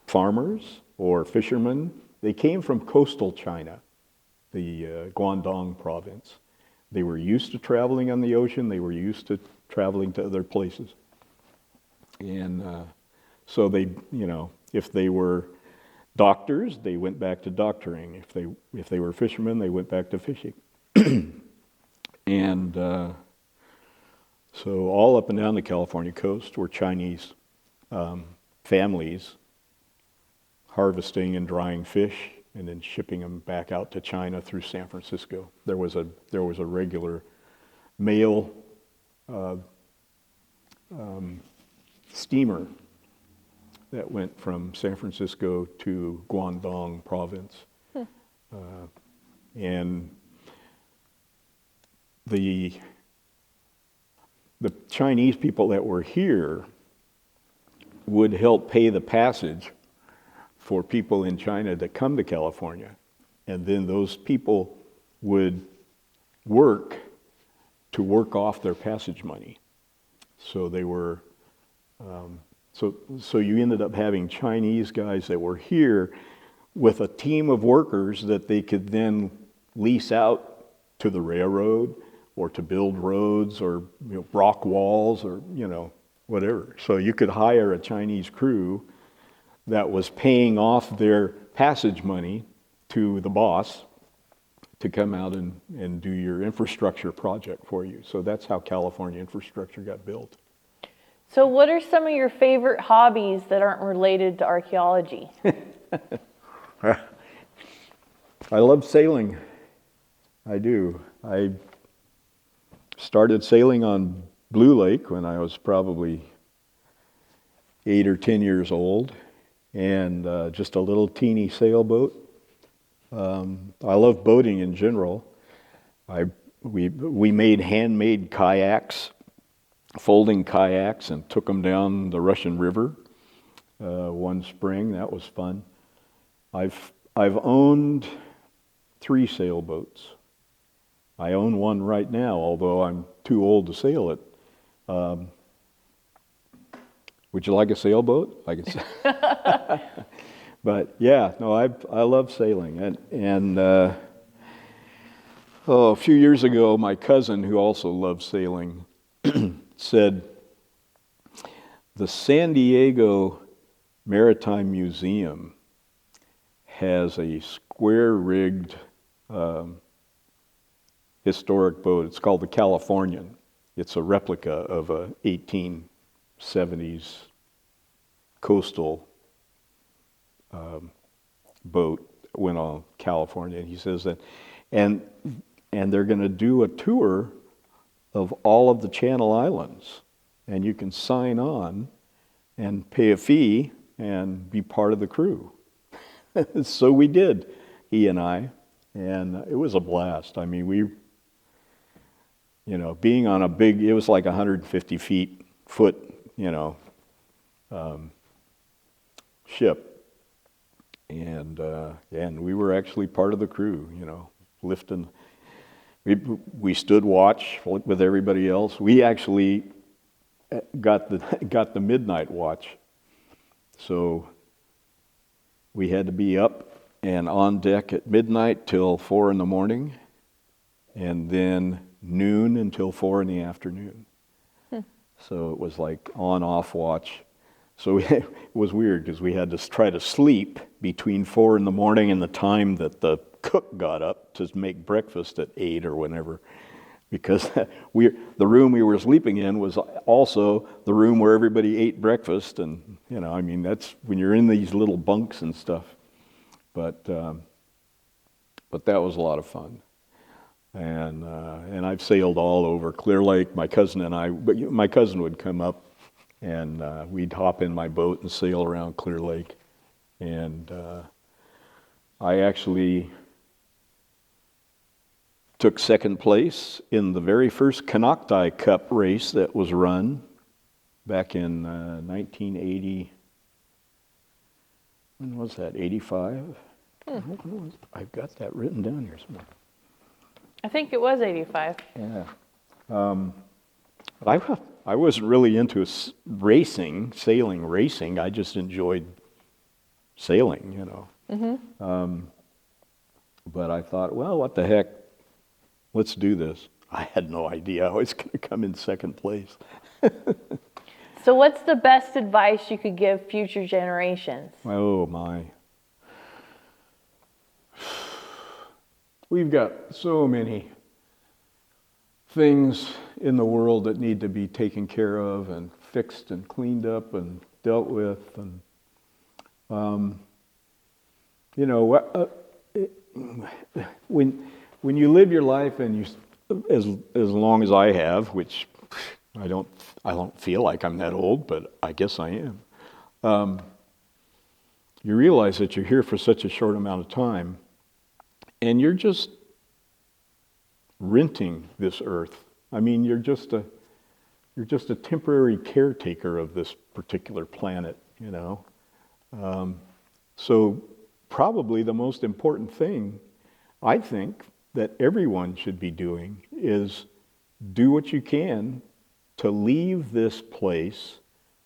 farmers or fishermen. They came from coastal China, the Guangdong province. They were used to traveling on the ocean. They were used to traveling to other places. And so they, if they were doctors, they went back to doctoring. If they were fishermen, they went back to fishing. And so all up and down the California coast were Chinese families harvesting and drying fish and then shipping them back out to China through San Francisco. There was a regular mail steamer that went from San Francisco to Guangdong province. And the Chinese people that were here would help pay the passage for people in China to come to California. And then those people would work off their passage money. So they were, so you ended up having Chinese guys that were here with a team of workers that they could then lease out to the railroad or to build roads or rock walls or whatever. So you could hire a Chinese crew that was paying off their passage money to the boss to come out and do your infrastructure project for you. So that's how California infrastructure got built. So what are some of your favorite hobbies that aren't related to archaeology? I love sailing. I do. I started sailing on Blue Lake when I was probably 8 or 10 years old, and just a little teeny sailboat. I love boating in general. We made handmade kayaks, folding kayaks, and took them down the Russian River one spring. That was fun. I've owned 3 sailboats. I own one right now, although I'm too old to sail it. Would you like a sailboat? I could say. But yeah, no, I love sailing, and a few years ago, my cousin, who also loves sailing, said the San Diego Maritime Museum has a square-rigged historic boat. It's called the Californian. It's a replica of a 1870s coastal boat that went on California. And he says that, and they're going to do a tour of all of the Channel Islands, and you can sign on and pay a fee and be part of the crew. So we did, he and I, and it was a blast. I mean, being on a big, it was like 150 foot, ship. And we were actually part of the crew, lifting. We stood watch with everybody else. We actually got the midnight watch. So we had to be up and on deck at midnight till 4 a.m, and then noon until 4 p.m. So it was like on-off watch. So it was weird because we had to try to sleep between 4 a.m. and the time that the cook got up to make breakfast at 8 or whenever, because the room we were sleeping in was also the room where everybody ate breakfast, and that's when you're in these little bunks and stuff. But that was a lot of fun. And I've sailed all over Clear Lake. My cousin would come up, and we'd hop in my boat and sail around Clear Lake. And I actually took second place in the very first Canocti Cup race that was run back in 1980. When was that? 85? I've got that written down here somewhere. I think it was 85. Yeah. I wasn't really into sailing racing. I just enjoyed sailing, But I thought, well, what the heck? Let's do this. I had no idea I was going to come in second place. So what's the best advice you could give future generations? Oh, my. We've got so many things in the world that need to be taken care of and fixed and cleaned up and dealt with. And, when you live your life and as long as I have, which I don't feel like I'm that old, but I guess I am. You realize that you're here for such a short amount of time, and you're just renting this earth. I mean, you're just a temporary caretaker of this particular planet, So probably the most important thing, I think, that everyone should be doing is do what you can to leave this place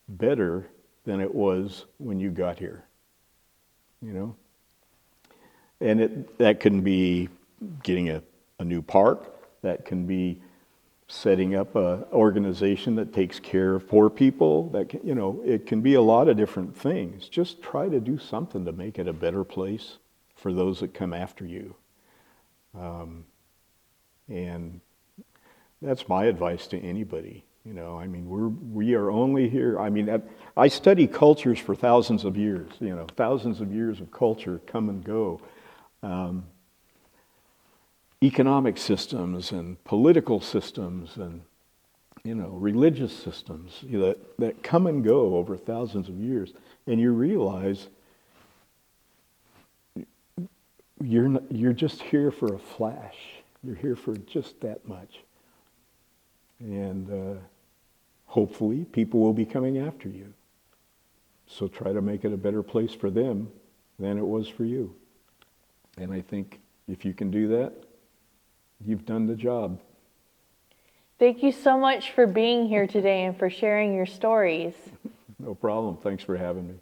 better than it was when you got here, And that can be getting a new park, that can be setting up an organization that takes care of poor people, it can be a lot of different things. Just try to do something to make it a better place for those that come after you. And that's my advice to anybody. We are only here. I study cultures for thousands of years. Thousands of years of culture come and go. Economic systems and political systems and religious systems that come and go over thousands of years, and you realize you're just here for a flash. You're here for just that much, and hopefully people will be coming after you. So try to make it a better place for them than it was for you. And I think If you can do that, you've done the job. Thank you so much for being here today and for sharing your stories. No problem. Thanks for having me.